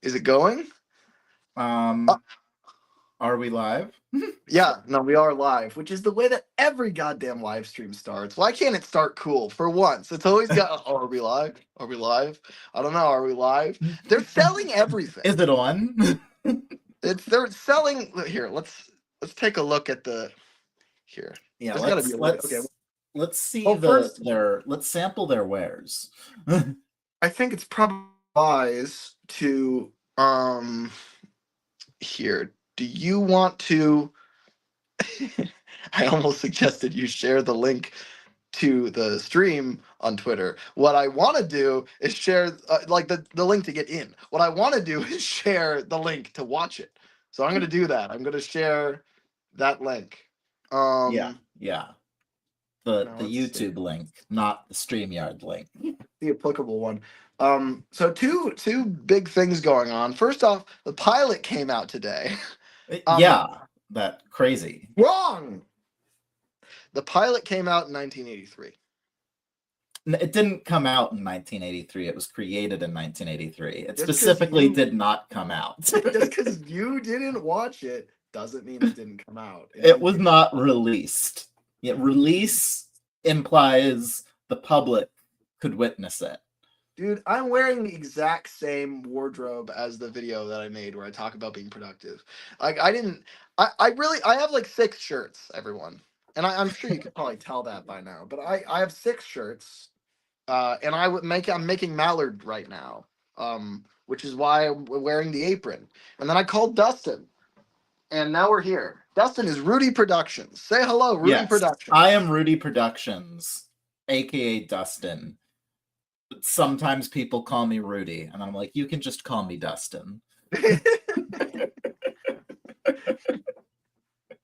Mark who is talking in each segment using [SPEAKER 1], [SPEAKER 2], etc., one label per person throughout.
[SPEAKER 1] Is it going? Uh,
[SPEAKER 2] Um, are we live?
[SPEAKER 1] yeah, no, we are live, which is the way that every goddamn live stream starts. Why can't it start cool for once? It's always got, oh, are we live? Are we live? I don't know. Are we live? They're selling everything.
[SPEAKER 2] Is it on?
[SPEAKER 1] They're selling here. Let's take a look at the here.
[SPEAKER 2] Yeah,
[SPEAKER 1] There's got to be
[SPEAKER 2] let's
[SPEAKER 1] a way. Okay.
[SPEAKER 2] let's let's see
[SPEAKER 1] Well, first,
[SPEAKER 2] let's sample their wares.
[SPEAKER 1] I think it's probably wise to here. Do you want to? I almost suggested you share the link to the stream on Twitter. What I want to do is share like the link to get in. What I want to do is share the link to watch it. So I'm going to do that. I'm going to share that link.
[SPEAKER 2] Yeah, yeah. The
[SPEAKER 1] Now
[SPEAKER 2] the
[SPEAKER 1] let's see
[SPEAKER 2] YouTube link, not the StreamYard link.
[SPEAKER 1] the applicable one. So two big things going on. First off, the pilot came out today. um,
[SPEAKER 2] Yeah, that crazy.
[SPEAKER 1] wrong. The pilot came out in 1983.
[SPEAKER 2] It didn't come out in 1983. It was created in 1983. It
[SPEAKER 1] Just
[SPEAKER 2] specifically did not come out.
[SPEAKER 1] just because you didn't watch it doesn't mean it didn't come out.
[SPEAKER 2] It was not released. Yet release implies the public could witness it.
[SPEAKER 1] Dude, I'm wearing the exact same wardrobe as the video that I made where I talk about being productive. Like I have like 6 shirts, everyone. And I'm sure you could probably tell that by now. But I have 6 shirts. And I'm making Mallard right now. Which is why I'm wearing the apron. And then I called Dustin. And now we're here. Dustin is Rudy Productions. Say hello, Rudy
[SPEAKER 2] Yes,
[SPEAKER 1] Productions.
[SPEAKER 2] I am Rudy Productions, aka Dustin. Sometimes people call me Rudy, and I'm like, you can just call me Dustin.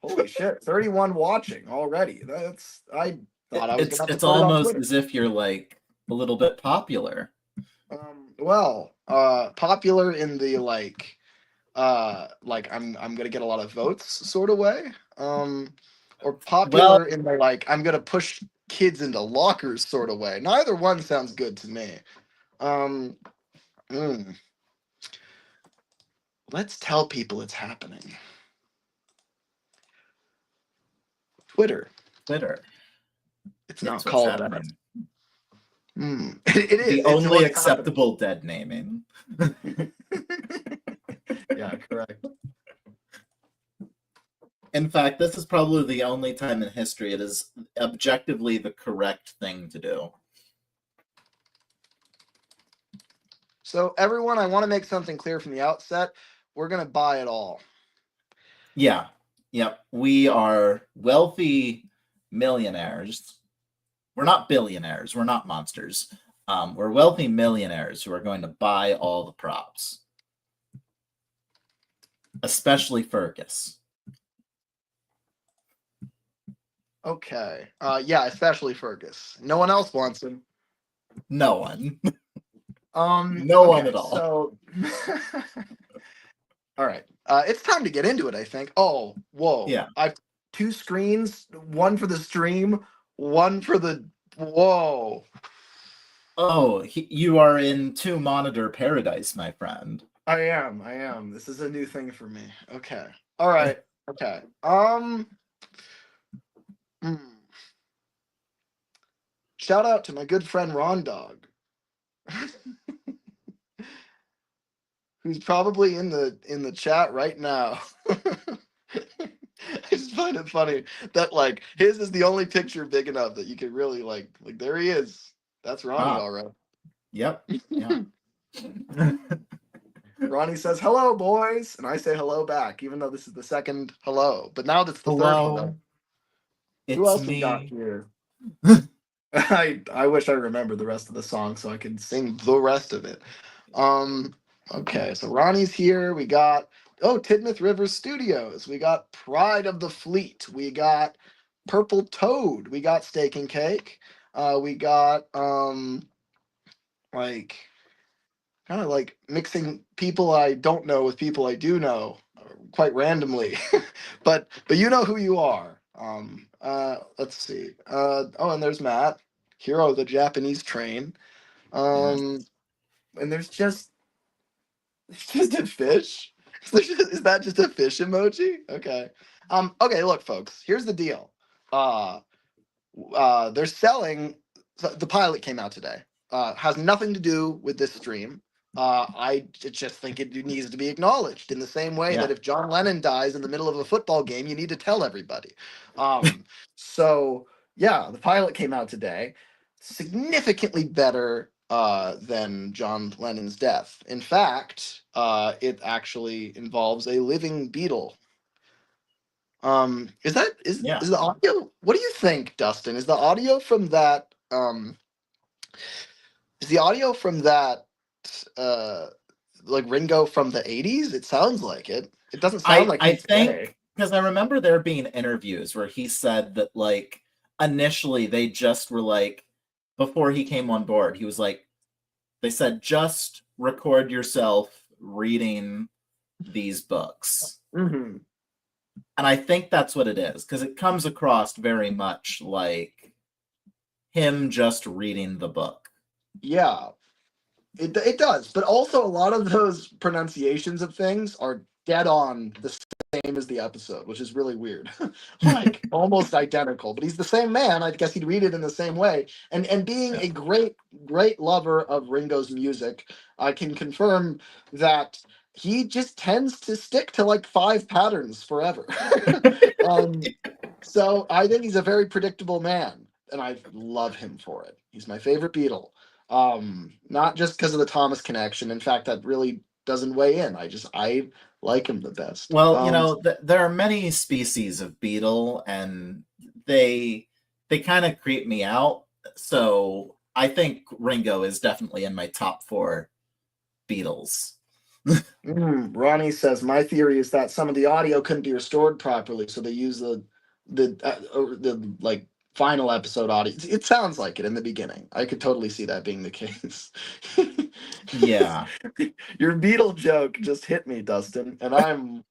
[SPEAKER 1] Holy shit, 31 watching already. I thought I was gonna have to
[SPEAKER 2] It's
[SPEAKER 1] put it on
[SPEAKER 2] almost
[SPEAKER 1] Twitter.
[SPEAKER 2] as if you're like a little bit popular.
[SPEAKER 1] Popular in the like I'm gonna get a lot of votes sort of way. Or
[SPEAKER 2] Well,
[SPEAKER 1] popular in the like I'm gonna push kids into lockers sort of way. Neither one sounds good to me. Um, mm. Let's tell people it's happening. Twitter. It's not
[SPEAKER 2] that's what's
[SPEAKER 1] called that.
[SPEAKER 2] happening.
[SPEAKER 1] It is.
[SPEAKER 2] The
[SPEAKER 1] It's
[SPEAKER 2] only
[SPEAKER 1] what's
[SPEAKER 2] acceptable dead naming.
[SPEAKER 1] Yeah, correct.
[SPEAKER 2] In fact, this is probably the only time in history it is objectively the correct thing to do.
[SPEAKER 1] So everyone, I want to make something clear from the outset. We're gonna buy it all.
[SPEAKER 2] Yeah. Yep. We are wealthy millionaires. We're not billionaires. We're not monsters. We're wealthy millionaires who are going to buy all the props. Especially Fergus.
[SPEAKER 1] Okay. Yeah, especially Fergus. No one else wants him.
[SPEAKER 2] No one.
[SPEAKER 1] No
[SPEAKER 2] one at all.
[SPEAKER 1] So all right. It's time to get into it, I think. Oh, whoa.
[SPEAKER 2] Yeah.
[SPEAKER 1] I've 2 screens, one for the stream, one for the whoa.
[SPEAKER 2] Oh, you are in 2-monitor paradise, my friend.
[SPEAKER 1] I am. This is a new thing for me. Okay. All right. Okay. Shout out to my good friend Ron Dog. Who's probably in the chat right now. I just find it funny that like his is the only picture big enough that you can really like there he is. That's Ronnie, all right.
[SPEAKER 2] Yep. Yeah.
[SPEAKER 1] Ronnie says hello, boys, and I say hello back, even though this is the second hello. But now that's the third hello. Who else we got here? I wish I remembered the rest of the song so I could sing the rest of it. Okay, so Ronnie's here. We got Tidmouth Rivers Studios. We got Pride of the Fleet. We got Purple Toad. We got Steak and Cake. We got like kind of like mixing people I don't know with people I do know quite randomly. but you know who you are. Let's see. And there's Matt, Hero of the Japanese Train. And there's just It's just a fish. Is that just a fish emoji? Okay. Okay. Look, folks. Here's the deal. Uh, they're selling. So the pilot came out today. Has nothing to do with this stream. I just think it needs to be acknowledged in the same way that if John Lennon dies in the middle of a football game, you need to tell everybody. So yeah, the pilot came out today, significantly better than John Lennon's death. In fact, it actually involves a living beetle. Is that
[SPEAKER 2] Yeah.
[SPEAKER 1] is the audio? What do you think, Dustin? Is the audio from that? Is the audio from that? Uh, like Ringo from the '80s? It sounds like it. It doesn't sound like
[SPEAKER 2] I
[SPEAKER 1] he's today.
[SPEAKER 2] think because I remember there being interviews where he said that like initially they just were like before he came on board, he was like they said just record yourself reading these books.
[SPEAKER 1] Mm-hmm.
[SPEAKER 2] And I think that's what it is because it comes across very much like him just reading the book.
[SPEAKER 1] Yeah, it does. But also a lot of those pronunciations of things are dead on the same as the episode, which is really weird. Like almost identical. But he's the same man. I guess he'd read it in the same way. And being a great lover of Ringo's music, I can confirm that he just tends to stick to like 5 patterns forever. So I think he's a very predictable man, and I love him for it. He's my favorite Beatle. Not just because of the Thomas connection. In fact, that really doesn't weigh in. I like him the best.
[SPEAKER 2] Well, there are many species of beetle, and they kind of creep me out. So I think Ringo is definitely in my top 4 Beatles.
[SPEAKER 1] Ronnie says my theory is that some of the audio couldn't be restored properly, so they use the like final episode audio. It sounds like it in the beginning. I could totally see that being the case.
[SPEAKER 2] Yeah.
[SPEAKER 1] Your Beatle joke just hit me, Dustin, and I'm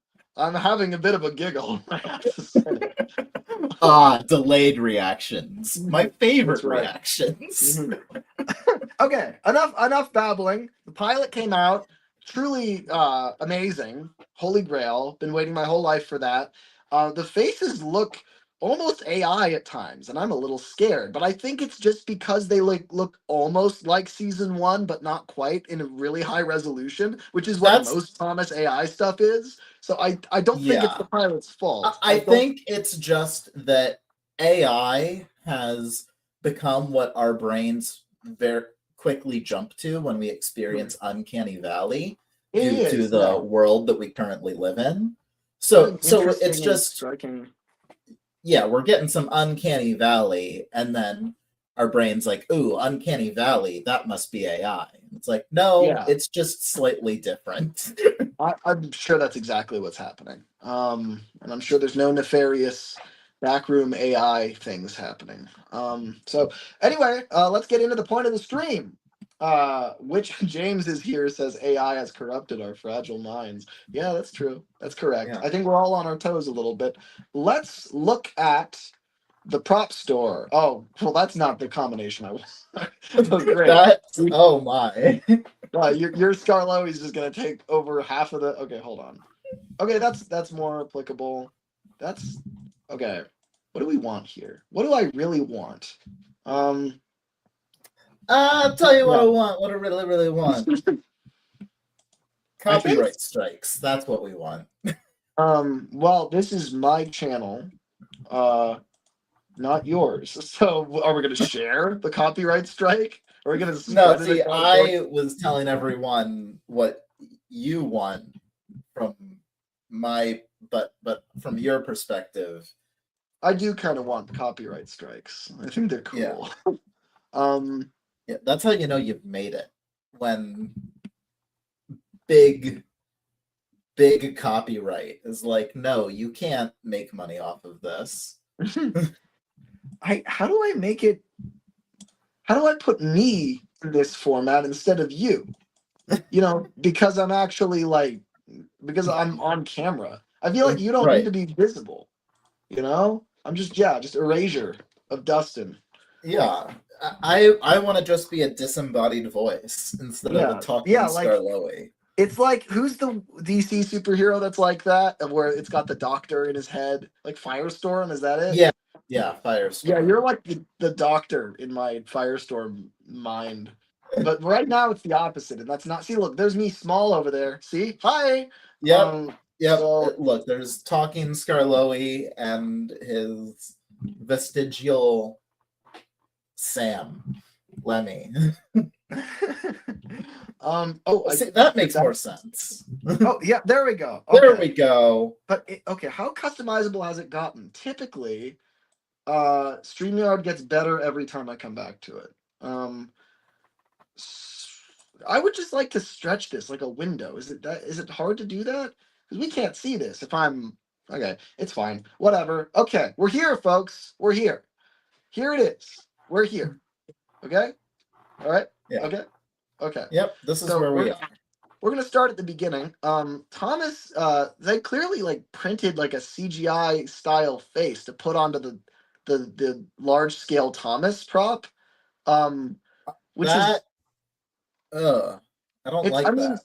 [SPEAKER 1] having a bit of a giggle. I have to say.
[SPEAKER 2] Delayed reactions. My favorite reactions.
[SPEAKER 1] Okay, enough babbling. The pilot came out. Truly amazing. Holy Grail. Been waiting my whole life for that. The faces look almost AI at times, and I'm a little scared. But I think it's just because they look almost like season 1, but not quite in a really high resolution, which is what most Thomas AI stuff is. So I don't think it's the pilot's fault.
[SPEAKER 2] I think it's just that AI has become what our brains very quickly jump to when we experience Uncanny Valley due to the world that we currently live in. So it's just
[SPEAKER 1] striking.
[SPEAKER 2] Yeah, we're getting some Uncanny Valley, and then our brain's like, ooh, Uncanny Valley, that must be AI. It's like, no, it's just slightly different.
[SPEAKER 1] I'm sure that's exactly what's happening. And I'm sure there's no nefarious backroom AI things happening. So anyway, let's get into the point of the stream. Which James is here says AI has corrupted our fragile minds. Yeah, that's true. That's correct. Yeah. I think we're all on our toes a little bit. Let's look at the prop store. Oh, well, that's not the combination I was. Oh, great.
[SPEAKER 2] Oh my.
[SPEAKER 1] Your Scarlo is just gonna take over half of the. Okay, hold on. Okay, that's more applicable. That's okay. What do we want here? What do I really want?
[SPEAKER 2] I'll tell you what I want. What I really, really want. Copyright strikes. That's what we want.
[SPEAKER 1] Well, this is my channel, not yours. So, are we going to share the copyright strike? Are we going to?
[SPEAKER 2] No, see, I was telling everyone what you want from but from your perspective.
[SPEAKER 1] I do kind of want copyright strikes. I think they're cool.
[SPEAKER 2] Yeah, that's how you know you've made it. When big copyright is like, no, you can't make money off of this.
[SPEAKER 1] How do I make it? How do I put me in this format instead of you? Because I'm actually because I'm on camera. I feel like you don't need to be visible. I'm just erasure of Dustin.
[SPEAKER 2] Yeah. I want to just be a disembodied voice instead of a talking Scarloey.
[SPEAKER 1] It's like, who's the DC superhero that's like that, where it's got the doctor in his head, like Firestorm? Is that it?
[SPEAKER 2] Yeah, yeah,
[SPEAKER 1] Yeah, you're
[SPEAKER 2] Firestorm.
[SPEAKER 1] like the doctor in my Firestorm mind. But right now it's the opposite, and that's not. See, look, there's me small over there. See, hi.
[SPEAKER 2] Yep,
[SPEAKER 1] Um,
[SPEAKER 2] yep.
[SPEAKER 1] so
[SPEAKER 2] Look, there's talking Scarloey and his vestigial Sam Lemmy.
[SPEAKER 1] oh,
[SPEAKER 2] See, that
[SPEAKER 1] dude,
[SPEAKER 2] makes more sense.
[SPEAKER 1] oh yeah, there we go.
[SPEAKER 2] There we
[SPEAKER 1] Okay,
[SPEAKER 2] go.
[SPEAKER 1] but okay, how customizable has it gotten? Typically, StreamYard gets better every time I come back to it. Um, I would just like to stretch this like a window. Is it hard to do that? Because we can't see this if I'm okay, it's fine. Whatever. Okay, we're here, folks. We're here. Here it is. We're here. Okay? All right?
[SPEAKER 2] Yeah.
[SPEAKER 1] Okay. Okay.
[SPEAKER 2] Yep, this is
[SPEAKER 1] So
[SPEAKER 2] where we are.
[SPEAKER 1] we're gonna start at the beginning. Thomas, they clearly like printed like a CGI style face to put onto the large scale Thomas prop. Um, which is
[SPEAKER 2] That I don't
[SPEAKER 1] it's I
[SPEAKER 2] like
[SPEAKER 1] mean,
[SPEAKER 2] that.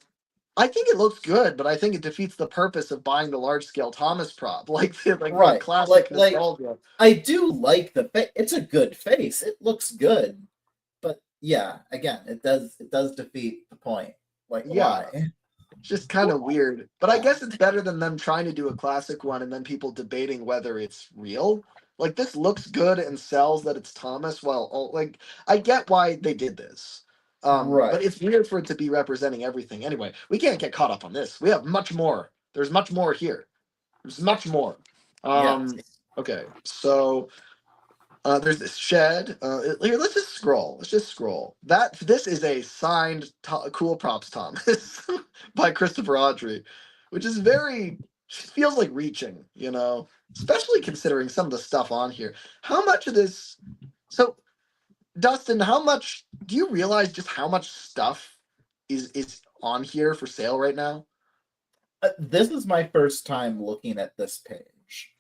[SPEAKER 1] I think it looks good, but I think it defeats the purpose of buying the large scale Thomas prop, like the
[SPEAKER 2] Right.
[SPEAKER 1] classic
[SPEAKER 2] Like
[SPEAKER 1] nostalgia.
[SPEAKER 2] I do like the face. It's a good face. It looks good. But yeah, again, it does defeat the point. Like
[SPEAKER 1] Yeah,
[SPEAKER 2] why?
[SPEAKER 1] it's just kind of weird. But I
[SPEAKER 2] Yeah.
[SPEAKER 1] guess it's better than them trying to do a classic one and then people debating whether it's real. Like this looks good and sells that it's Thomas. Well, like I get why they did this. But
[SPEAKER 2] Right.
[SPEAKER 1] it's weird for it to be representing everything. Anyway, we can't get caught up on this. We have much more. There's much more here. There's much more.
[SPEAKER 2] Yes.
[SPEAKER 1] Okay, so there's this shed. Here, let's just scroll. Let's just scroll. This is a signed Cool Props Thomas by Christopher Audrey, which is very feels like reaching, especially considering some of the stuff on here. How much of this? So, Dustin, how much do you realize just how much stuff is on here for sale right now?
[SPEAKER 2] This is my first time looking at this page.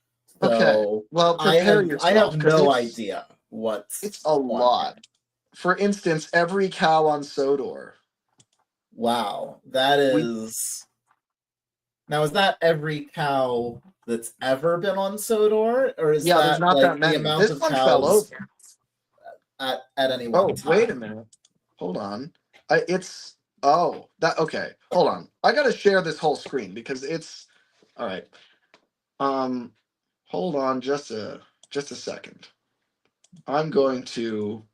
[SPEAKER 1] Okay,
[SPEAKER 2] So
[SPEAKER 1] well,
[SPEAKER 2] I
[SPEAKER 1] prepare
[SPEAKER 2] have I have
[SPEAKER 1] yourself because
[SPEAKER 2] no
[SPEAKER 1] it's
[SPEAKER 2] idea what's
[SPEAKER 1] it's a
[SPEAKER 2] on here.
[SPEAKER 1] lot. For instance, every cow on Sodor.
[SPEAKER 2] Wow. That
[SPEAKER 1] We
[SPEAKER 2] is now is that every cow that's ever been on Sodor? Or is
[SPEAKER 1] Yeah, there's
[SPEAKER 2] that
[SPEAKER 1] not that
[SPEAKER 2] like the
[SPEAKER 1] many.
[SPEAKER 2] amount
[SPEAKER 1] This
[SPEAKER 2] of
[SPEAKER 1] one fell
[SPEAKER 2] cows
[SPEAKER 1] over.
[SPEAKER 2] at any one
[SPEAKER 1] Oh, wait a
[SPEAKER 2] time?
[SPEAKER 1] minute. Hold on. It's oh that okay. Hold on. I gotta share this whole screen because it's all right. Um, hold on just a second. I'm going to.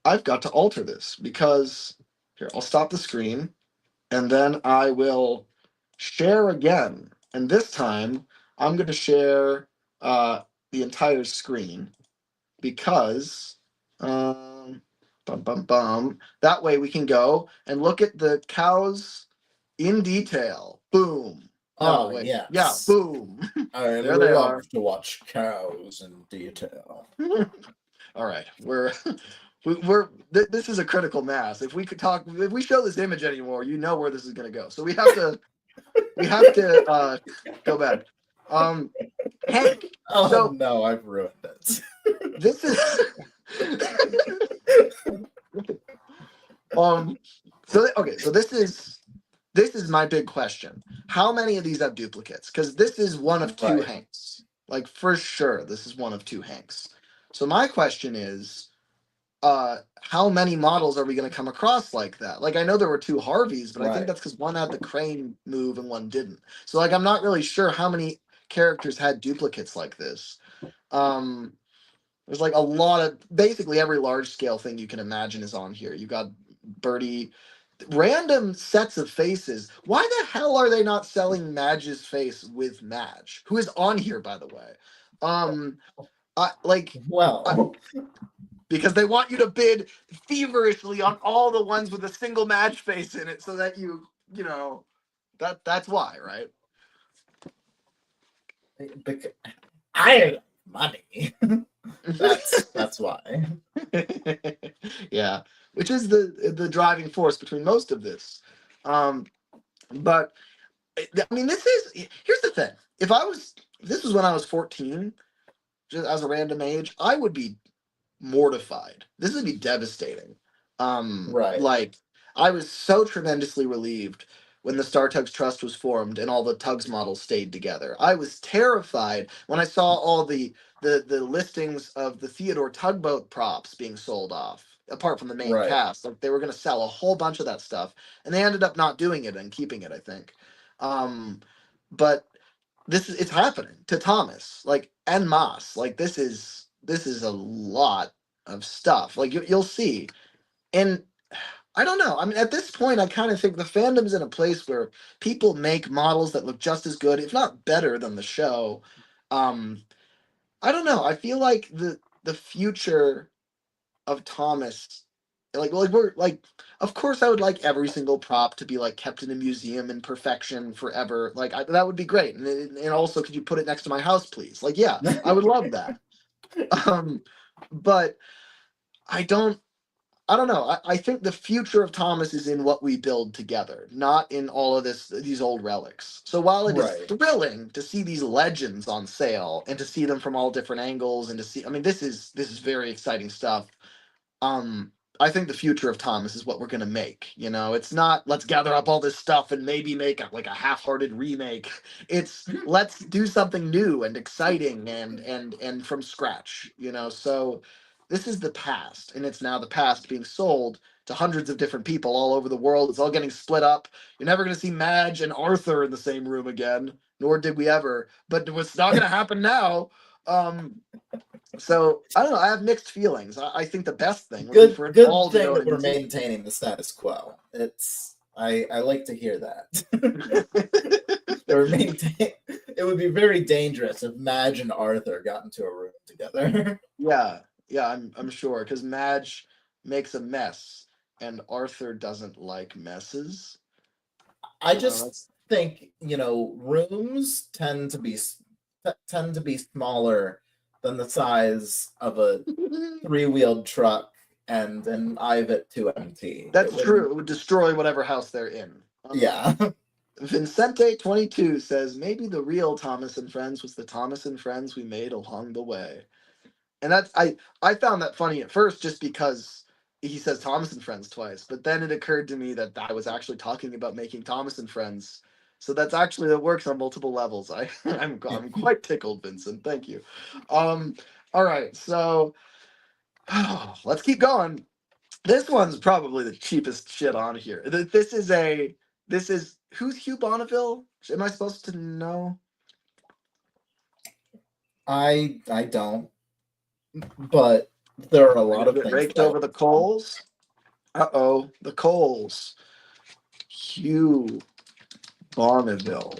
[SPEAKER 1] I've got to alter this because here I'll stop the screen and then I will share again. And this time I'm going to share the entire screen because bum bum bum. That way we can go and look at the cows in detail. Boom. No,
[SPEAKER 2] Ah,
[SPEAKER 1] wait. Yeah,
[SPEAKER 2] yes.
[SPEAKER 1] boom.
[SPEAKER 2] I
[SPEAKER 1] There they
[SPEAKER 2] love
[SPEAKER 1] are.
[SPEAKER 2] to watch cows in detail.
[SPEAKER 1] All right, this is a critical mass. If we show this image anymore, you know where this is going to go. So we have to go back. Hank.
[SPEAKER 2] Oh
[SPEAKER 1] So
[SPEAKER 2] no, I've ruined it.
[SPEAKER 1] this is um. So this is my big question. How many of these have duplicates? Because this is one of two
[SPEAKER 2] Right.
[SPEAKER 1] Hanks. Like for sure, this is one of two Hanks. So my question is, how many models are we going to come across like that? Like I know there were two Harveys, but I think
[SPEAKER 2] Right.
[SPEAKER 1] that's because one had the crane move and one didn't. So like I'm not really sure how many characters had duplicates like this. Um, there's like a lot of basically every large scale thing you can imagine is on here. You got Birdie, random sets of faces. Why the hell are they not selling Madge's face with Madge, who is on here by the way? Um, I like. I,
[SPEAKER 2] Well,
[SPEAKER 1] because they want you to bid feverishly on all the ones with a single Madge face in it, so that that's why, right?
[SPEAKER 2] I have money. That's why.
[SPEAKER 1] Yeah, which is the driving force between most of this. But I mean, here's the thing. If this was when I was 14, just as a random age, I would be mortified. This would be devastating.
[SPEAKER 2] Right.
[SPEAKER 1] Like I was so tremendously relieved when the Star Tugs Trust was formed and all the Tugs models stayed together. I was terrified when I saw all the listings of the Theodore tugboat props being sold off, apart from the main
[SPEAKER 2] Right.
[SPEAKER 1] cast. Like they were going to sell a whole bunch of that stuff, and they ended up not doing it and keeping it, I think. But it's happening to Thomas, like en masse. Like this is a lot of stuff. Like you'll see, and I don't know. I mean, at this point, I kind of think the fandom's in a place where people make models that look just as good, if not better, than the show. Um, I don't know. I feel like the future of Thomas, like we're like, of course, I would like every single prop to be like kept in a museum in perfection forever. Like that would be great. And also, could you put it next to my house, please? Like, yeah, I would love that. But I don't. I don't know. I think the future of Thomas is in what we build together, not in all of these old relics. So while it is
[SPEAKER 2] Right.
[SPEAKER 1] thrilling to see these legends on sale and to see them from all different angles and to see, I mean, this is very exciting stuff. um I think the future of Thomas is what we're gonna make. It's not let's gather up all this stuff and maybe make a half-hearted remake. It's let's do something new and exciting and from scratch. So this is the past, and it's now the past being sold to hundreds of different people all over the world. It's all getting split up. You're never gonna see Madge and Arthur in the same room again, nor did we ever. But it's not gonna happen now. So I don't know. I have mixed feelings. I think the best thing would be for it
[SPEAKER 2] Good
[SPEAKER 1] all to
[SPEAKER 2] thing
[SPEAKER 1] go in
[SPEAKER 2] that
[SPEAKER 1] a
[SPEAKER 2] we're
[SPEAKER 1] museum.
[SPEAKER 2] maintaining the status quo. I like to hear that. Or maintain. It would be very dangerous if Madge and Arthur got into a room together.
[SPEAKER 1] Yeah, yeah, I'm sure because Madge makes a mess and Arthur doesn't like messes.
[SPEAKER 2] I just
[SPEAKER 1] That's
[SPEAKER 2] think rooms tend to be smaller than the size of a three-wheeled truck and an IVET 2MT. It
[SPEAKER 1] that's
[SPEAKER 2] would,
[SPEAKER 1] true. It would destroy whatever house they're in.
[SPEAKER 2] yeah.
[SPEAKER 1] Vincente22 says maybe the real Thomas and Friends was the Thomas and Friends we made along the way. And I found that funny at first just because he says Thomas and Friends twice, but then it occurred to me that I was actually talking about making Thomas and Friends. So that works on multiple levels. I'm quite tickled, Vincent. Thank you. All right, so let's keep going. This one's probably the cheapest shit on here. This is who's Hugh Bonneville? Am I supposed to know?
[SPEAKER 2] I don't, but there are a
[SPEAKER 1] Are you
[SPEAKER 2] lot
[SPEAKER 1] gonna
[SPEAKER 2] of
[SPEAKER 1] get
[SPEAKER 2] things
[SPEAKER 1] raked
[SPEAKER 2] that
[SPEAKER 1] over the coals? Uh-oh, the coals. Hugh Bonneville.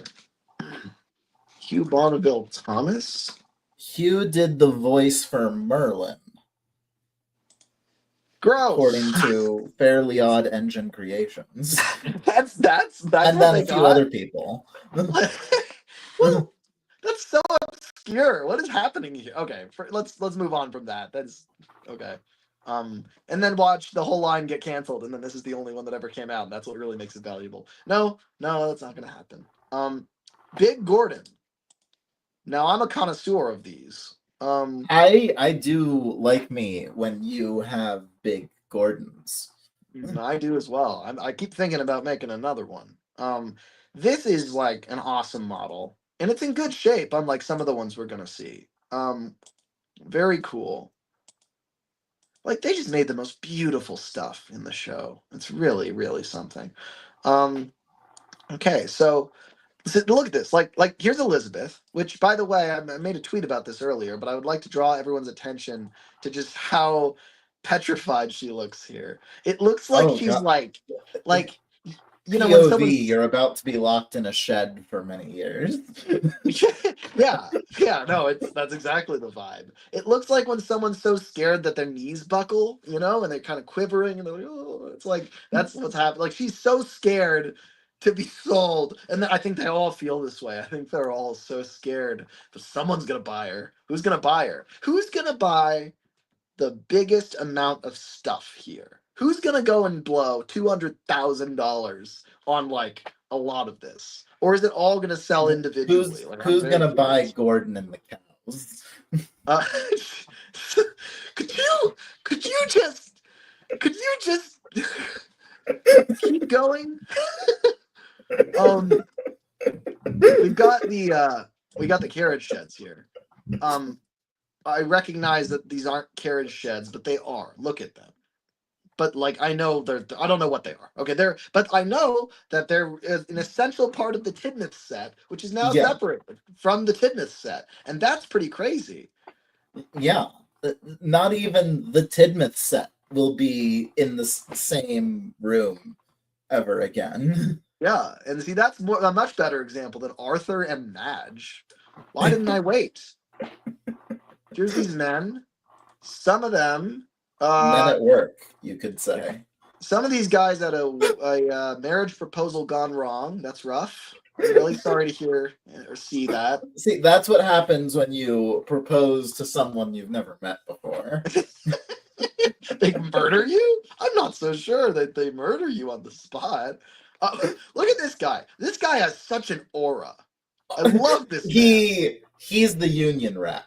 [SPEAKER 1] Hugh Bonneville Thomas?
[SPEAKER 2] Hugh did the voice for Merlin, according
[SPEAKER 1] Gross.
[SPEAKER 2] to Fairly Odd Engine Creations,
[SPEAKER 1] that's
[SPEAKER 2] and
[SPEAKER 1] what
[SPEAKER 2] then a
[SPEAKER 1] they
[SPEAKER 2] few
[SPEAKER 1] got?
[SPEAKER 2] other people.
[SPEAKER 1] Well, that's so obscure. What is happening here? Okay, let's move on from that. That's okay. And then watch the whole line get canceled, and then this is the only one that ever came out, and that's what really makes it valuable. No, no, that's not gonna happen. Big Gordon. Now I'm a connoisseur of these.
[SPEAKER 2] I do like me when you have big Gordons.
[SPEAKER 1] I do as well. I keep thinking about making another one. This is like an awesome model, and it's in good shape, unlike some of the ones we're gonna see. Very cool. Like they just made the most beautiful stuff in the show. It's really, really something. Um, okay, so look at this. Like here's Elizabeth, which by the way, I made a tweet about this earlier, but I would like to draw everyone's attention to just how petrified she looks here. It looks like
[SPEAKER 2] Oh
[SPEAKER 1] she's
[SPEAKER 2] god.
[SPEAKER 1] like when
[SPEAKER 2] POV,
[SPEAKER 1] someone's
[SPEAKER 2] you're about to be locked in a shed for many years.
[SPEAKER 1] yeah, yeah, no, that's exactly the vibe. It looks like when someone's so scared that their knees buckle, and they're kind of quivering, and they're like, oh, it's like that's what's happening. Like she's so scared to be sold, and I think they all feel this way. I think they're all so scared, but someone's gonna buy her. Who's gonna buy her? Who's gonna buy the biggest amount of stuff here? Who's gonna go and blow $200,000 on like a lot of this, or is it all gonna sell individually? Like I'm
[SPEAKER 2] Who's
[SPEAKER 1] very
[SPEAKER 2] gonna buy
[SPEAKER 1] curious.
[SPEAKER 2] Gordon and the cows?
[SPEAKER 1] Uh, could you could you just Keep going. We've got the carriage sheds here. I recognize that these aren't carriage sheds, but they are. Look at them. But like I know I don't know what they are. Okay, but I know that they're an essential part of the Tidmouth set, which is now separate from the Tidmouth set, and that's pretty crazy.
[SPEAKER 2] Yeah, not even the Tidmouth set will be in the same room ever again.
[SPEAKER 1] Yeah, and see that's a much better example than Arthur and Madge. Why didn't I wait? Here's these men. Some of them
[SPEAKER 2] men at work, you could say.
[SPEAKER 1] Some of these guys had a marriage proposal gone wrong. That's rough. I'm really sorry to hear or see that.
[SPEAKER 2] See, that's what happens when you propose to someone you've never met before.
[SPEAKER 1] They murder you? I'm not so sure that they murder you on the spot. Look at this guy. This guy has such an aura. I love this
[SPEAKER 2] guy. He's the union rep.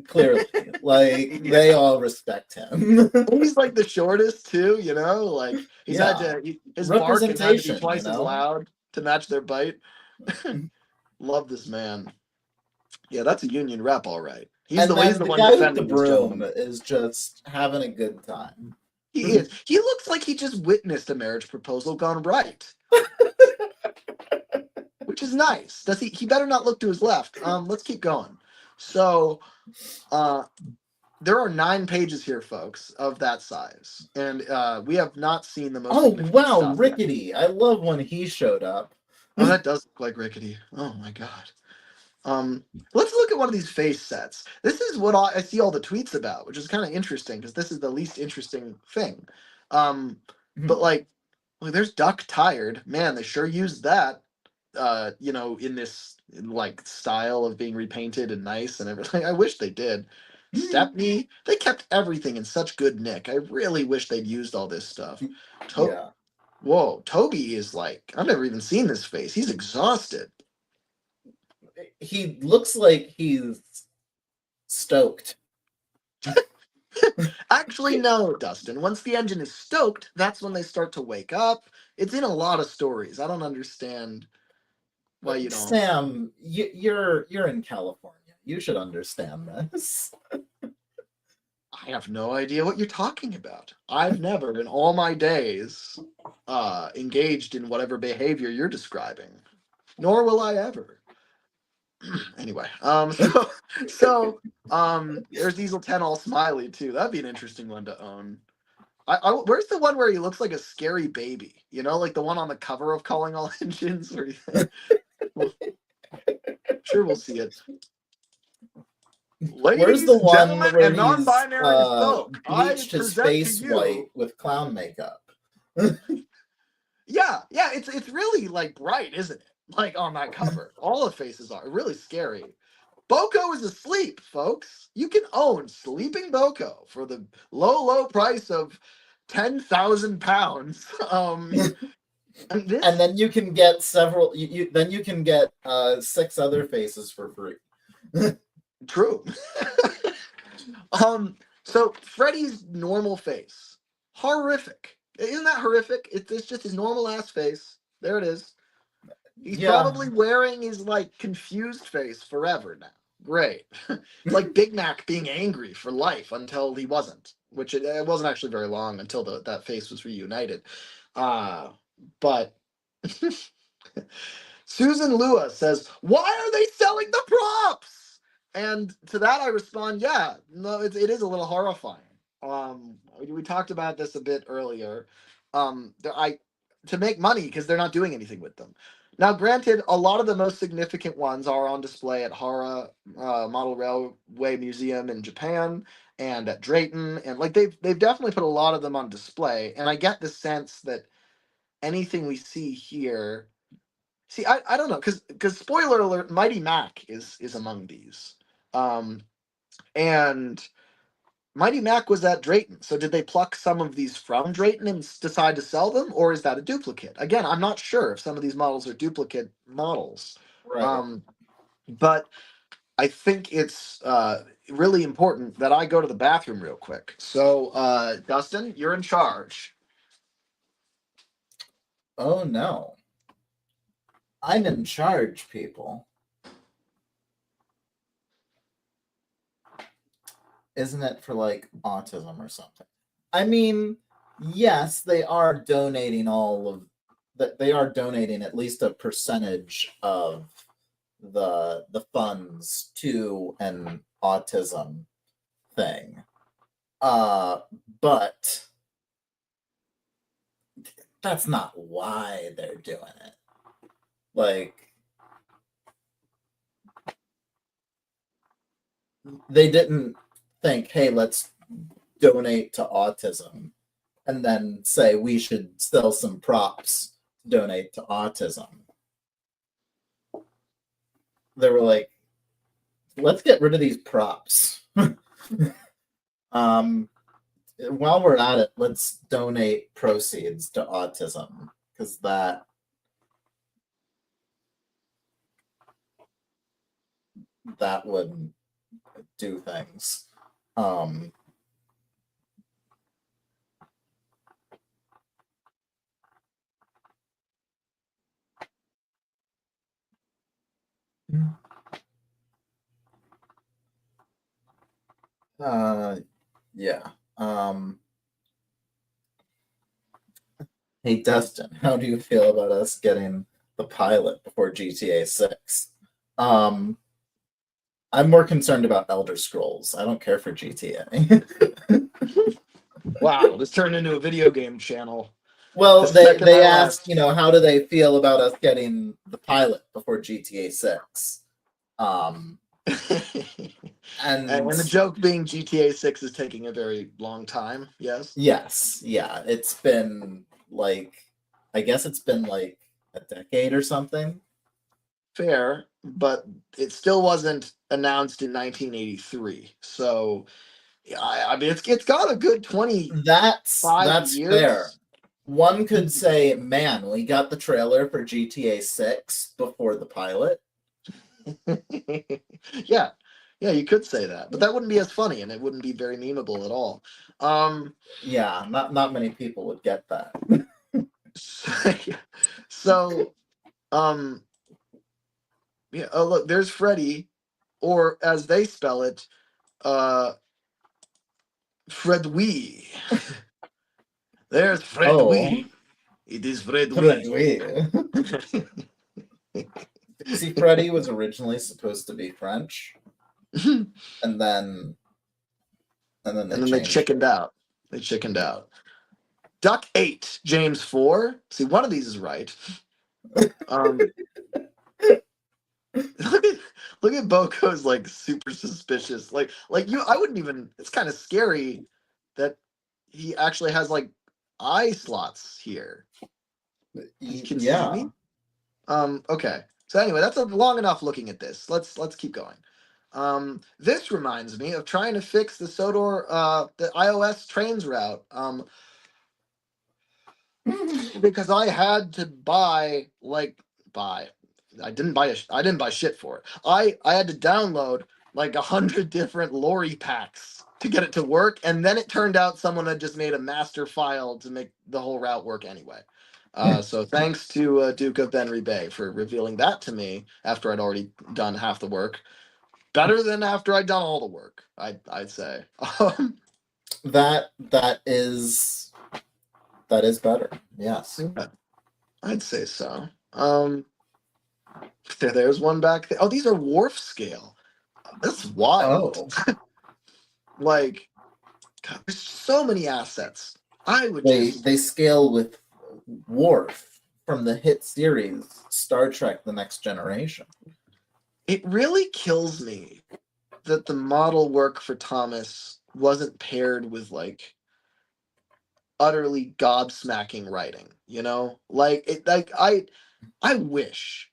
[SPEAKER 2] Clearly, like they all respect him.
[SPEAKER 1] He's like the shortest too, you know. Like he's had to his bark had to be twice as loud to match their bite. Love this man. Yeah, that's a union rep, all right. He's the one
[SPEAKER 2] guy with the broom is just having a good time.
[SPEAKER 1] He is. He looks like he just witnessed a marriage proposal gone right. Which is nice. Does he better not look to his left. Let's keep going. So there are 9 pages here, folks, of that size. And we have not seen the most.
[SPEAKER 2] Oh, wow, Rickety. Yet. I love when he showed up.
[SPEAKER 1] Oh, that does look like Rickety. Oh, my God. Let's look at one of these face sets. This is what I see all the tweets about, which is kind of interesting because this is the least interesting thing. But like, there's Duck Tired. Man, they sure used that. In this like style of being repainted and nice and everything. I wish they did. Stepney, they kept everything in such good nick. I really wish they'd used all this stuff.
[SPEAKER 2] Yeah.
[SPEAKER 1] Whoa, Toby is like, I've never even seen this face. He's exhausted.
[SPEAKER 2] He looks like he's stoked.
[SPEAKER 1] Actually, no, Dustin. Once the engine is stoked, that's when they start to wake up. It's in a lot of stories. I don't understand why you don't.
[SPEAKER 2] Sam, you're in California. You should understand this.
[SPEAKER 1] I have no idea what you're talking about. I've never, in all my days, engaged in whatever behavior you're describing. Nor will I ever. Anyway, so there's Diesel 10 all smiley too. That'd be an interesting one to own. Where's the one where he looks like a scary baby? You know, like the one on the cover of Calling All Engines. Sure, we'll see it.
[SPEAKER 2] Ladies, where's the one where he's bleached his face white with clown makeup?
[SPEAKER 1] Yeah, it's really like bright, isn't it? Like on that cover, all the faces are really scary. Boko is asleep, folks. You can own Sleeping Boko for the low price of £10,000.
[SPEAKER 2] And then you can get several. Then you can get 6 other faces for free.
[SPEAKER 1] True. So Freddy's normal face, horrific. Isn't that horrific? It's just his normal ass face. There it is. He's probably wearing his like confused face forever now. Great. It's like Big Mac being angry for life until he wasn't, which it wasn't actually very long until that face was reunited. But Susan Lua says, "Why are they selling the props?" And to that I respond, yeah, no, it is a little horrifying. We talked about this a bit earlier. To make money because they're not doing anything with them. Now, granted, a lot of the most significant ones are on display at Hara Model Railway Museum in Japan and at Drayton, and like they've definitely put a lot of them on display. And I get the sense that anything we see here, I don't know, because spoiler alert, Mighty Mac is among these, and Mighty Mac was at Drayton. So did they pluck some of these from Drayton and decide to sell them, or is that a duplicate? Again, I'm not sure if some of these models are duplicate models.
[SPEAKER 2] Right.
[SPEAKER 1] But I think it's really important that I go to the bathroom real quick. So, Dustin, you're in charge.
[SPEAKER 2] Oh no. I'm in charge, people. Isn't it for like autism or something? I mean, yes, they are donating all of that. They are donating at least a percentage of the funds to an autism thing. But that's not why they're doing it. Like, they didn't think, hey, let's donate to autism and then say we should sell some props to donate to autism. They were like, let's get rid of these props. While we're at it, let's donate proceeds to autism because that would do things. Yeah. Hey, Dustin, how do you feel about us getting the pilot before GTA 6? I'm more concerned about Elder Scrolls. I don't care for GTA.
[SPEAKER 1] Wow, this turned into a video game channel.
[SPEAKER 2] Well,
[SPEAKER 1] The second
[SPEAKER 2] they
[SPEAKER 1] I
[SPEAKER 2] asked,
[SPEAKER 1] left.
[SPEAKER 2] how do they feel about us getting the pilot before GTA 6?
[SPEAKER 1] And
[SPEAKER 2] And
[SPEAKER 1] the joke being GTA 6 is taking a very long time, yes?
[SPEAKER 2] yes, yeah, it's been like, I guess it's been like a decade or something.
[SPEAKER 1] Fair, but it still wasn't announced in 1983. So, I mean, it's got a good 25
[SPEAKER 2] That's
[SPEAKER 1] years.
[SPEAKER 2] fair. One could say, man, we got the trailer for GTA 6 before the pilot.
[SPEAKER 1] Yeah, you could say that, but that wouldn't be as funny, and it wouldn't be very memeable at all.
[SPEAKER 2] Yeah, not many people would get that.
[SPEAKER 1] So, yeah. Oh, look, there's Freddy, or as they spell it, Fredwee. There's Fredwee. It is Fredwee.
[SPEAKER 2] See, Freddy was originally supposed to be French, and then
[SPEAKER 1] they chickened out. They chickened out. Duck 8, James 4. See, one of these is right. Look at Boko's like super suspicious. Like you, I wouldn't even. It's kind of scary that he actually has like eye slots here. You can see me. Okay. So anyway, that's long enough looking at this. Let's keep going. This reminds me of trying to fix the Sodor the iOS trains route. Because I had to buy. I didn't buy shit for it. I had to download like 100 different lorry packs to get it to work, and then it turned out someone had just made a master file to make the whole route work anyway. So thanks to Duke of Benry Bay for revealing that to me after I'd already done half the work. Better than after I'd done all the work, I'd say.
[SPEAKER 2] That is better. Yes.
[SPEAKER 1] Yeah, I'd say so. There's one back there. Oh, these are wharf scale. That's wild. Like, God, there's so many assets. I would
[SPEAKER 2] they scale with Worf from the hit series Star Trek: The Next Generation.
[SPEAKER 1] It really kills me that the model work for Thomas wasn't paired with like utterly gobsmacking writing. I wish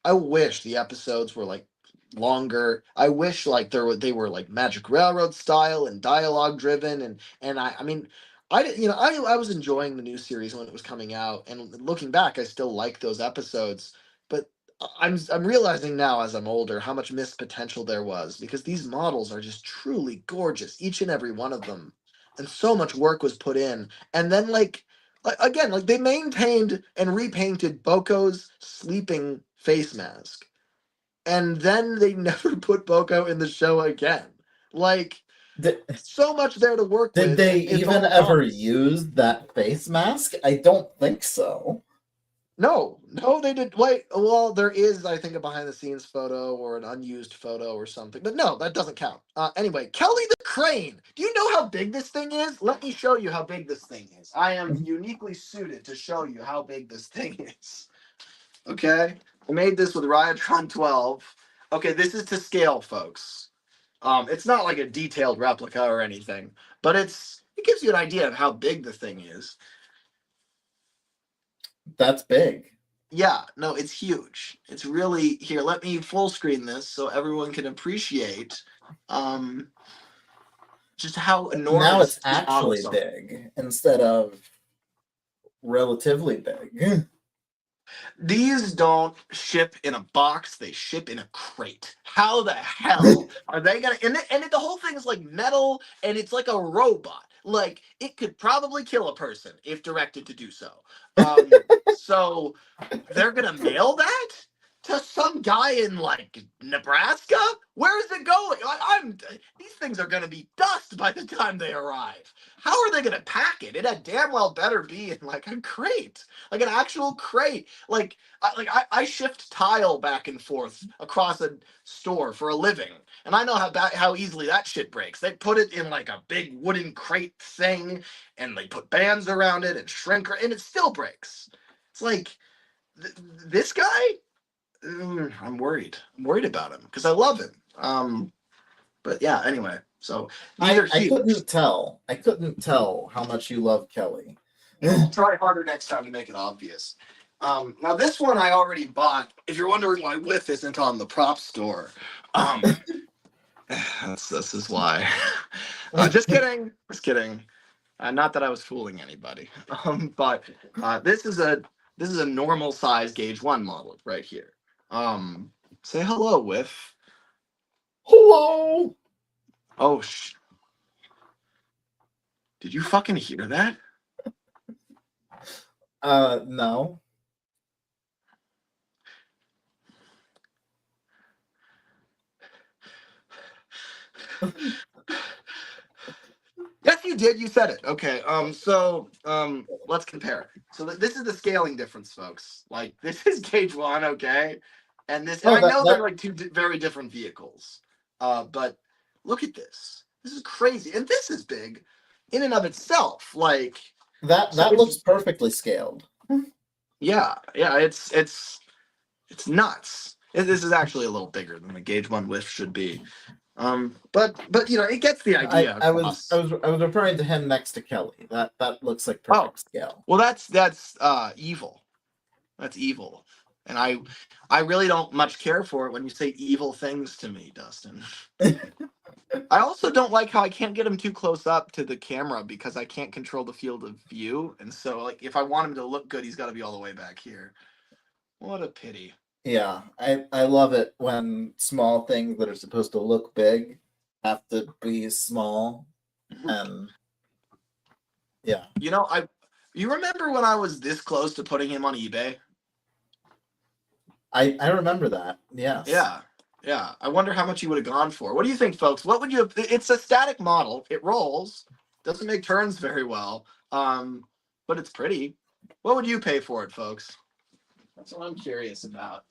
[SPEAKER 1] the episodes were like longer. I wish like they were like Magic Railroad style and dialogue driven, and I mean I was enjoying the new series when it was coming out, and looking back I still like those episodes, but I'm realizing now as I'm older how much missed potential there was, because these models are just truly gorgeous, each and every one of them, and so much work was put in, and then like again, like they maintained and repainted Boko's sleeping face mask, and then they never put Boko in the show again. Like, so much there to work
[SPEAKER 2] Did
[SPEAKER 1] with.
[SPEAKER 2] they
[SPEAKER 1] and it's
[SPEAKER 2] even
[SPEAKER 1] all
[SPEAKER 2] ever
[SPEAKER 1] promise.
[SPEAKER 2] use that face mask? I don't think so.
[SPEAKER 1] No, they did. Wait, well, there is, I think, a behind the scenes photo or an unused photo or something, but no, that doesn't count. Anyway, Kelly the Crane. Do you know how big this thing is? Let me show you how big this thing is. I am uniquely suited to show you how big this thing is. Okay, I made this with Ryotron 12. Okay, this is to scale, folks. It's not like a detailed replica or anything, but it gives you an idea of how big the thing is.
[SPEAKER 2] That's big.
[SPEAKER 1] Yeah, no, it's huge. It's really here. Let me full screen this so everyone can appreciate just how enormous
[SPEAKER 2] Now it's
[SPEAKER 1] these
[SPEAKER 2] actually
[SPEAKER 1] models are.
[SPEAKER 2] big instead of relatively big.
[SPEAKER 1] These don't ship in a box; they ship in a crate. How the hell are they gonna? And the whole thing is like metal, and it's like a robot. Like it could probably kill a person if directed to do so. So they're gonna mail that to some guy in like Nebraska? Where is it going? These things are gonna be dust by the time they arrive. How are they gonna pack it? It had damn well better be in like a crate, like an actual crate. I shift tile back and forth across a store for a living, and I know how easily that shit breaks. They put it in like a big wooden crate thing, and they put bands around it and shrink, and it still breaks. It's like this guy. I'm worried. I'm worried about him because I love him. But yeah. Anyway, so these are
[SPEAKER 2] I
[SPEAKER 1] huge.
[SPEAKER 2] couldn't tell. I couldn't tell how much you love Kelly.
[SPEAKER 1] I'll try harder next time to make it obvious. Now this one I already bought. If you're wondering why Whiff isn't on the prop store, this is why. Just kidding. Just kidding. Not that I was fooling anybody. But this is a normal size gauge 1 model right here. Say hello, Whiff.
[SPEAKER 2] Hello.
[SPEAKER 1] Oh Did you fucking hear that?
[SPEAKER 2] No.
[SPEAKER 1] Yes, you did. You said it. Okay. Let's compare. So this is the scaling difference, folks. Like this is gauge 1, okay, and I know they're like two very different vehicles. But look at this. This is crazy, and this is big, in and of itself. Like
[SPEAKER 2] that looks perfectly scaled.
[SPEAKER 1] Yeah. It's nuts. This is actually a little bigger than the gauge 1 Whiff should be. But it gets the idea.
[SPEAKER 2] I was referring to him next to Kelly. That looks like perfect scale.
[SPEAKER 1] Well, that's evil. That's evil, and I really don't much care for it when you say evil things to me, Dustin. I also don't like how I can't get him too close up to the camera because I can't control the field of view, and so like if I want him to look good, he's got to be all the way back here. What a pity.
[SPEAKER 2] Yeah, I love it when small things that are supposed to look big have to be small, and yeah.
[SPEAKER 1] You remember when I was this close to putting him on eBay?
[SPEAKER 2] I remember that. Yes.
[SPEAKER 1] Yeah. I wonder how much you would have gone for. What do you think, folks? What would you have? It's a static model. It rolls. Doesn't make turns very well. But it's pretty. What would you pay for it, folks? That's what I'm curious about.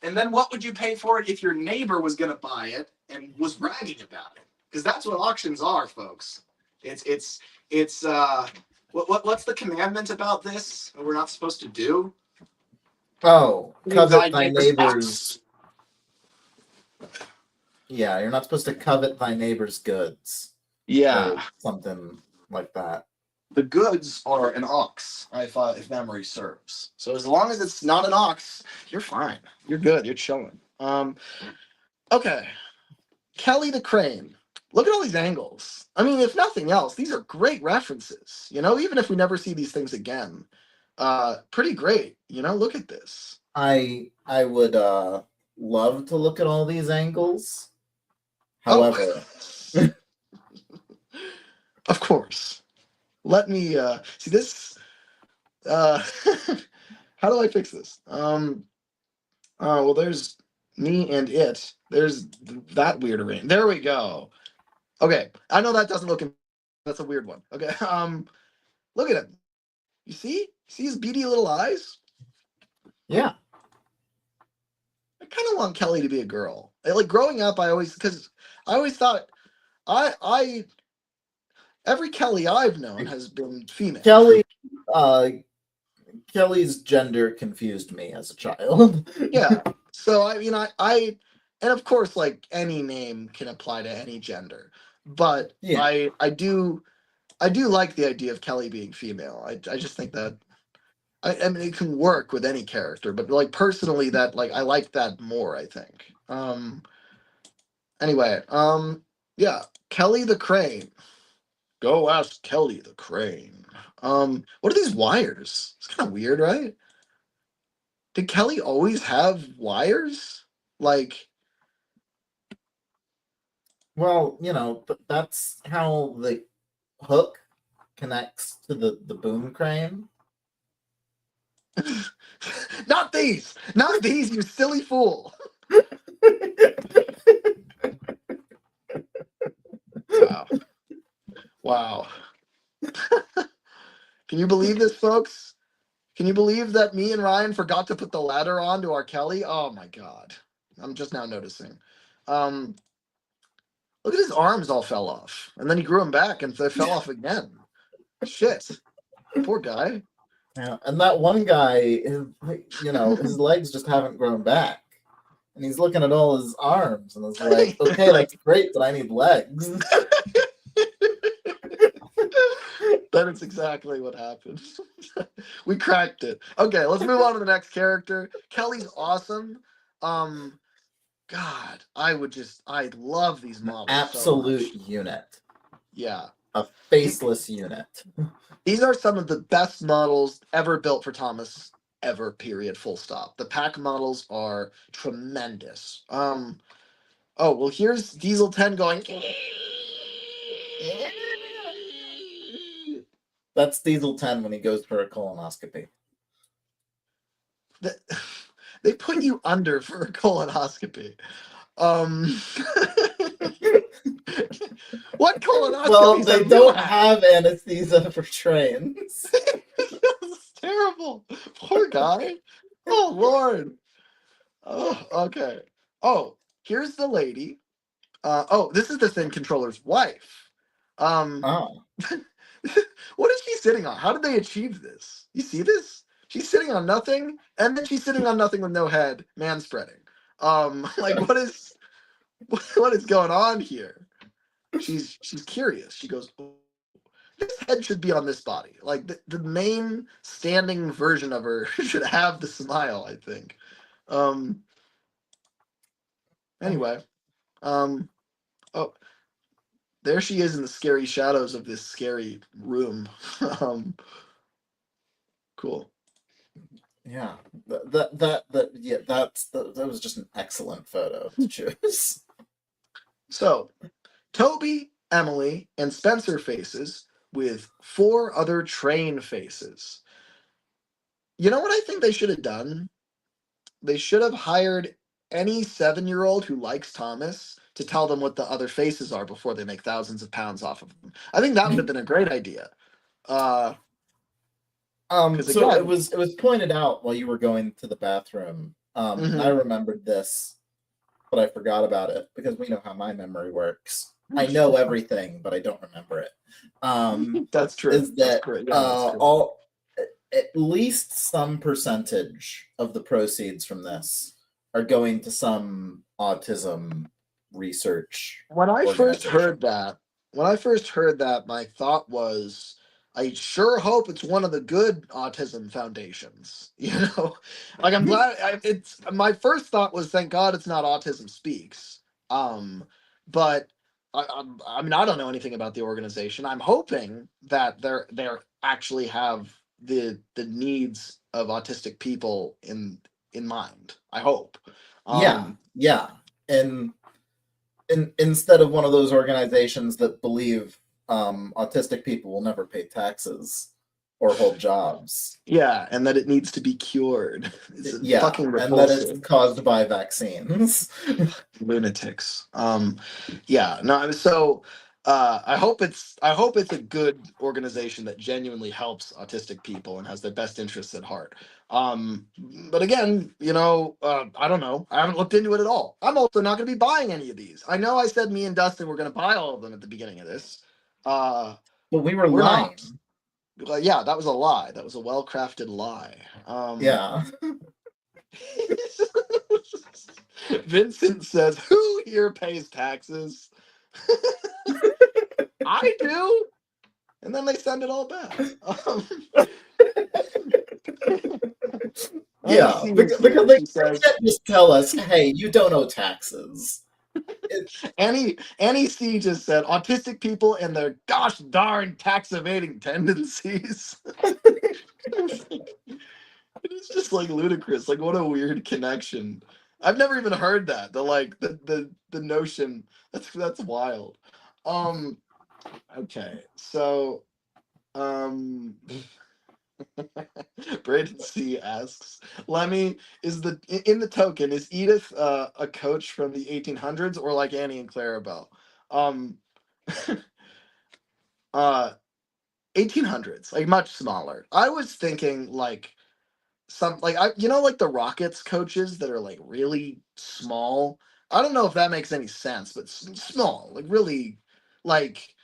[SPEAKER 1] And then what would you pay for it if your neighbor was going to buy it and was bragging about it? Because that's what auctions are, folks. It's what's the commandment about this? We're not supposed to do.
[SPEAKER 2] Oh, covet thy neighbor's. Yeah, you're not supposed to covet thy neighbor's goods.
[SPEAKER 1] Yeah,
[SPEAKER 2] or something like that.
[SPEAKER 1] The goods are an ox, if memory serves. So as long as it's not an ox, you're fine. You're good. You're chilling. Okay. Kelly the Crane. Look at all these angles. I mean, if nothing else, these are great references. Even if we never see these things again, pretty great. Look at this.
[SPEAKER 2] I would love to look at all these angles. However,
[SPEAKER 1] of course. Let me see this. Uh, how do I fix this? Well, there's me and it. There's that weird arrangement. There we go. Okay, I know that doesn't look. That's a weird one. Okay, look at him. You see? See his beady little eyes?
[SPEAKER 2] Yeah.
[SPEAKER 1] I kind of want Kelly to be a girl. Like growing up, I always thought I every Kelly I've known has been female.
[SPEAKER 2] Kelly's gender confused me as a child.
[SPEAKER 1] Yeah. So I mean, and of course, like any name can apply to any gender, but
[SPEAKER 2] Yeah.
[SPEAKER 1] I do like the idea of Kelly being female. I just think that I mean it can work with any character, but like personally, that like I like that more. I think. Anyway, yeah, Kelly the Crane. Go ask Kelly the Crane. What are these wires? It's kind of weird, right? Did Kelly always have wires? Like,
[SPEAKER 2] Well, that's how the hook connects to the boom crane.
[SPEAKER 1] not these, you silly fool. Wow. Can you believe this, folks? Can you believe that me and Ryan forgot to put the ladder on to our Kelly? Oh my god. I'm just now noticing. Look at his arms all fell off. And then he grew them back and they fell off again. Shit. Poor guy.
[SPEAKER 2] Yeah, and that one guy, his legs just haven't grown back. And he's looking at all his arms and is like, okay, that's great, but I need legs.
[SPEAKER 1] That is exactly what happened. We cracked it. Okay, let's move on to the next character. Kelly's awesome. God, I love these models.
[SPEAKER 2] Absolute
[SPEAKER 1] so
[SPEAKER 2] unit.
[SPEAKER 1] Yeah.
[SPEAKER 2] A faceless unit.
[SPEAKER 1] These are some of the best models ever built for Thomas, ever, period, full stop. The pack models are tremendous. Oh, well, here's Diesel 10 going.
[SPEAKER 2] That's Diesel 10 when he goes for a colonoscopy.
[SPEAKER 1] They put you under for a colonoscopy. What colonoscopy?
[SPEAKER 2] Well, they don't have anesthesia for trains.
[SPEAKER 1] It's terrible. Poor guy. Oh, Lord. Oh, okay. Oh, here's the lady. This is the Thin Controller's wife.
[SPEAKER 2] Oh.
[SPEAKER 1] What is she sitting on? How did they achieve this? You see this? She's sitting on nothing, and then she's sitting on nothing with no head, man spreading. Like what is going on here? She's curious. She goes, oh, this head should be on this body. Like the main standing version of her should have the smile, I think. Anyway, oh, there she is in the scary shadows of this scary room. Cool.
[SPEAKER 2] Yeah, that was just an excellent photo to choose.
[SPEAKER 1] So, Toby, Emily, and Spencer faces with 4 other train faces. You know what I think they should have done? They should have hired any 7-year-old who likes Thomas to tell them what the other faces are before they make thousands of pounds off of them. I think that would have been a great idea.
[SPEAKER 2] So it was pointed out while you were going to the bathroom. And I remembered this, but I forgot about it because we know how my memory works. I know everything, but I don't remember it.
[SPEAKER 1] That's true.
[SPEAKER 2] Is that
[SPEAKER 1] that's true.
[SPEAKER 2] All at least some percentage of the proceeds from this are going to some autism research.
[SPEAKER 1] When I first heard that, my thought was, I sure hope it's one of the good autism foundations. Like I'm glad. It's my first thought was, thank God it's not Autism Speaks. But I mean, I don't know anything about the organization. I'm hoping that they're actually have the needs of autistic people in mind. I hope.
[SPEAKER 2] Yeah, and instead of one of those organizations that believe autistic people will never pay taxes, or hold jobs.
[SPEAKER 1] Yeah, and that it needs to be cured. It's fucking repulsive.
[SPEAKER 2] And that it's caused by vaccines.
[SPEAKER 1] Lunatics. Yeah, no, so I hope it's a good organization that genuinely helps autistic people and has their best interests at heart. But again, I don't know. I haven't looked into it at all. I'm also not going to be buying any of these. I know I said me and Dustin were going to buy all of them at the beginning of this.
[SPEAKER 2] But we were
[SPEAKER 1] we're
[SPEAKER 2] lying.
[SPEAKER 1] Not. Yeah, that was a lie. That was a well-crafted lie.
[SPEAKER 2] Yeah.
[SPEAKER 1] Vincent says, "Who here pays taxes?" I do, and then they send it all back.
[SPEAKER 2] Yeah, because they can't just tell us, "Hey, you don't owe taxes."
[SPEAKER 1] Annie C just said, "Autistic people and their gosh darn tax evading tendencies." It's just like ludicrous. Like, what a weird connection. I've never even heard that. The notion. That's wild. Okay, so Braden C asks, Lemmy, in the token, is Edith a coach from the 1800s or like Annie and Clarabelle? Um, 1800s, like much smaller. I was thinking like like the Rockets coaches that are like really small. I don't know if that makes any sense, but small, like really, like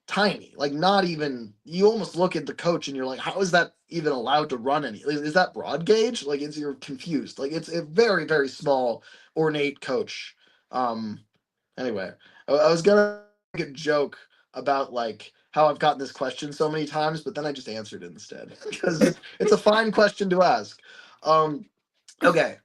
[SPEAKER 1] tiny, like not even. You almost look at the coach and you're like, how is that even allowed to run any? Is that broad gauge? Like you're confused. Like it's a very very small ornate coach. Um. Anyway, I was gonna make a joke about like how I've gotten this question so many times, but then I just answered it instead because it's a fine question to ask. Okay.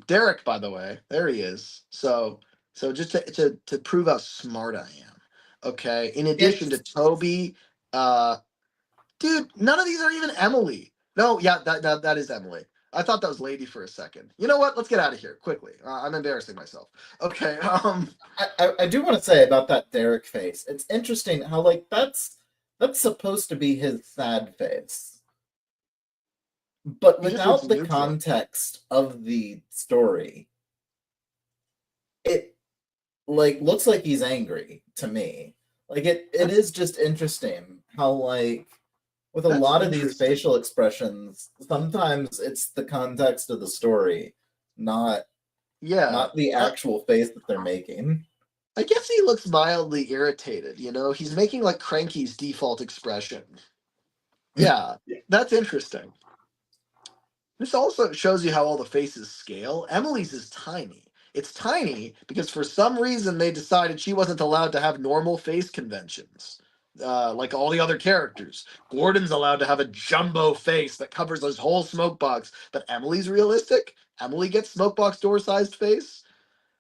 [SPEAKER 1] Derek, by the way, there he is. So just to prove how smart I am. Okay. In addition to Toby, dude, none of these are even Emily. No, yeah, that is Emily. I thought that was Lady for a second. You know what? Let's get out of here quickly. I'm embarrassing myself. Okay.
[SPEAKER 2] I do want to say about that Derek face. It's interesting how like that's supposed to be his sad face, but without the context of the story, it like looks like he's angry to me. Like it is just interesting how like with a lot of these facial expressions, sometimes it's the context of the story, not the actual face that they're making.
[SPEAKER 1] I guess he looks mildly irritated, He's making like Cranky's default expression. Yeah, that's interesting. This also shows you how all the faces scale. Emily's is tiny. It's tiny because for some reason they decided she wasn't allowed to have normal face conventions. Like all the other characters. Gordon's allowed to have a jumbo face that covers his whole smoke box, but Emily's realistic. Emily gets smoke box door sized face.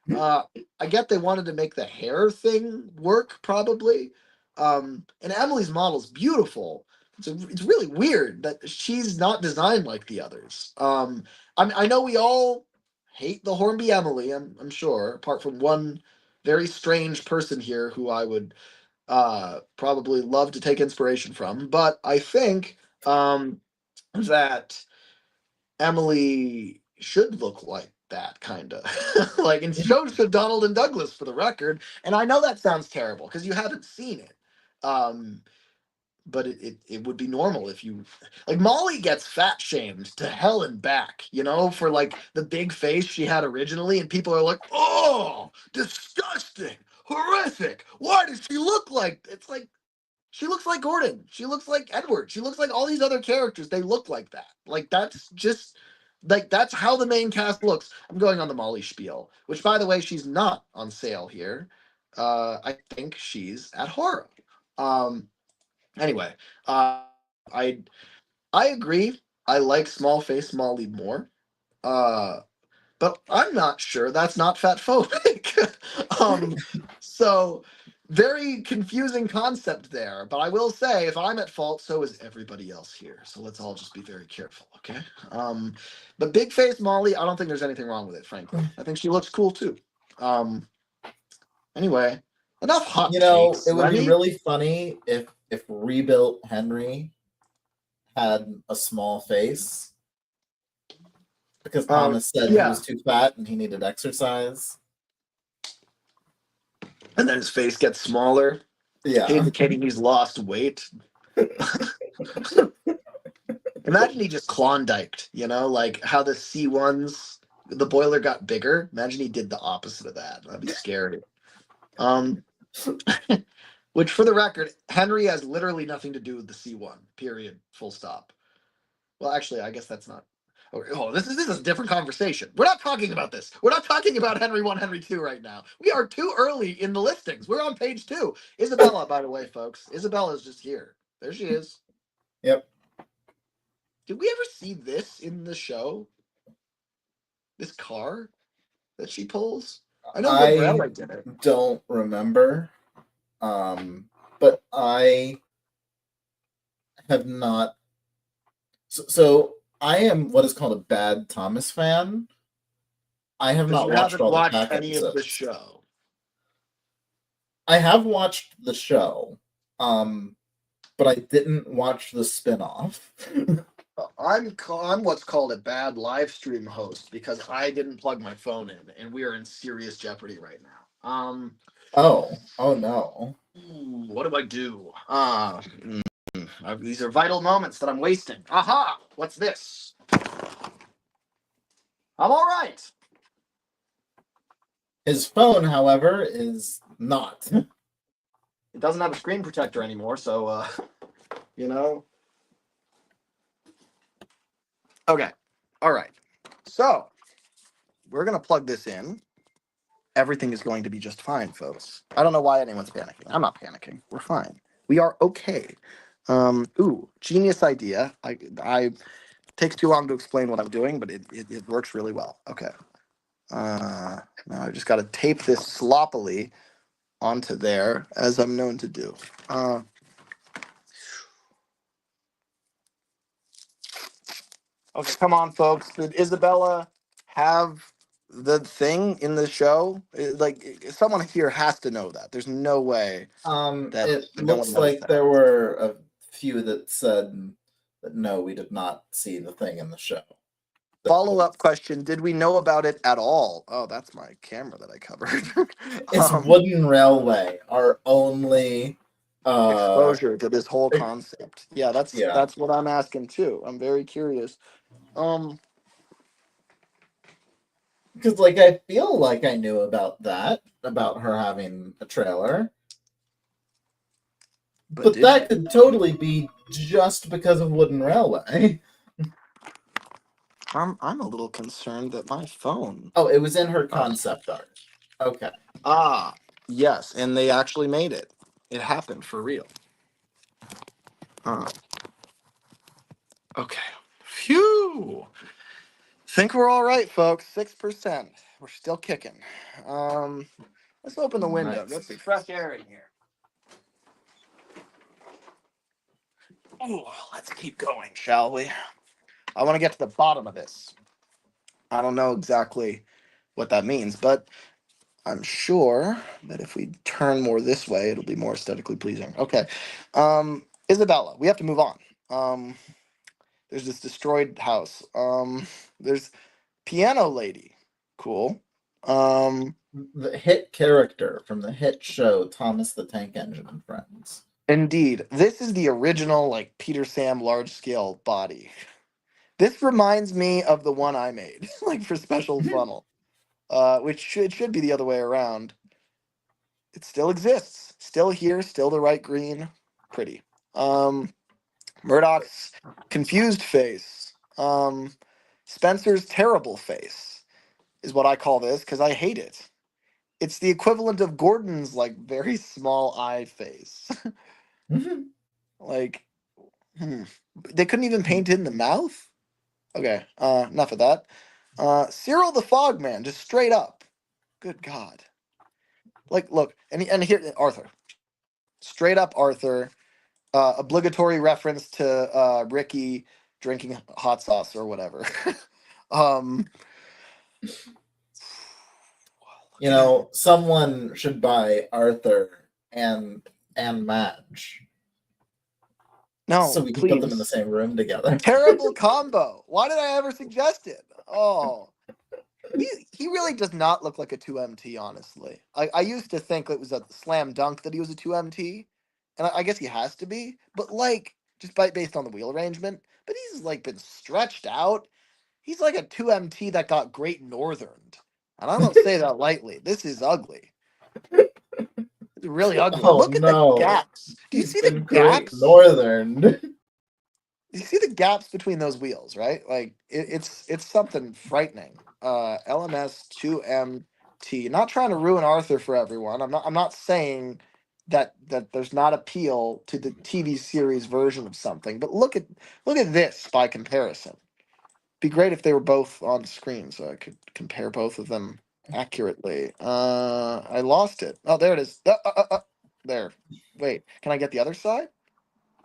[SPEAKER 1] I get they wanted to make the hair thing work, probably. And Emily's model's beautiful. It's really weird that she's not designed like the others. I know we all hate the Hornby Emily, I'm sure, apart from one very strange person here who I would probably love to take inspiration from. But I think that Emily should look like that kind of like, and so should Donald and Douglas, for the record. And I know that sounds terrible because you haven't seen it, but it would be normal if you like. Molly gets fat shamed to hell and back, for like the big face she had originally, and people are like, oh, disgusting, horrific, why does she look like? It's like, she looks like Gordon. She looks like Edward. She looks like all these other characters. They look like that. Like, that's just, like, that's how the main cast looks. I'm going on the Molly spiel, which, by the way, she's not on sale here. I think she's at Horror. Anyway, I agree. I like small face Molly more. But I'm not sure that's not fat phobic. So very confusing concept there. But I will say, if I'm at fault, so is everybody else here. So let's all just be very careful, okay? But big face Molly, I don't think there's anything wrong with it, frankly. I think she looks cool too. Anyway, enough hot takes.
[SPEAKER 2] It would be really funny if rebuilt Henry had a small face because Thomas said he was too fat and he needed exercise.
[SPEAKER 1] And then his face gets smaller.
[SPEAKER 2] Yeah.
[SPEAKER 1] Indicating he's lost weight. Imagine he just Klondiked, like how the C1s, the boiler got bigger. Imagine he did the opposite of that. That'd be scary. Which, for the record, Henry has literally nothing to do with the C1, period, full stop. Well, actually, I guess that's not. Oh, this is a different conversation. We're not talking about this. We're not talking about Henry 1, Henry 2 right now. We are too early in the listings. We're on page 2. Isabella, by the way, folks. Isabella's just here. There she is.
[SPEAKER 2] Yep.
[SPEAKER 1] Did we ever see this in the show? This car that she pulls? I know Gabriella did it.
[SPEAKER 2] Don't remember. But I have not. So I am what is called a bad Thomas fan. I have not watched all the back
[SPEAKER 1] any
[SPEAKER 2] episodes.
[SPEAKER 1] Of the show.
[SPEAKER 2] I have watched the show, but I didn't watch the spin-off.
[SPEAKER 1] I'm what's called a bad live stream host because I didn't plug my phone in, and we are in serious jeopardy right now.
[SPEAKER 2] Oh no.
[SPEAKER 1] What do I do? These are vital moments that I'm wasting. Aha! What's this? I'm all right.
[SPEAKER 2] His phone, however, is not.
[SPEAKER 1] It doesn't have a screen protector anymore, so Okay. All right. So we're gonna plug this in. Everything is going to be just fine, folks. I don't know why anyone's panicking. I'm not panicking. We're fine. We are okay. Genius idea. I takes too long to explain what I'm doing, but it works really well. Okay. Now I just got to tape this sloppily onto there, as I'm known to do. Okay, come on, folks. Did Isabella have the thing in the show? Someone here has to know that. There's no way.
[SPEAKER 2] It looks like there were a few that said that no, we did not see the thing in the show.
[SPEAKER 1] Follow-up question: did we know about it at all? Oh, that's my camera that I covered.
[SPEAKER 2] It's Wooden Railway, our only
[SPEAKER 1] exposure to this whole concept. Yeah, that's what I'm asking too. I'm very curious.
[SPEAKER 2] Because I feel like I knew about her having a trailer. But that could totally be just because of Wooden Railway.
[SPEAKER 1] I'm a little concerned that my phone.
[SPEAKER 2] Oh, it was in her concept art. Okay.
[SPEAKER 1] Ah, yes, and they actually made it. It happened for real. Okay. Phew. Think we're all right, folks. 6%. We're still kicking. Let's open the window. Nice. Get some fresh air in here. Oh, let's keep going, shall we? I want to get to the bottom of this. I don't know exactly what that means, but I'm sure that if we turn more this way, it'll be more aesthetically pleasing. Okay. Isabella, we have to move on. There's this destroyed house. There's Piano Lady. Cool.
[SPEAKER 2] The hit character from the hit show Thomas the Tank Engine and Friends.
[SPEAKER 1] Indeed. This is the original, Peter Sam large-scale body. This reminds me of the one I made, for Special Funnel. Which should be the other way around. It still exists. Still here, still the right green. Pretty. Murdoch's confused face. Spencer's terrible face is what I call this, because I hate it. It's the equivalent of Gordon's, very small eye face. They couldn't even paint in the mouth? Okay, enough of that. Cyril the Fogman, just straight up. Good God. Look, and here, Arthur. Straight up Arthur. Obligatory reference to Ricky drinking hot sauce or whatever.
[SPEAKER 2] Someone should buy Arthur and Madge. so
[SPEAKER 1] No,
[SPEAKER 2] we can put them in the
[SPEAKER 1] please.
[SPEAKER 2] same room together.
[SPEAKER 1] Terrible combo. Why did I ever suggest it? Oh, he really does not look like a 2MT, honestly. I used to think it was a slam dunk that he was a 2MT, and I guess he has to be, but like just based on the wheel arrangement. But he's like been stretched out. He's like a 2MT that got Great Northerned, and I don't say that lightly. This is ugly. It's really ugly.
[SPEAKER 2] Oh
[SPEAKER 1] Look at the
[SPEAKER 2] no,
[SPEAKER 1] gaps. Do you
[SPEAKER 2] he's
[SPEAKER 1] see the
[SPEAKER 2] been Great
[SPEAKER 1] gaps?
[SPEAKER 2] Northern.
[SPEAKER 1] You see the gaps between those wheels, right? Like it's something frightening. LMS 2MT. Not trying to ruin Arthur for everyone. I'm not saying that there's not appeal to the TV series version of something, but look at this by comparison. Be great if they were both on screen so I could compare both of them accurately. I lost it. Oh, there it is. There. Wait, can I get the other side?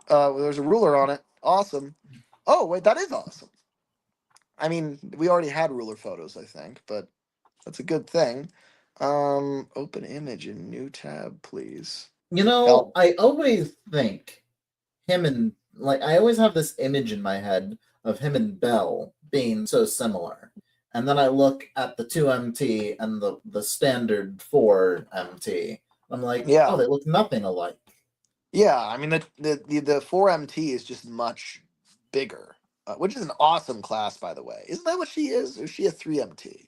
[SPEAKER 1] There's a ruler on it. Awesome. Oh, wait, that is awesome. I mean, we already had ruler photos, I think, but that's a good thing. Open image in new tab, please.
[SPEAKER 2] You know,
[SPEAKER 1] Help.
[SPEAKER 2] I always think him and like I always have this image in my head of him and Bell being so similar. And then I look at the 2MT and the standard 4MT. I'm like, oh,
[SPEAKER 1] Yeah.
[SPEAKER 2] they look nothing alike.
[SPEAKER 1] Yeah, I mean the 4MT is just much bigger, which is an awesome class, by the way. Isn't that what she is? Or is she a 3MT?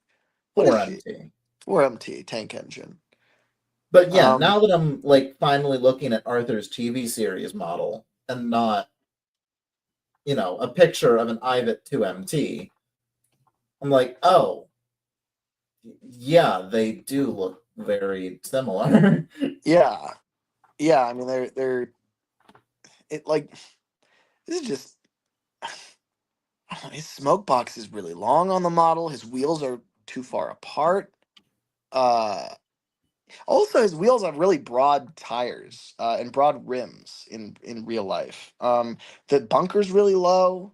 [SPEAKER 1] What is she?
[SPEAKER 2] 4MT.
[SPEAKER 1] 4MT tank engine.
[SPEAKER 2] But yeah,
[SPEAKER 1] Um,
[SPEAKER 2] now that I'm like finally looking at Arthur's TV series model and not, a picture of an Ivet 2MT, I'm like, oh, yeah, they do look very similar.
[SPEAKER 1] yeah, yeah. I mean, they're it like this is just I don't know, his smoke box is really long on the model. His wheels are too far apart. Uh, Also, his wheels have really broad tires and broad rims in real life. The bunker's really low.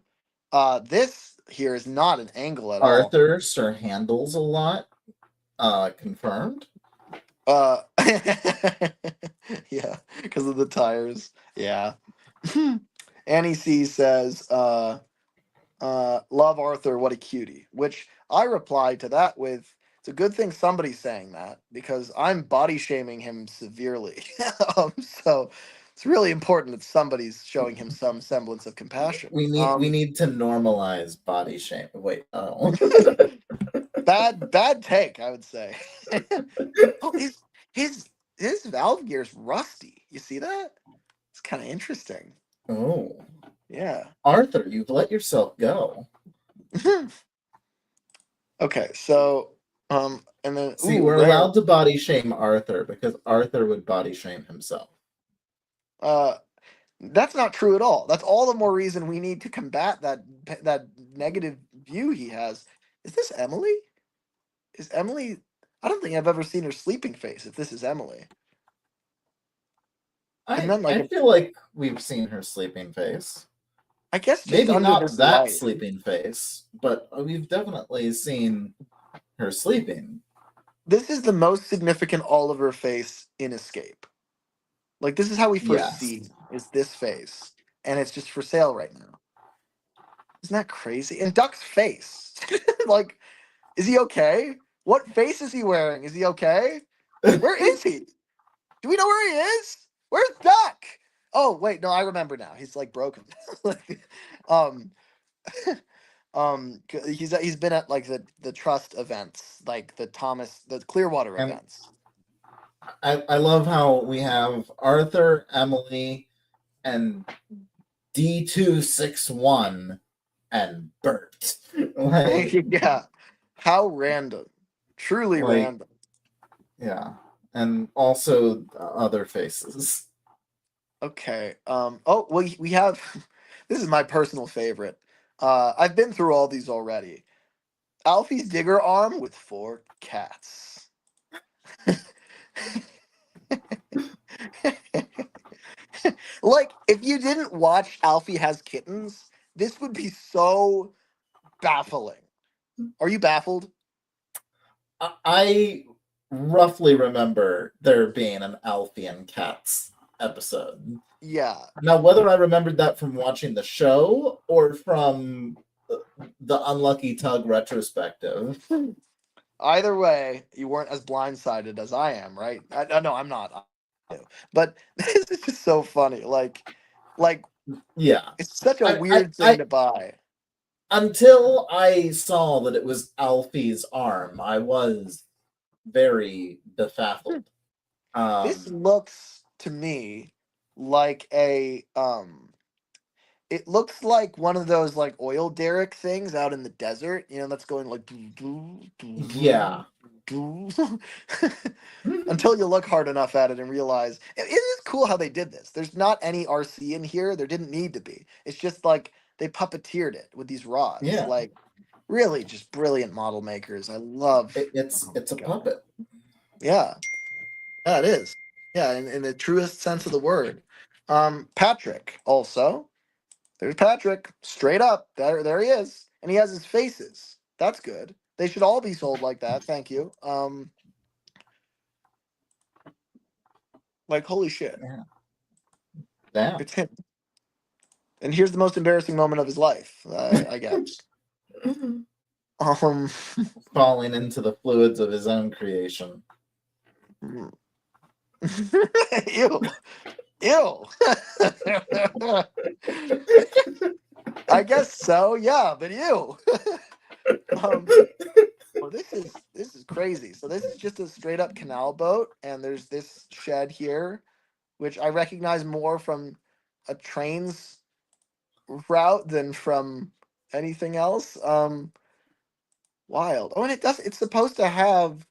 [SPEAKER 1] This here is not an angle at all.
[SPEAKER 2] Arthur Sir handles a lot. Confirmed.
[SPEAKER 1] Uh, yeah, because of the tires. Yeah. Annie C says, love Arthur, what a cutie. Which I replied to that with, it's a good thing somebody's saying that because I'm body shaming him severely. So it's really important that somebody's showing him some semblance of compassion.
[SPEAKER 2] We need to normalize body shame. Wait, oh.
[SPEAKER 1] Bad take, I would say. Oh, his his valve gear's rusty. You see that? It's kind of interesting.
[SPEAKER 2] Oh.
[SPEAKER 1] Yeah.
[SPEAKER 2] Arthur, you've let yourself go.
[SPEAKER 1] Okay, so and then
[SPEAKER 2] See,
[SPEAKER 1] ooh,
[SPEAKER 2] we're
[SPEAKER 1] rare.
[SPEAKER 2] allowed to body shame Arthur because Arthur would body shame himself.
[SPEAKER 1] Uh that's not true at all. That's all the more reason we need to combat that negative view he has. Is this Emily? Is Emily? I don't think I've ever seen her sleeping face. If this is Emily, and then
[SPEAKER 2] I feel like we've seen her sleeping face.
[SPEAKER 1] I guess just
[SPEAKER 2] Maybe
[SPEAKER 1] under
[SPEAKER 2] not
[SPEAKER 1] this
[SPEAKER 2] that
[SPEAKER 1] light.
[SPEAKER 2] sleeping face, but we've definitely seen her sleeping.
[SPEAKER 1] This is the most significant Oliver face in Escape. Like this is how we first
[SPEAKER 2] Yes.
[SPEAKER 1] see is this face, and it's just for sale right now. Isn't that crazy? And Duck's face, like, is he okay? What face is he wearing? Is he okay? Where is he? Do we know where he is? Where's Duck? Oh wait, no, I remember now. He's like broken. Like, um, he's been at like the trust events, like the Clearwater
[SPEAKER 2] And
[SPEAKER 1] events.
[SPEAKER 2] I love how we have Arthur, Emily, and D261 and Bert.
[SPEAKER 1] Yeah, how random, truly
[SPEAKER 2] Like,
[SPEAKER 1] random.
[SPEAKER 2] yeah. And also other faces.
[SPEAKER 1] Okay. Oh, we have. This is my personal favorite. I've been through all these already. Alfie's digger arm with 4 cats. Like, if you didn't watch Alfie Has Kittens, this would be so baffling. Are you baffled?
[SPEAKER 2] I roughly remember there being an Alfie and Cats episode.
[SPEAKER 1] Yeah.
[SPEAKER 2] Now, whether I remembered that from watching the show or from the Unlucky Tug retrospective.
[SPEAKER 1] Either way, you weren't as blindsided as I am, right? No, I'm not. But this is just so funny. Like
[SPEAKER 2] Yeah.
[SPEAKER 1] it's such a
[SPEAKER 2] I,
[SPEAKER 1] weird thing to buy.
[SPEAKER 2] Until I saw that it was Alfie's arm, I was very befuddled.
[SPEAKER 1] This looks to me like it looks like one of those like oil derrick things out in the desert, that's going like
[SPEAKER 2] Yeah.
[SPEAKER 1] until you look hard enough at it and realize it is cool how they did this. There's not any RC in here. There didn't need to be. It's just like they puppeteered it with these rods.
[SPEAKER 2] Yeah.
[SPEAKER 1] Like really just brilliant model makers. I love
[SPEAKER 2] it's a puppet.
[SPEAKER 1] Yeah. Yeah, it is. Yeah, in the truest sense of the word. Patrick also. There's Patrick, straight up. There he is, and he has his faces. That's good. They should all be sold like that. Thank you. Like holy shit.
[SPEAKER 2] Yeah. Damn.
[SPEAKER 1] It's him. And here's the most embarrassing moment of his life, I guess.
[SPEAKER 2] Falling into the fluids of his own creation.
[SPEAKER 1] Ew. Ew. I guess so, yeah, but ew. Well, this is crazy. So this is just a straight up canal boat, and there's this shed here, which I recognize more from a train's route than from anything else. Wild. Oh, and it's supposed to have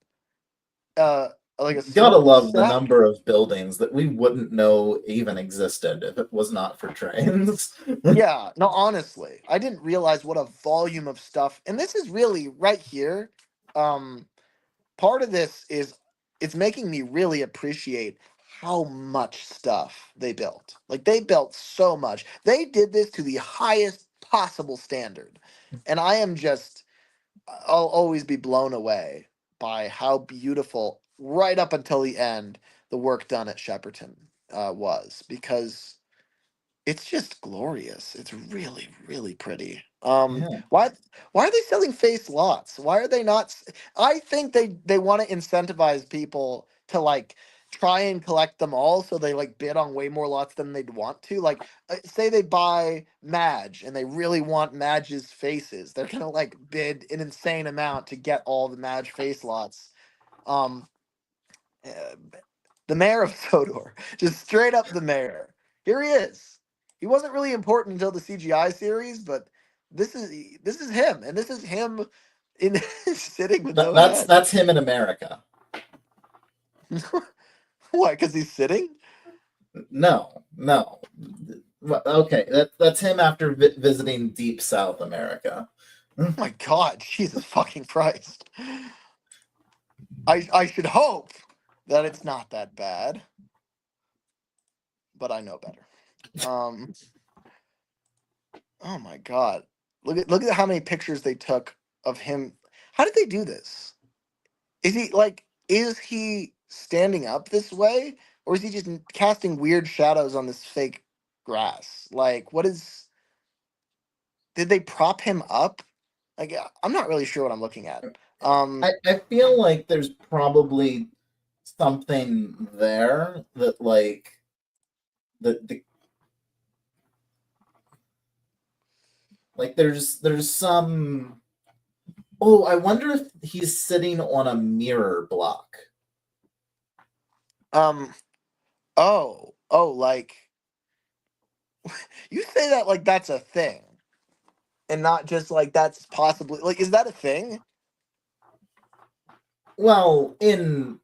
[SPEAKER 1] like a
[SPEAKER 2] Gotta
[SPEAKER 1] smoke
[SPEAKER 2] love the
[SPEAKER 1] stack.
[SPEAKER 2] number of buildings that we wouldn't know even existed if it was not for trains.
[SPEAKER 1] Yeah, no, honestly, I didn't realize what a volume of stuff. And this is really right here. Part of this is it's making me really appreciate how much stuff they built. Like they built so much. They did this to the highest possible standard. And I'll always be blown away by how beautiful, right up until the end, the work done at Shepperton was, because it's just glorious. It's really, really pretty.
[SPEAKER 2] Yeah.
[SPEAKER 1] Why are they selling face lots? Why are they not? I think they want to incentivize people to like try and collect them all, so they like bid on way more lots than they'd want to. Like, say they buy Madge and they really want Madge's faces, they're gonna like bid an insane amount to get all the Madge face lots. Um, uh, the mayor of Sodor, just straight up the mayor. Here he is. He wasn't really important until the CGI series, but this is him, and this is him in sitting with no head.
[SPEAKER 2] That's him in America.
[SPEAKER 1] What? Because he's sitting?
[SPEAKER 2] No. Okay, that's him after visiting Deep South America.
[SPEAKER 1] Oh my God, Jesus fucking Christ! I should hope that it's not that bad, but I know better. Oh my God, look at how many pictures they took of him. How did they do this? Is he standing up this way, or is he just casting weird shadows on this fake grass? Like, did they prop him up? Like, I'm not really sure what I'm looking at.
[SPEAKER 2] I feel like there's probably something there that like the like there's some. Oh, I wonder if he's sitting on a mirror block.
[SPEAKER 1] Like you say that like that's a thing, and not just like that's possibly like, is that a thing?
[SPEAKER 2] Well, in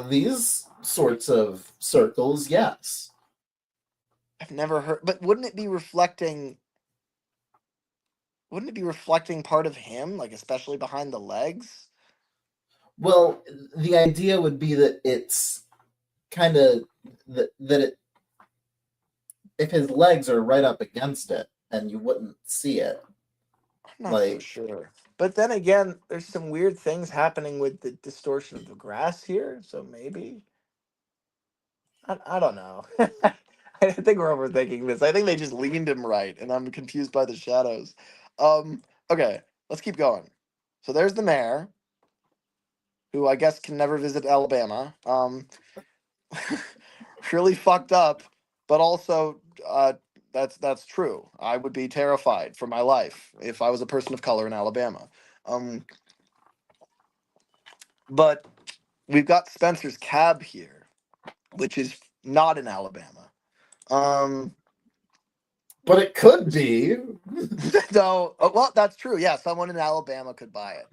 [SPEAKER 2] these sorts of circles, yes.
[SPEAKER 1] I've never heard, but wouldn't it be reflecting? Wouldn't it be reflecting part of him, like especially behind the legs?
[SPEAKER 2] Well, the idea would be that it's kind of that it, if his legs are right up against it, and you wouldn't see it.
[SPEAKER 1] I'm not so sure. But then again, there's some weird things happening with the distortion of the grass here, so maybe. I don't know. I think we're overthinking this. I think they just leaned him right, and I'm confused by the shadows. Okay, let's keep going. So there's the mayor, who I guess can never visit Alabama. Really fucked up, but also that's true. I would be terrified for my life if I was a person of color in Alabama. Um, but we've got Spencer's cab here, which is not in Alabama. Um,
[SPEAKER 2] But it could be.
[SPEAKER 1] so well, that's true. Yeah, someone in Alabama could buy it.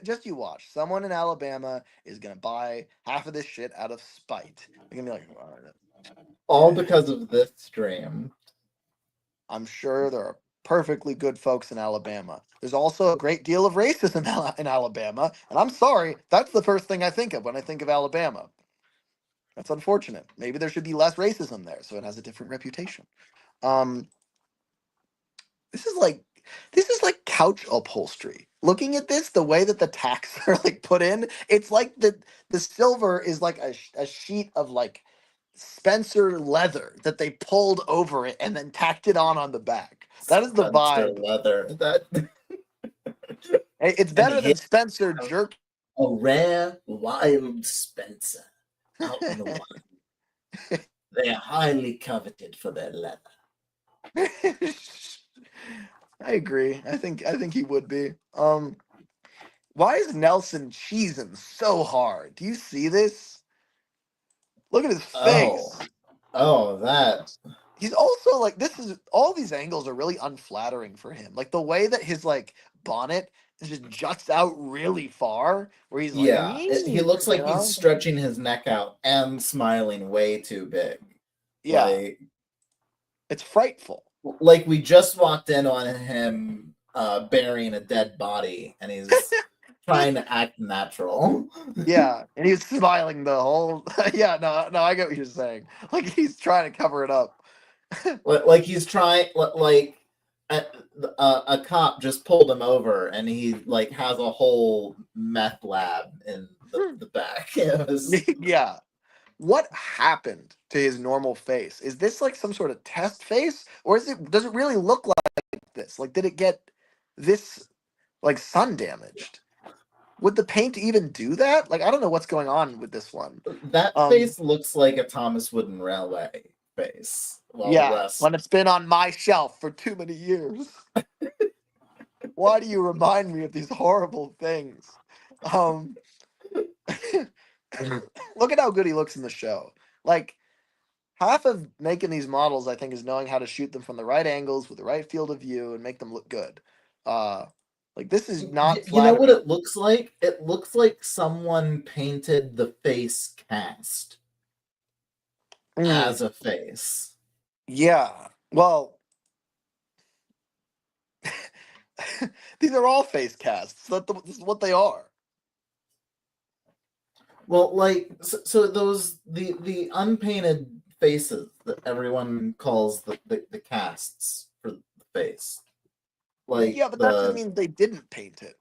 [SPEAKER 1] Just you watch. Someone in Alabama is gonna buy half of this shit out of spite. They're gonna be like,
[SPEAKER 2] All because of this stream.
[SPEAKER 1] I'm sure there are perfectly good folks in Alabama. There's also a great deal of racism in Alabama, and I'm sorry, that's the first thing I think of when I think of Alabama. That's unfortunate. Maybe there should be less racism there, so it has a different reputation. Um, this is like couch upholstery. Looking at this, the way that the tacks are like put in, it's like the silver is like a sheet of like Spencer leather that they pulled over it and then tacked it on the back. That is the
[SPEAKER 2] Spencer
[SPEAKER 1] vibe.
[SPEAKER 2] leather. That
[SPEAKER 1] It's
[SPEAKER 2] and
[SPEAKER 1] better
[SPEAKER 2] he
[SPEAKER 1] than Spencer jerk.
[SPEAKER 2] a rare wild Spencer out in the wild. They are highly coveted for their leather.
[SPEAKER 1] I agree. I think he would be. Why is Nelson cheesing so hard? Do you see this? Look at his face.
[SPEAKER 2] Oh, that.
[SPEAKER 1] He's also like, this is all these angles are really unflattering for him. Like the way that his like bonnet just juts out really far, where he's like,
[SPEAKER 2] Yeah, he looks like he's
[SPEAKER 1] know?
[SPEAKER 2] stretching his neck out and smiling way too big.
[SPEAKER 1] Yeah, it's frightful.
[SPEAKER 2] Like we just walked in on him burying a dead body, and he's trying to act natural.
[SPEAKER 1] Yeah, and he's smiling the whole. Yeah, no, I get what you're saying. Like he's trying to cover it up.
[SPEAKER 2] Like he's trying, like a cop just pulled him over, and he like has a whole meth lab in the back.
[SPEAKER 1] Yeah. What happened to his normal face? Is this like some sort of test face, or does it really look like this? Like, did it get this like sun damaged? Would the paint even do that? Like, I don't know what's going on with this one.
[SPEAKER 2] That face looks like a Thomas Wooden Railway face. While the rest,
[SPEAKER 1] when it's been on my shelf for too many years. Why do you remind me of these horrible things? Look at how good he looks in the show. Like, half of making these models, I think, is knowing how to shoot them from the right angles with the right field of view and make them look good. Like this is not.
[SPEAKER 2] You know what it looks like? It looks like someone painted the face cast as a face.
[SPEAKER 1] Yeah. Well, these are all face casts. This is what they are.
[SPEAKER 2] Well, like so those the unpainted faces that everyone calls the casts for the face. Like
[SPEAKER 1] yeah, but that just means they didn't paint it.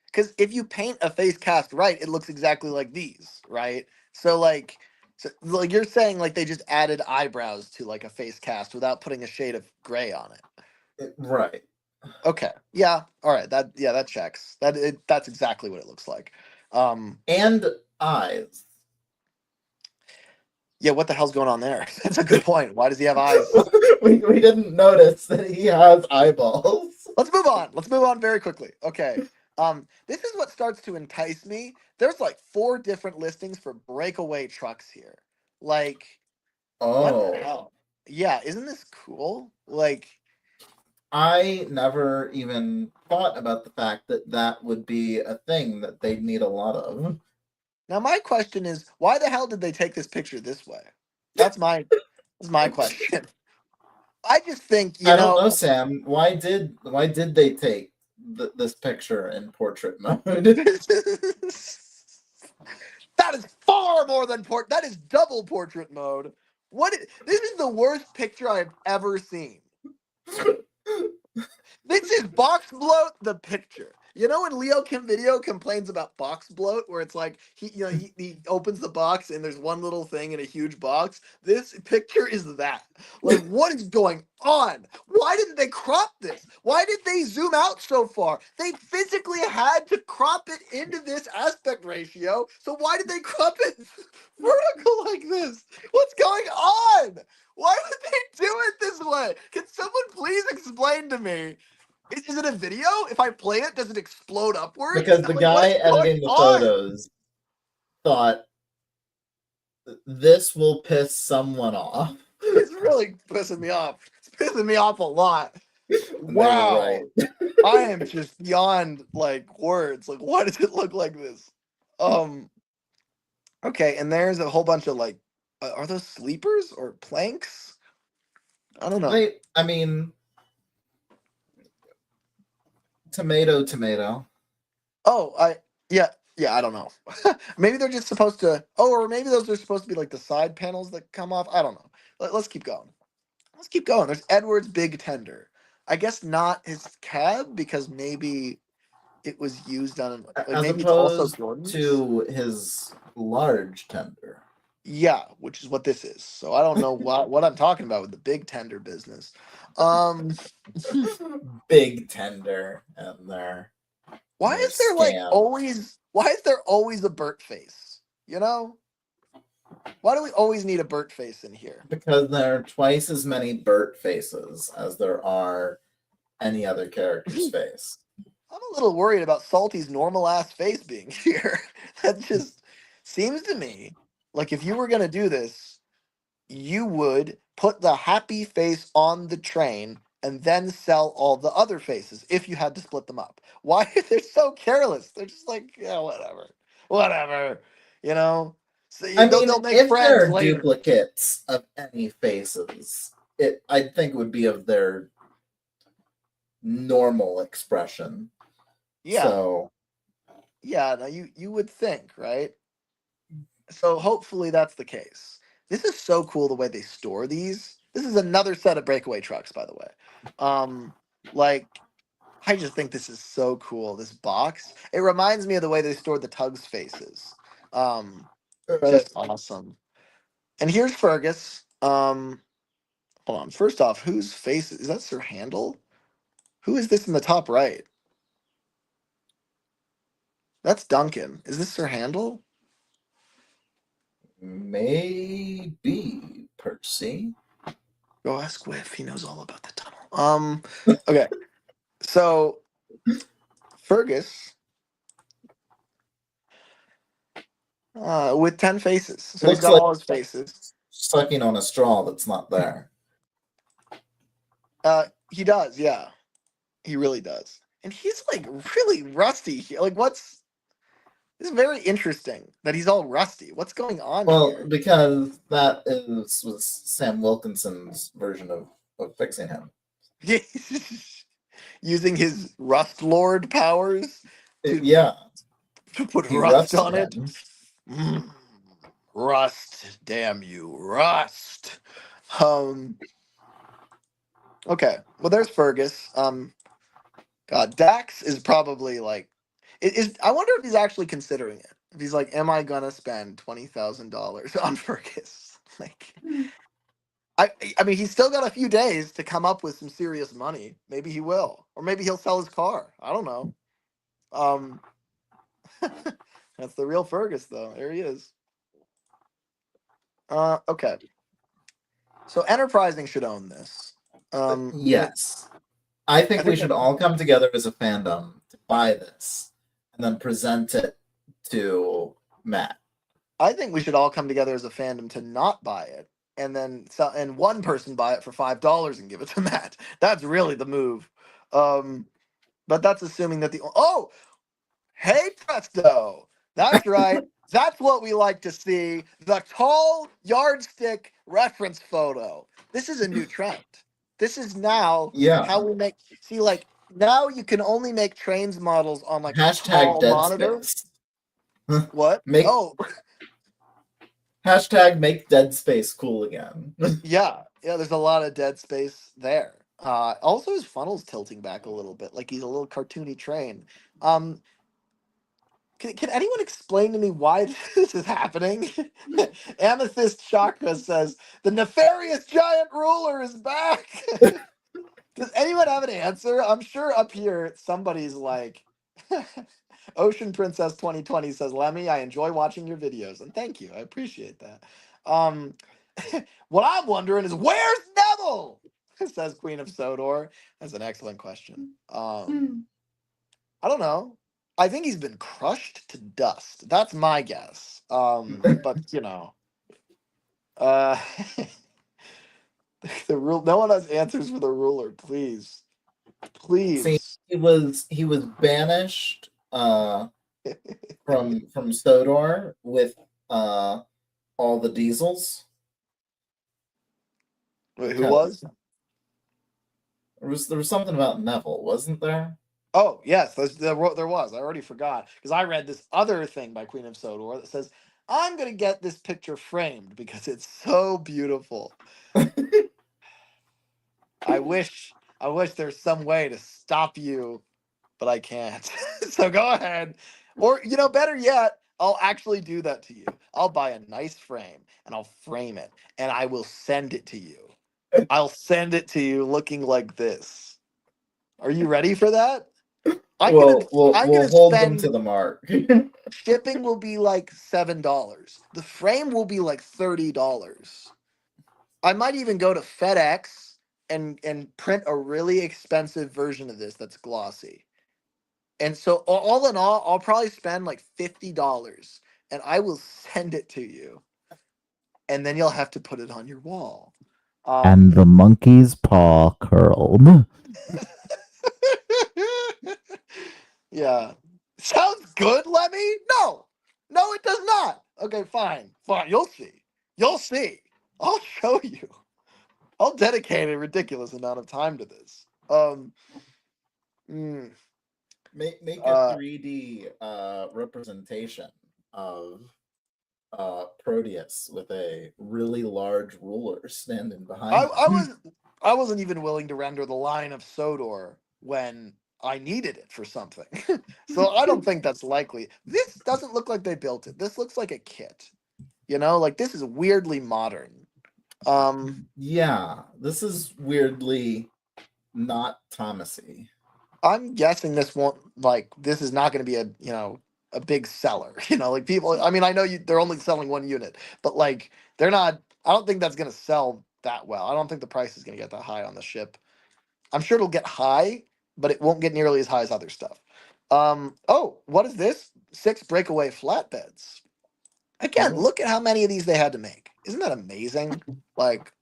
[SPEAKER 1] Because if you paint a face cast right, it looks exactly like these, right? So like you're saying like they just added eyebrows to like a face cast without putting a shade of gray on it.
[SPEAKER 2] Right.
[SPEAKER 1] Okay. Yeah. All right. That checks. That's exactly what it looks like.
[SPEAKER 2] And eyes.
[SPEAKER 1] Yeah, what the hell's going on there? That's a good point. Why does he have eyes?
[SPEAKER 2] we didn't notice that he has eyeballs.
[SPEAKER 1] Let's move on. Let's move on very quickly. Okay. This is what starts to entice me. There's like 4 different listings for breakaway trucks here. Like, what the hell? Yeah, isn't this cool? Like,
[SPEAKER 2] I never even thought about the fact that that would be a thing that they'd need a lot of.
[SPEAKER 1] Now my question is, why the hell did they take this picture this way? That's my question. I just think,
[SPEAKER 2] I don't know, Sam. Why did they take this picture in portrait mode?
[SPEAKER 1] That is far more than that is double portrait mode. This is the worst picture I've ever seen. This is Box Bloat the picture. You know when Leo Kim Video complains about box bloat, where it's like he opens the box and there's one little thing in a huge box. This picture is that. Like, what is going on? Why didn't they crop this? Why did they zoom out so far? They physically had to crop it into this aspect ratio. So why did they crop it vertical like this? What's going on? Why would they do it this way? Can someone please explain to me? Is it a video? If I play it, does it explode upwards?
[SPEAKER 2] Because the guy editing the photos thought this will piss someone off.
[SPEAKER 1] It's really pissing me off. It's pissing me off a lot.
[SPEAKER 2] Wow.
[SPEAKER 1] Right. I am just beyond like words. Like, why does it look like this? Okay, and there's a whole bunch of like, are those sleepers or planks? I don't know.
[SPEAKER 2] I mean, tomato.
[SPEAKER 1] Oh, yeah, I don't know. Maybe they're just supposed to. Oh, or maybe those are supposed to be like the side panels that come off. I don't know. Let's keep going. Let's keep going. There's Edward's big tender. I guess not his cab because maybe it was used on like,
[SPEAKER 2] as
[SPEAKER 1] maybe
[SPEAKER 2] opposed
[SPEAKER 1] it's also Jordan's.
[SPEAKER 2] To his large tender.
[SPEAKER 1] Yeah, which is what this is. So I don't know what I'm talking about with the big tender business.
[SPEAKER 2] Big tender in there.
[SPEAKER 1] Why is there always a Burt face? You know? Why do we always need a Burt face in here?
[SPEAKER 2] Because there are twice as many Burt faces as there are any other character's face.
[SPEAKER 1] I'm a little worried about Salty's normal ass face being here. That just seems to me like if you were going to do this, you would put the happy face on the train and then sell all the other faces if you had to split them up. Why? They're so careless. They're just like, yeah, whatever. You know? So they'll make
[SPEAKER 2] if
[SPEAKER 1] friends
[SPEAKER 2] there are
[SPEAKER 1] later.
[SPEAKER 2] duplicates of any faces, I think it would be of their normal expression.
[SPEAKER 1] Yeah.
[SPEAKER 2] So,
[SPEAKER 1] yeah, no, you would think, right? So hopefully that's the case. This is so cool the way they store these. This is another set of breakaway trucks, by the way. Like I just think this is so cool. This box. It reminds me of the way they stored the Tugs faces. Just awesome. And here's Fergus. Hold on. First off, whose face is that? Sir Handel? Who is this in the top right? That's Duncan. Is this Sir Handel?
[SPEAKER 2] maybe Percy.
[SPEAKER 1] Go ask Whiff. He knows all about the tunnel. Okay. So Fergus with 10 faces. So he's got all his faces.
[SPEAKER 2] Sucking on a straw that's not there.
[SPEAKER 1] He does, yeah. He really does. And he's like really rusty here. Like this is very interesting that he's all rusty. What's going on here?
[SPEAKER 2] Well, because that was Sam Wilkinson's version of fixing him.
[SPEAKER 1] Using his Rust Lord powers to put rust on it. Rust, damn you, rust. Okay, well there's Fergus. God, Dax is probably like, I wonder if he's actually considering it. If he's like, am I gonna spend $20,000 on Fergus? Like, I mean, he's still got a few days to come up with some serious money. Maybe he will, or maybe he'll sell his car. I don't know. That's the real Fergus, though. There he is. Okay. So Enterprising should own this.
[SPEAKER 2] Yes. I think we should all come together as a fandom to buy this and then present it to Matt.
[SPEAKER 1] I think we should all come together as a fandom to not buy it and then sell, and one person buy it for $5 and give it to Matt. That's really the move. But that's assuming that hey presto. That's right. That's what we like to see. The tall yardstick reference photo. This is a new trend. This is now how we make. See, like now you can only make trains models on like
[SPEAKER 2] hashtag
[SPEAKER 1] tall
[SPEAKER 2] dead
[SPEAKER 1] monitor.
[SPEAKER 2] Space.
[SPEAKER 1] What?
[SPEAKER 2] Hashtag make Dead Space cool again.
[SPEAKER 1] Yeah. There's a lot of dead space there. Also, his funnel's tilting back a little bit, like he's a little cartoony train. Um, can anyone explain to me why this is happening? Amethyst Chakra says the nefarious giant ruler is back. Does anyone have an answer? I'm sure up here somebody's like, Ocean Princess 2020 says, Lemmy, I enjoy watching your videos, and thank you, I appreciate that. Um, what I'm wondering is where's Neville? Says Queen of Sodor. That's an excellent question. I don't know. I think he's been crushed to dust. That's my guess. But you know, uh, the rule. No one has answers for the ruler. Please,
[SPEAKER 2] See,
[SPEAKER 1] please.
[SPEAKER 2] he was banished from Sodor with all the diesels.
[SPEAKER 1] Wait, who was?
[SPEAKER 2] There was something about Neville, wasn't there?
[SPEAKER 1] Oh yes, there was. I already forgot because I read this other thing by Queen of Sodor that says I'm gonna get this picture framed because it's so beautiful. I wish there's some way to stop you, but I can't. So go ahead. Or, better yet, I'll actually do that to you. I'll buy a nice frame and I'll frame it and I will send it to you. I'll send it to you looking like this. Are you ready for that? I'm
[SPEAKER 2] We'll
[SPEAKER 1] gonna
[SPEAKER 2] hold them
[SPEAKER 1] spend
[SPEAKER 2] to the mark.
[SPEAKER 1] shipping will be like $7. The frame will be like $30. I might even go to FedEx and print a really expensive version of this that's glossy. And so all in all, I'll probably spend like $50 and I will send it to you. And then you'll have to put it on your wall.
[SPEAKER 3] And the monkey's paw curled.
[SPEAKER 1] Yeah. Sounds good, Lemmy? No. No, it does not. Okay, fine. Fine. You'll see. You'll see. I'll show you. I'll dedicate a ridiculous amount of time to this.
[SPEAKER 2] Make a 3D representation of Proteus with a really large ruler standing behind
[SPEAKER 1] I wasn't even willing to render the line of Sodor when I needed it for something. So I don't think that's likely. This doesn't look like they built it. This looks like a kit. Like this is weirdly modern.
[SPEAKER 2] Yeah, this is weirdly not Thomasy.
[SPEAKER 1] I'm guessing this won't this is not going to be a big seller. Like people. I mean, I know they're only selling one unit, but like they're not. I don't think that's going to sell that well. I don't think the price is going to get that high on the ship. I'm sure it'll get high, but it won't get nearly as high as other stuff. Oh, what is this? 6 breakaway flatbeds. Again, look at how many of these they had to make. Isn't that amazing? Like,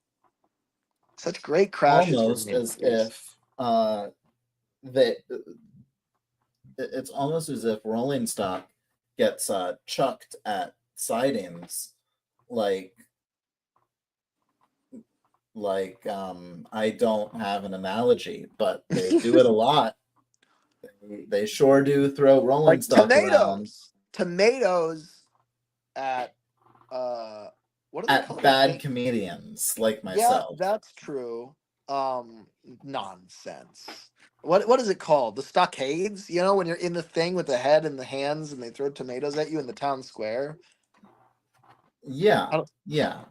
[SPEAKER 1] such great crashes.
[SPEAKER 2] Almost as if that it's almost as if rolling stock gets chucked at sidings like I don't have an analogy, but they do it a lot. They sure do throw rolling stock around.
[SPEAKER 1] Tomatoes at what are they called?
[SPEAKER 2] Bad comedians like myself.
[SPEAKER 1] Yeah, that's true. Nonsense. What is it called? The stockades? When you're in the thing with the head and the hands and they throw tomatoes at you in the town square?
[SPEAKER 2] Yeah. Yeah.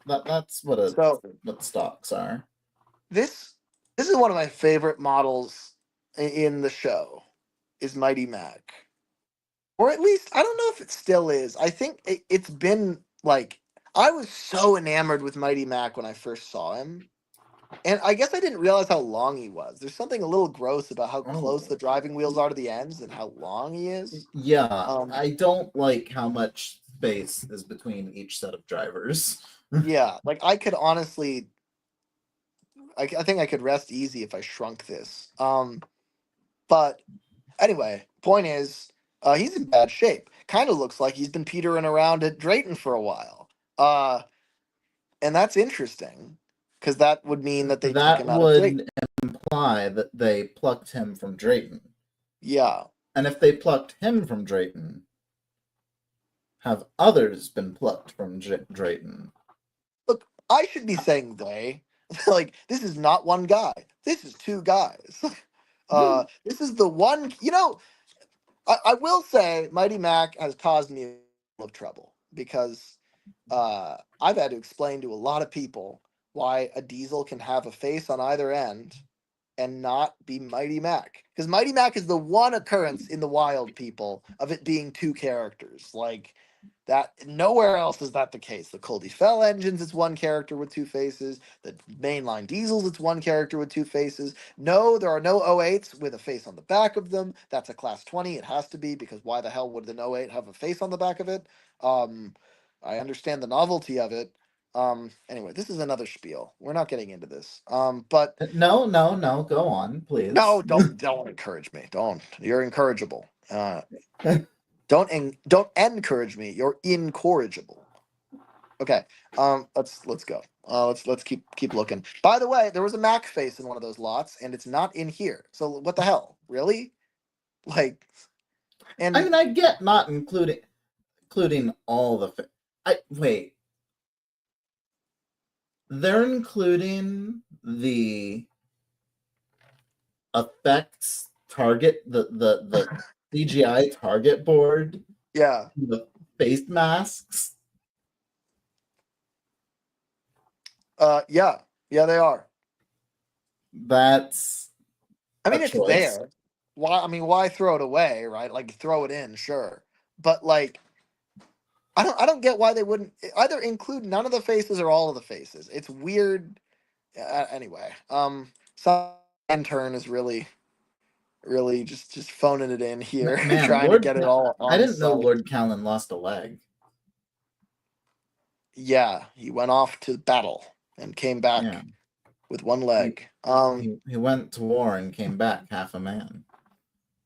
[SPEAKER 2] That's what stocks are.
[SPEAKER 1] This is one of my favorite models in the show is Mighty Mac. Or at least, I don't know if it still is. I think it's been like, I was so enamored with Mighty Mac when I first saw him. And I guess I didn't realize how long he was. There's something a little gross about how close the driving wheels are to the ends and how long he is.
[SPEAKER 2] Yeah, I don't like how much space is between each set of drivers.
[SPEAKER 1] Yeah, like I could honestly, I think I could rest easy if I shrunk this. But anyway, point is, he's in bad shape. Kind of looks like he's been petering around at Drayton for a while. And that's interesting because that would mean that they took him out of Drayton.
[SPEAKER 2] That would imply that they plucked him from Drayton.
[SPEAKER 1] Yeah.
[SPEAKER 2] And if they plucked him from Drayton, have others been plucked from Drayton?
[SPEAKER 1] Look, I should be saying they. like this is not one guy. This is two guys. This is the one. I will say Mighty Mac has caused me a lot of trouble because I've had to explain to a lot of people why a diesel can have a face on either end and not be Mighty Mac. Because Mighty Mac is the one occurrence in the wild, people, of it being two characters. Like that, nowhere else is that the case. The Coldy Fell engines, it's one character with two faces. The mainline diesels, it's one character with two faces. No, there are no O8s with a face on the back of them. That's a class 20. It has to be, because why the hell would an O8 have a face on the back of it? I understand the novelty of it. Anyway, this is another spiel. We're not getting into this. But
[SPEAKER 2] No, go on, please.
[SPEAKER 1] no, don't encourage me. Don't. You're incorrigible. Don't encourage me. You're incorrigible. Okay. Let's go. Let's keep looking. By the way, there was a Mac face in one of those lots, and it's not in here. So what the hell? Really? Like, and
[SPEAKER 2] I mean, I get not including all the. Wait. They're including the effects target, the CGI target board.
[SPEAKER 1] Yeah.
[SPEAKER 2] The face masks.
[SPEAKER 1] Yeah, they are.
[SPEAKER 2] That's.
[SPEAKER 1] I mean, it's there. Why throw it away, right? Like, throw it in, sure. But like, I don't get why they wouldn't either include none of the faces or all of the faces. It's weird. Anyway, some intern is really just phoning it in here,
[SPEAKER 2] Man,
[SPEAKER 1] trying to get it all on
[SPEAKER 2] I didn't know
[SPEAKER 1] site.
[SPEAKER 2] Lord Callan lost a leg.
[SPEAKER 1] Yeah, he went off to battle and came back with one leg.
[SPEAKER 2] He went to war and came back half a man.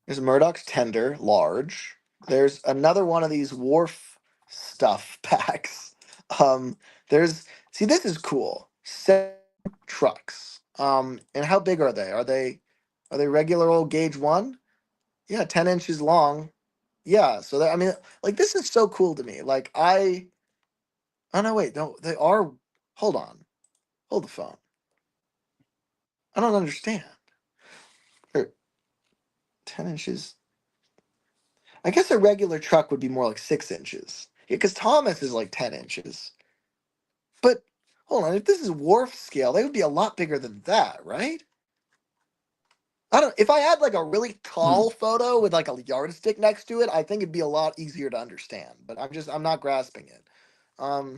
[SPEAKER 1] There's Murdoch's Tender, large. There's another one of these Wharf stuff packs. This is cool. 7 trucks. And how big are they? Are they regular old gauge 1? Yeah, 10 inches long. Yeah, so like this is so cool to me. Like oh no, wait, no, they are. Hold on, hold the phone. I don't understand. They're 10 inches. I guess a regular truck would be more like 6 inches. Yeah, because Thomas is like 10 inches. But hold on, if this is Wharf scale, they would be a lot bigger than that, right? If I had like a really tall photo with like a yardstick next to it, I think it'd be a lot easier to understand. But I'm not grasping it. I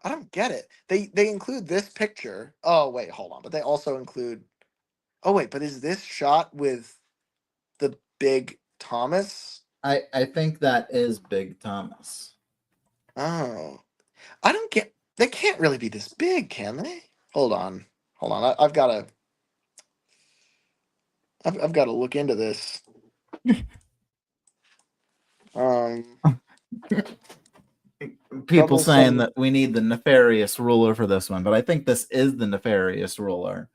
[SPEAKER 1] don't get it. They include this picture. Oh wait, hold on. But they also include. Oh wait, but is this shot with the big Thomas?
[SPEAKER 2] I think that is Big Thomas.
[SPEAKER 1] Oh, I don't get. They can't really be this big, can they? Hold on. I've got to look into this.
[SPEAKER 2] People saying that we need the nefarious ruler for this one, but I think this is the nefarious ruler.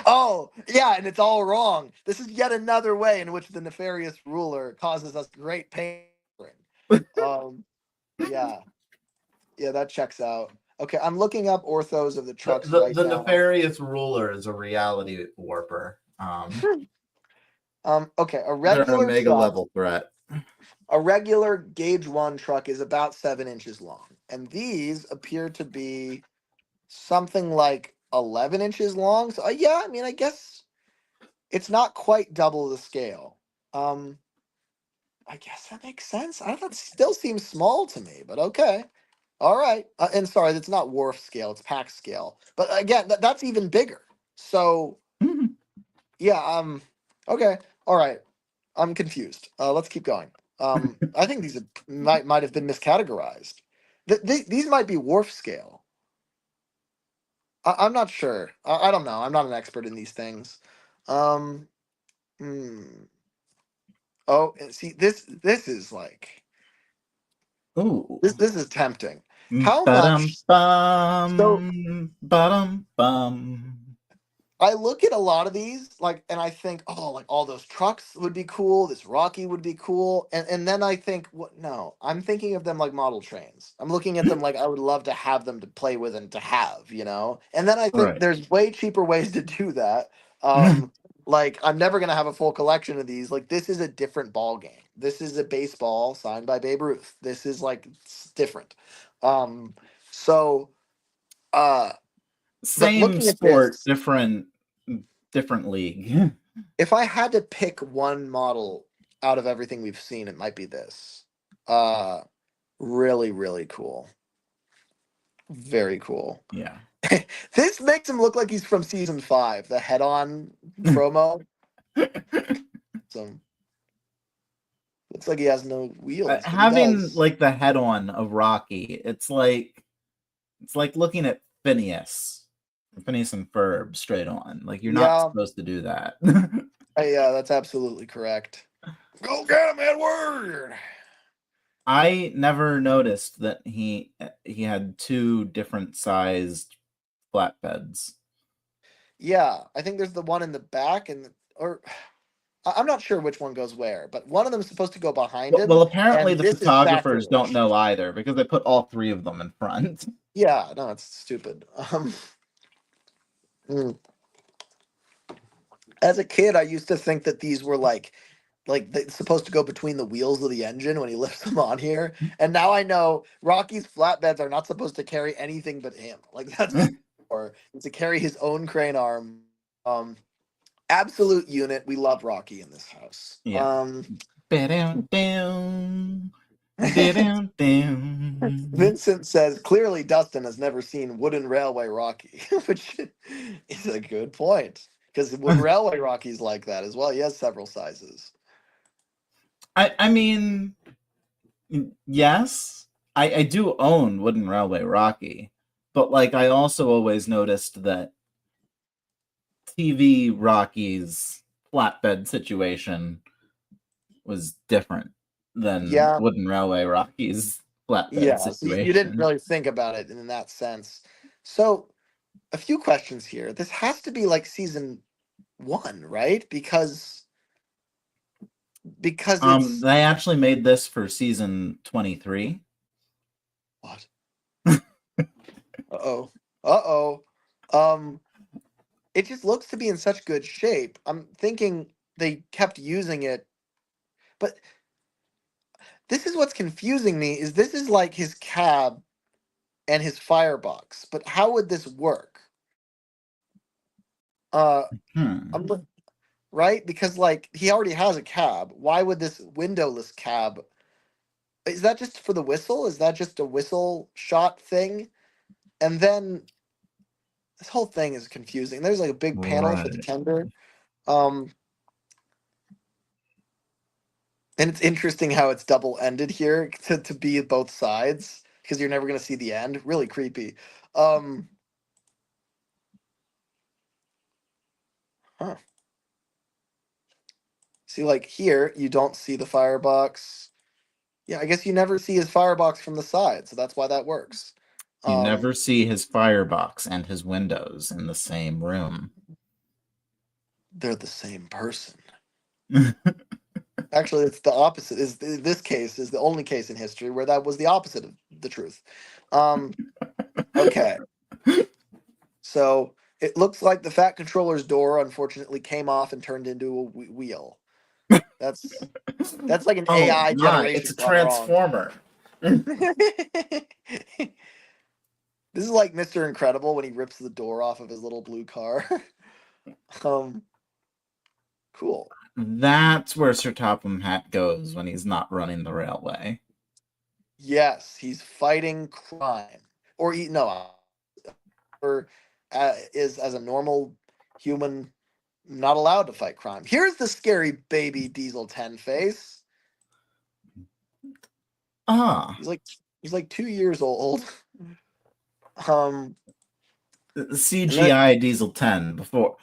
[SPEAKER 1] Oh, yeah, and it's all wrong. This is yet another way in which the nefarious ruler causes us great pain. Yeah, that checks out. Okay, I'm looking up orthos of the trucks
[SPEAKER 2] the
[SPEAKER 1] right now.
[SPEAKER 2] The nefarious ruler is a reality warper.
[SPEAKER 1] Okay, a regular
[SPEAKER 2] they're a mega
[SPEAKER 1] truck,
[SPEAKER 2] level threat.
[SPEAKER 1] A regular gauge 1 truck is about 7 inches long, and these appear to be something like 11 inches long. So yeah, I mean, I guess it's not quite double the scale. I guess that makes sense. I don't know. It still seems small to me, but okay. All right. And sorry, it's not Wharf scale, it's pack scale. But again, that's even bigger. So yeah, okay. All right. I'm confused. Let's keep going. I think these might have been miscategorized. These might be Wharf scale. I'm not sure. I don't know. I'm not an expert in these things. Oh, see, this is like.
[SPEAKER 2] Ooh.
[SPEAKER 1] This is tempting. How much?
[SPEAKER 2] Bum, bum.
[SPEAKER 1] I look at a lot of these, like, and I think, oh, like all those trucks would be cool. This Rocky would be cool, and then I think, what? No, I'm thinking of them like model trains. I'm looking at them like I would love to have them to play with and to have, And then I think
[SPEAKER 2] Right.
[SPEAKER 1] there's way cheaper ways to do that. Um, like I'm never gonna have a full collection of these. Like this is a different ball game. This is a baseball signed by Babe Ruth. This is like it's different. Um, so, uh, but
[SPEAKER 2] Same
[SPEAKER 1] looking at
[SPEAKER 2] sport,
[SPEAKER 1] this.
[SPEAKER 2] different league.
[SPEAKER 1] If I had to pick one model out of everything we've seen, it might be this. Uh really, really cool. Very cool.
[SPEAKER 2] Yeah.
[SPEAKER 1] This makes him look like he's from season 5, the head-on promo. So looks like he has no wheels, but he
[SPEAKER 2] Having
[SPEAKER 1] does.
[SPEAKER 2] like the head on of Rocky, it's like looking at Phineas and Ferb straight on. Like you're not
[SPEAKER 1] Yeah,
[SPEAKER 2] supposed to do that.
[SPEAKER 1] yeah, that's absolutely correct. Go get him, Edward!
[SPEAKER 2] I never noticed that he had 2 different sized flatbeds.
[SPEAKER 1] Yeah, I think there's the one in the back or I'm not sure which one goes where, but one of them is supposed to go behind him,
[SPEAKER 2] Well, apparently
[SPEAKER 1] and
[SPEAKER 2] the
[SPEAKER 1] this is
[SPEAKER 2] photographers don't
[SPEAKER 1] sacrilege.
[SPEAKER 2] know either because they put all 3 of them in front.
[SPEAKER 1] Yeah, no, it's stupid. Mm. As a kid, I used to think that these were like they're supposed to go between the wheels of the engine when he lifts them on here, and now I know Rocky's flatbeds are not supposed to carry anything but him. Like that's what or to carry his own crane arm. Um, absolute unit. We love Rocky in this house.
[SPEAKER 2] Yeah. Down, down, down, down.
[SPEAKER 1] Vincent says clearly Dustin has never seen Wooden Railway Rocky, which is a good point because Wooden Railway Rocky's like that as well. He has several sizes.
[SPEAKER 2] I mean, yes, I do own Wooden Railway Rocky, but like I also always noticed that TV Rocky's flatbed situation was different than
[SPEAKER 1] Yeah,
[SPEAKER 2] Wooden Railway Rocky's flatbed
[SPEAKER 1] yeah. So you didn't
[SPEAKER 2] situation.
[SPEAKER 1] really think about it in that sense. So a few questions here. This has to be like season 1, right? Because it's
[SPEAKER 2] They actually made this for season 23.
[SPEAKER 1] what? Uh-oh. Uh-oh. Um, it just looks to be in such good shape. I'm thinking they kept using it, but this is what's confusing me is this is like his cab and his firebox, but how would this work?
[SPEAKER 2] Hmm.
[SPEAKER 1] Right? Because like he already has a cab. Why would this windowless cab? Is that just for the whistle? Is that just a whistle shot thing? And then this whole thing is confusing. There's like a big panel for the
[SPEAKER 2] Right.
[SPEAKER 1] tender. And it's interesting how it's double ended here to be both sides because you're never gonna see the end. Really creepy. Um, huh. See, like here, you don't see the firebox. Yeah, I guess you never see his firebox from the side, so that's why that works.
[SPEAKER 2] You
[SPEAKER 1] Um,
[SPEAKER 2] never see his firebox and his windows in the same room.
[SPEAKER 1] they're the same person. Actually, it's the opposite. Is this case is the only case in history where that was the opposite of the truth. Okay, so it looks like the Fat Controller's door unfortunately came off and turned into a wheel. That's like an
[SPEAKER 2] Oh
[SPEAKER 1] AI
[SPEAKER 2] my, it's
[SPEAKER 1] generation
[SPEAKER 2] a
[SPEAKER 1] gone wrong.
[SPEAKER 2] transformer.
[SPEAKER 1] This is like Mr. Incredible when he rips the door off of his little blue car. um, cool.
[SPEAKER 2] That's where Sir Topham Hatt goes when he's not running the railway.
[SPEAKER 1] Yes, he's fighting crime, or no, or is as a normal human not allowed to fight crime. Here's the scary baby Diesel 10 face.
[SPEAKER 2] Ah,
[SPEAKER 1] He's like 2 years old. Um, and then
[SPEAKER 2] CGI Diesel 10 before.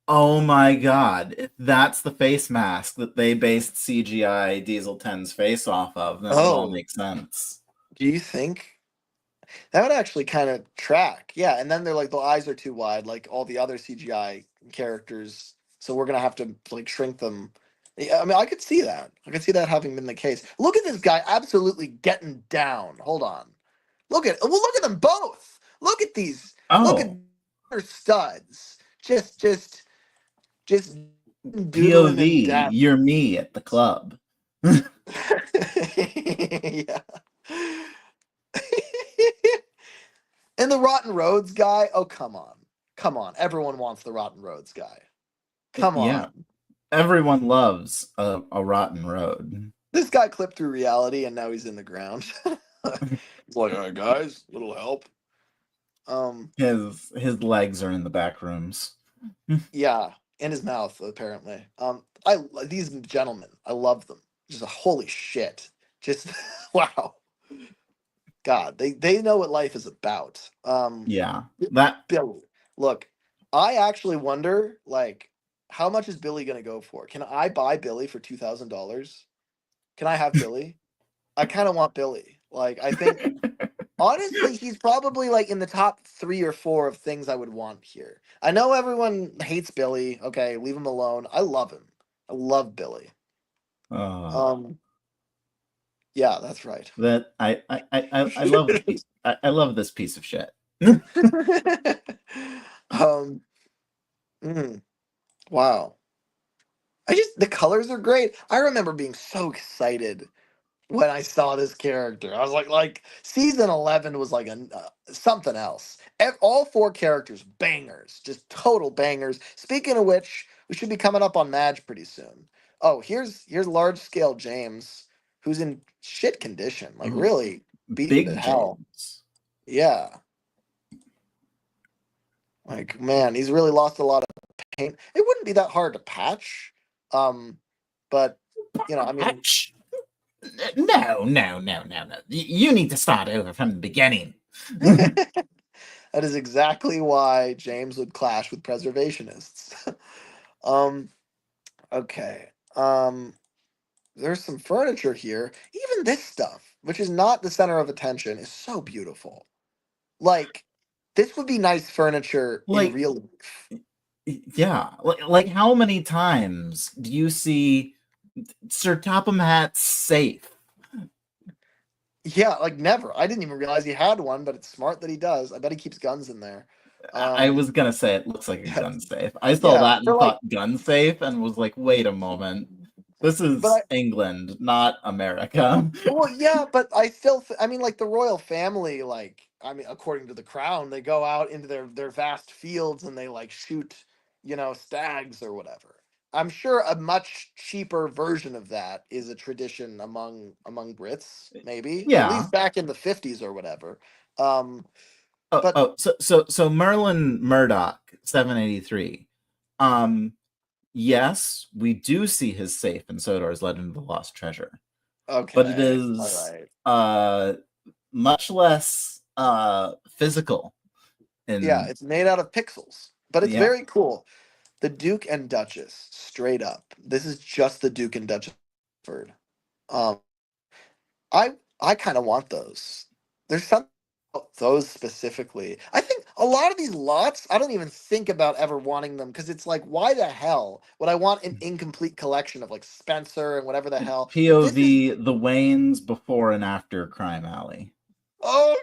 [SPEAKER 2] Oh my god, if that's the face mask that they based CGI Diesel 10's face off of, then it all
[SPEAKER 1] oh,
[SPEAKER 2] makes sense.
[SPEAKER 1] do you think? That would actually kind of track. Yeah, and then they're like the eyes are too wide, like all the other CGI characters. So we're gonna have to like shrink them. Yeah, I mean, I could see that. I could see that having been the case. Look at this guy, absolutely getting down. Hold on. Look at them both. Look at these. Look at
[SPEAKER 2] Oh,
[SPEAKER 1] their studs. Just doodling them
[SPEAKER 2] POV,
[SPEAKER 1] down.
[SPEAKER 2] you're me at the club.
[SPEAKER 1] Yeah. And the Rotten Roads guy, oh come on. Come on. Everyone wants the Rotten Roads guy. Come
[SPEAKER 2] Yeah,
[SPEAKER 1] on.
[SPEAKER 2] everyone loves a rotten road.
[SPEAKER 1] This guy clipped through reality and now he's in the ground. It's like, all right, guys, little help.
[SPEAKER 2] His legs are in the back rooms.
[SPEAKER 1] Yeah, in his mouth apparently. These gentlemen, I love them. Just holy shit. Just wow. God, they know what life is about.
[SPEAKER 2] Yeah, that
[SPEAKER 1] Billy, look, I actually wonder, like, how much is Billy gonna go for? Can I buy Billy for $2,000? Can I have Billy? I kind of want Billy. Like, I think honestly, he's probably like in the top 3 or 4 of things I would want here. I know everyone hates Billy. Okay, leave him alone. I love him. I love Billy. Um, yeah, that's right.
[SPEAKER 2] that I love the piece. I love this piece of shit.
[SPEAKER 1] um, wow. The colors are great. I remember being so excited when I saw this character. I was like season 11 was like something else. All 4 characters bangers, just total bangers. Speaking of which, we should be coming up on Madge pretty soon. Oh, here's large scale James, who's in shit condition, like
[SPEAKER 2] Ooh,
[SPEAKER 1] really beaten to
[SPEAKER 2] Big
[SPEAKER 1] hell.
[SPEAKER 2] James.
[SPEAKER 1] Yeah, like man, he's really lost a lot of paint. It wouldn't be that hard to patch, but I mean.
[SPEAKER 2] No. You need to start over from the beginning.
[SPEAKER 1] That is exactly why James would clash with preservationists. um, okay. There's some furniture here. Even this stuff, which is not the center of attention, is so beautiful. Like, this would be nice furniture in
[SPEAKER 2] Like,
[SPEAKER 1] real life.
[SPEAKER 2] yeah, like how many times do you see Sir Topham Hatt's safe?
[SPEAKER 1] Yeah, like never. I didn't even realize he had one, but it's smart that he does. I bet he keeps guns in there.
[SPEAKER 2] I was gonna say it looks like a gun safe. I saw
[SPEAKER 1] Yeah,
[SPEAKER 2] that
[SPEAKER 1] for
[SPEAKER 2] and
[SPEAKER 1] like,
[SPEAKER 2] thought gun safe and was like, wait a moment. This is
[SPEAKER 1] but
[SPEAKER 2] England, not America.
[SPEAKER 1] well, yeah, but I still, I mean, like the royal family, like, I mean, according to the crown, they go out into their vast fields and they like shoot, stags or whatever. I'm sure a much cheaper version of that is a tradition among Brits, maybe at
[SPEAKER 2] Yeah.
[SPEAKER 1] least back in the 50s or whatever.
[SPEAKER 2] Oh,
[SPEAKER 1] But
[SPEAKER 2] so Merlin Murdoch, 783. Yes, we do see his safe in Sodor's Legend of the Lost Treasure. But it
[SPEAKER 1] okay, all
[SPEAKER 2] is
[SPEAKER 1] right.
[SPEAKER 2] much less physical.
[SPEAKER 1] Yeah, it's made out of pixels, but it's
[SPEAKER 2] Yeah.
[SPEAKER 1] very cool. The Duke and Duchess, straight up. This is just the Duke and Duchess. Um, I kind of want those. There's something about those specifically. I think a lot of these lots, I don't even think about ever wanting them because it's like, why the hell would I want an incomplete collection of like Spencer and whatever the hell? This is
[SPEAKER 2] POV, the Waynes before and after Crime Alley.
[SPEAKER 1] oh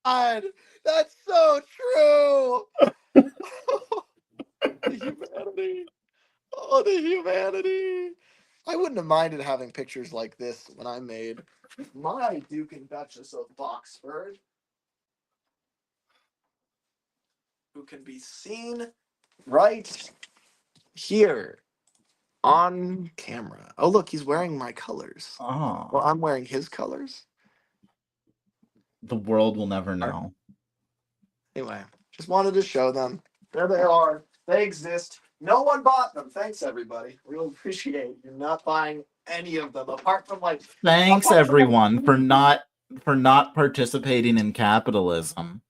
[SPEAKER 1] God, that's so true. The humanity. Oh, the humanity. I wouldn't have minded having pictures like this when I made my Duke and Duchess of Boxford, who can be seen right here on camera. Oh, look, he's wearing my colors.
[SPEAKER 2] Oh,
[SPEAKER 1] Well, I'm wearing his colors.
[SPEAKER 2] the world will never know.
[SPEAKER 1] Anyway, just wanted to show them. There they are. They exist. No one bought them. Thanks, everybody. Really appreciate you not buying any of them, apart from like.
[SPEAKER 2] Thanks
[SPEAKER 1] Apart from, like,
[SPEAKER 2] everyone for not participating in capitalism.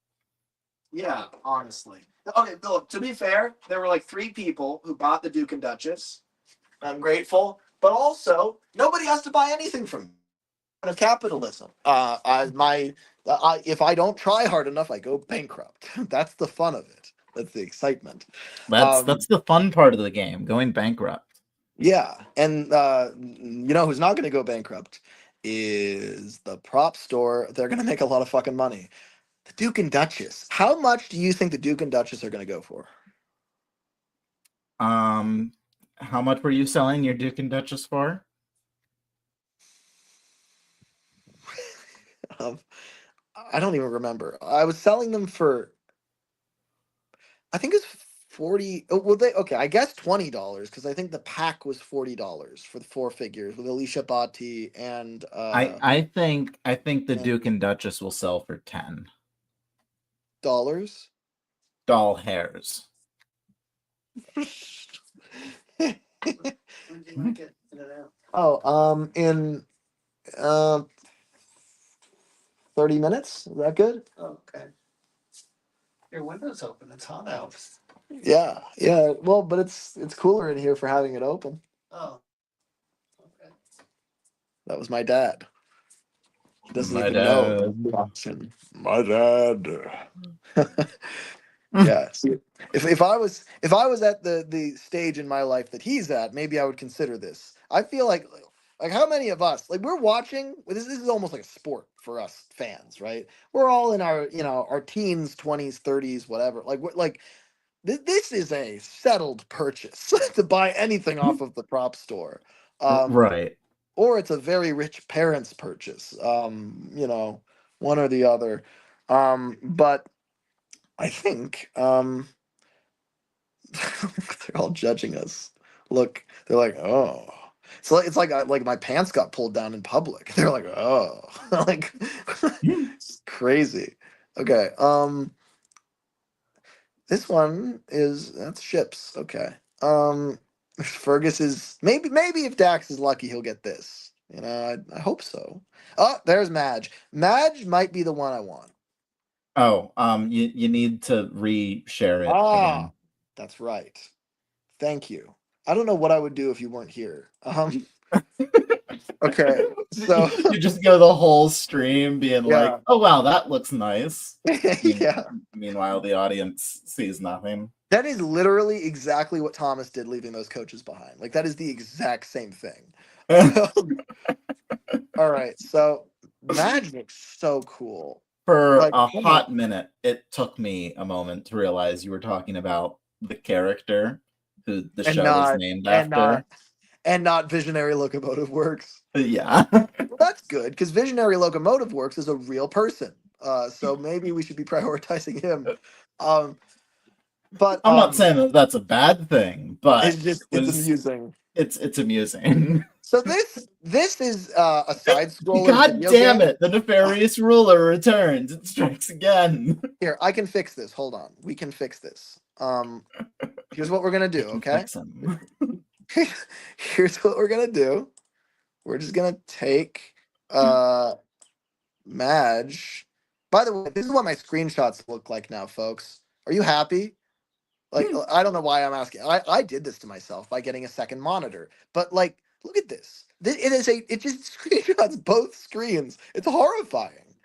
[SPEAKER 1] yeah, honestly. Okay, look, to be fair, there were like 3 people who bought the Duke and Duchess. I'm grateful, but also nobody has to buy anything from me. of capitalism. If I don't try hard enough, I go bankrupt. That's the fun of it. That's the excitement.
[SPEAKER 2] That's the fun part of the game, going bankrupt.
[SPEAKER 1] Yeah, and you know who's not going to go bankrupt is the prop store. They're going to make a lot of fucking money. The Duke and Duchess. How much do you think the Duke and Duchess are going to go for?
[SPEAKER 2] How much were you selling your Duke and Duchess for?
[SPEAKER 1] I don't even remember. I was selling them for, I think it's 40. Oh, well, okay. I guess $20 because I think the pack was $40 for the 4 figures with Alicia Botti and
[SPEAKER 2] I think the
[SPEAKER 1] and
[SPEAKER 2] Duke and Duchess will sell for $10. Doll hairs.
[SPEAKER 1] Oh, in 30 minutes. Is that good?
[SPEAKER 4] Oh, okay. Your window's open. It's hot out.
[SPEAKER 1] Yeah, yeah. Well, but it's cooler in here for having it open.
[SPEAKER 4] Oh. Okay.
[SPEAKER 1] That was my dad. He doesn't
[SPEAKER 2] My
[SPEAKER 1] even know.
[SPEAKER 2] dad.
[SPEAKER 1] My dad. Yeah. See, if I was at the stage in my life that he's at, maybe I would consider this. I feel like how many of us, like, we're watching this is almost like a sport for us fans, right? We're all in our, our teens, 20s, 30s, whatever. Like this is a settled purchase to buy anything off of the prop store.
[SPEAKER 2] Right.
[SPEAKER 1] Or it's a very rich parents purchase. One or the other. But I think they're all judging us. Look, they're like, oh, so it's like my pants got pulled down in public. They're like, oh, like it's crazy. Okay, this one that's ships. Okay, Fergus is maybe if Dax is lucky, he'll get this. I hope so. Oh, there's Madge. Madge might be the one I want.
[SPEAKER 2] Oh, you need to re-share it again.
[SPEAKER 1] That's right. Thank you. I don't know what I would do if you weren't here. Okay, so
[SPEAKER 2] you just go the whole stream being like,
[SPEAKER 1] yeah,
[SPEAKER 2] "Oh wow, that looks nice."
[SPEAKER 1] yeah.
[SPEAKER 2] Meanwhile, the audience sees nothing.
[SPEAKER 1] That is literally exactly what Thomas did, leaving those coaches behind. Like, that is the exact same thing. All right, so Madge looks so cool.
[SPEAKER 2] For
[SPEAKER 1] Like,
[SPEAKER 2] a hot minute, it took me a moment to realize you were talking about the character who the show is named after.
[SPEAKER 1] And not Visionary Locomotive Works.
[SPEAKER 2] Yeah.
[SPEAKER 1] Well, that's good, because Visionary Locomotive Works is a real person. So maybe we should be prioritizing him. But
[SPEAKER 2] I'm not saying that that's a bad thing, but
[SPEAKER 1] it's amusing.
[SPEAKER 2] It's amusing.
[SPEAKER 1] So this is a side scroller.
[SPEAKER 2] God damn it! The nefarious ruler returns. It strikes again.
[SPEAKER 1] Here, I can fix this. Hold on, we can fix this. Here's what we're gonna do. Okay. Here's what we're gonna do. We're just gonna take Madge. By the way, this is what my screenshots look like now, folks. Are you happy? Like, I don't know why I'm asking. I did this to myself by getting a second monitor. But like, look at this. It just screenshots both screens. It's horrifying.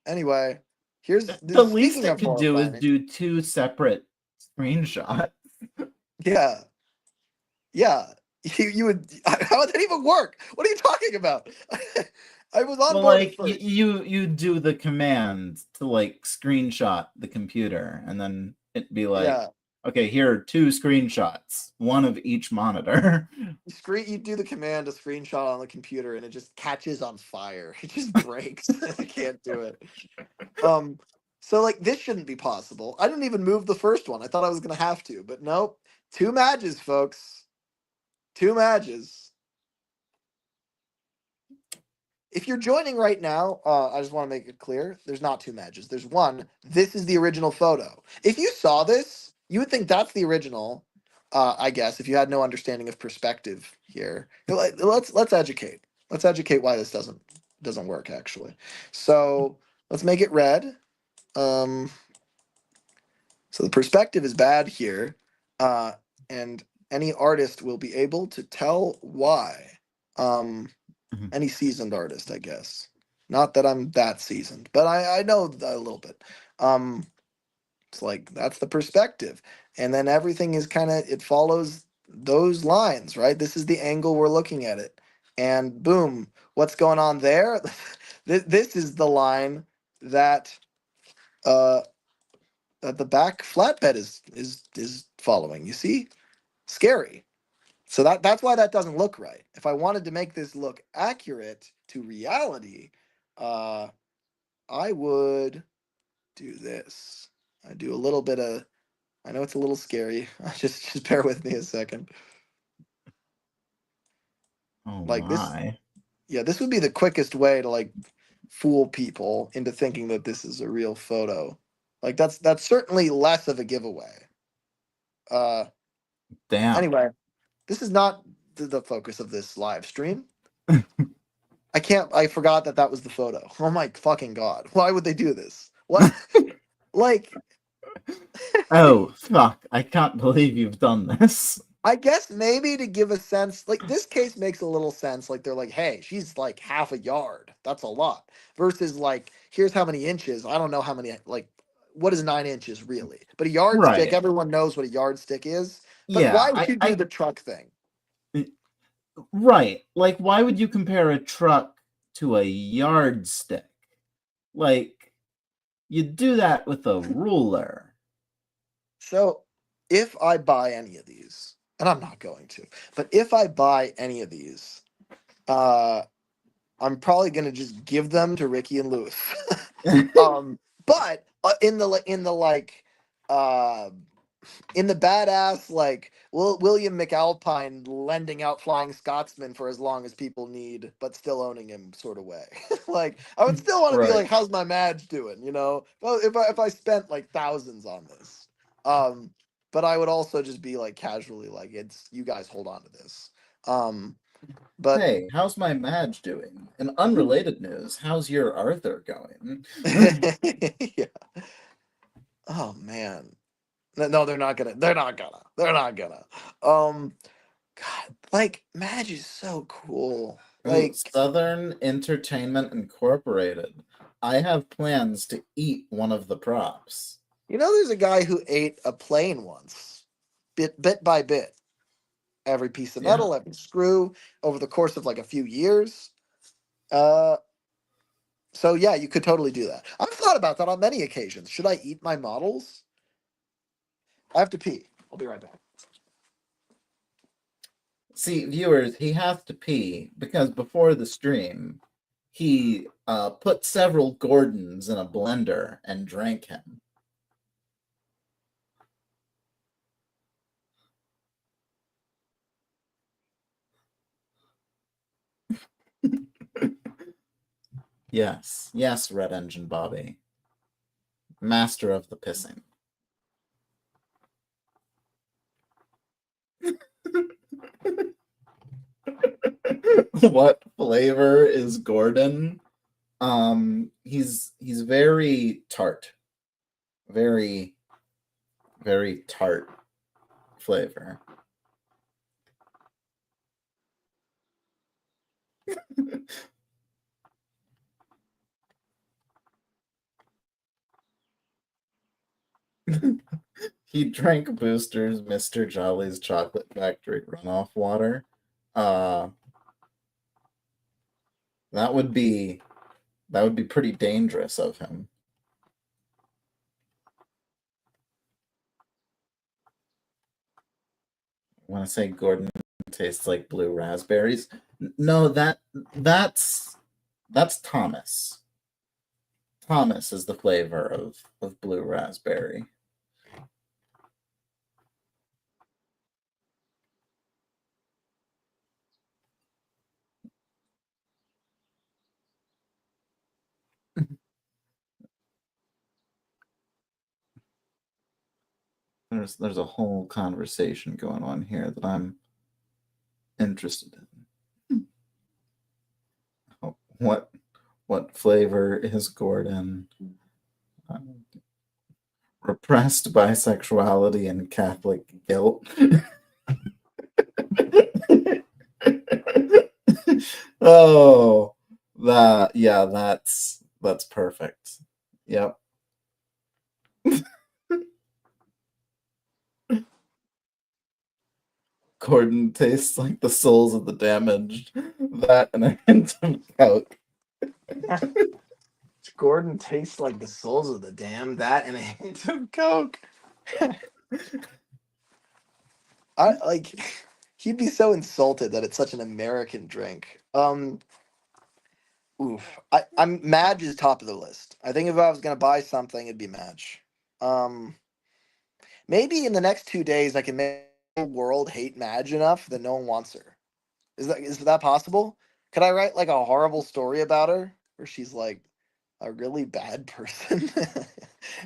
[SPEAKER 1] Anyway, here's
[SPEAKER 2] the least it could do is do 2 separate screenshots.
[SPEAKER 1] Yeah. Yeah. You would. How would that even work? What are you talking about? I was on board.
[SPEAKER 2] Like you do the command to like screenshot the computer, and then it'd be like, yeah. Okay, here are 2 screenshots, one of each monitor.
[SPEAKER 1] You do the command to screenshot on the computer, and it just catches on fire. It just breaks. I can't do it. So like, this shouldn't be possible. I didn't even move the first one. I thought I was gonna have to, but nope. 2 Madges, folks. 2 Madges. If you're joining right now, I just want to make it clear, there's not 2 Madges. There's one. This is the original photo. If you saw this, you would think that's the original, I guess, if you had no understanding of perspective here. Let's educate. Let's educate why this doesn't work, actually. So let's make it red. So the perspective is bad here, and any artist will be able to tell why. any seasoned artist, I guess. Not that I'm that seasoned, but I know a little bit. It's like that's the perspective, and then everything is kind of it follows those lines, right? This is the angle we're looking at it, and boom, what's going on there? This is the line that uh that the back flatbed is following. You see, scary. So that's why that doesn't look right. If I wanted to make this look accurate to reality, uh, I would do this. I do a little bit of. I know it's a little scary. Just bear with me a second.
[SPEAKER 2] Oh
[SPEAKER 1] Like this,
[SPEAKER 2] my.
[SPEAKER 1] yeah, this would be the quickest way to like fool people into thinking that this is a real photo. Like that's certainly less of a giveaway. Uh,
[SPEAKER 2] Damn.
[SPEAKER 1] anyway, this is not the focus of this live stream. I forgot that was the photo. Oh my fucking god. Why would they do this? What? Like,
[SPEAKER 2] Oh, fuck. I can't believe you've done this.
[SPEAKER 1] I guess maybe to give a sense, like this case makes a little sense. Like they're like, hey, she's like half a yard. That's a lot. Versus like, here's how many inches. I don't know how many, like, what is 9 inches really? But a yardstick,
[SPEAKER 2] Right.
[SPEAKER 1] everyone knows what a yardstick is. But
[SPEAKER 2] Yeah,
[SPEAKER 1] why would you do the truck thing?
[SPEAKER 2] Right. Like, why would you compare a truck to a yardstick? Like, you do that with a ruler.
[SPEAKER 1] So if I buy any of these, and I'm not going to, but if I buy any of these, I'm probably gonna just give them to Ricky and Louis. But in the uh, in the badass like William McAlpine lending out Flying Scotsman for as long as people need, but still owning him sort of way. Like I would still want to be
[SPEAKER 2] Right.
[SPEAKER 1] like, how's my Madge doing? You know, well if I spent like thousands on this, but I would also just be like casually like, it's you guys hold on to this. But
[SPEAKER 2] Hey, how's my Madge doing? In unrelated news, how's your Arthur going?
[SPEAKER 1] yeah. Oh man. No, they're not gonna. They're not gonna. They're not gonna. God, like Madge is so cool.
[SPEAKER 2] Ooh,
[SPEAKER 1] Like,
[SPEAKER 2] Southern Entertainment Incorporated. I have plans to eat one of the props.
[SPEAKER 1] you know, there's a guy who ate a plane once, bit by bit, every piece of
[SPEAKER 2] Yeah.
[SPEAKER 1] metal, every screw, over the course of like a few years. Uh, so yeah, you could totally do that. I've thought about that on many occasions. Should I eat my models? I have to pee. I'll be right back.
[SPEAKER 2] See, viewers, he has to pee because before the stream, he put several Gordons in a blender and drank him. Yes, Red Engine Bobby. Master of the pissing. What flavor is Gordon? He's very tart. Very, very tart flavor. He drank Booster's Mr. Jolly's Chocolate Factory runoff water. That would be pretty dangerous of him. I want to say Gordon tastes like blue raspberries. No, that's Thomas. Thomas is the flavor of blue raspberry. There's a whole conversation going on here that I'm interested in. Oh, what flavor is Gordon? Repressed bisexuality and Catholic guilt. Oh, that's perfect. Yep. Gordon tastes like the souls of the damaged. That and a hint of coke.
[SPEAKER 1] Gordon tastes like the souls of the damned. That and a hint of coke. I like. He'd be so insulted that it's such an American drink. Oof. I'm Madge is top of the list. I think if I was gonna buy something, it'd be Madge. Um, Maybe in the next 2 days I can make the world hate Madge enough that no one wants her. Is that possible? Could I write like a horrible story about her where she's like a really bad person,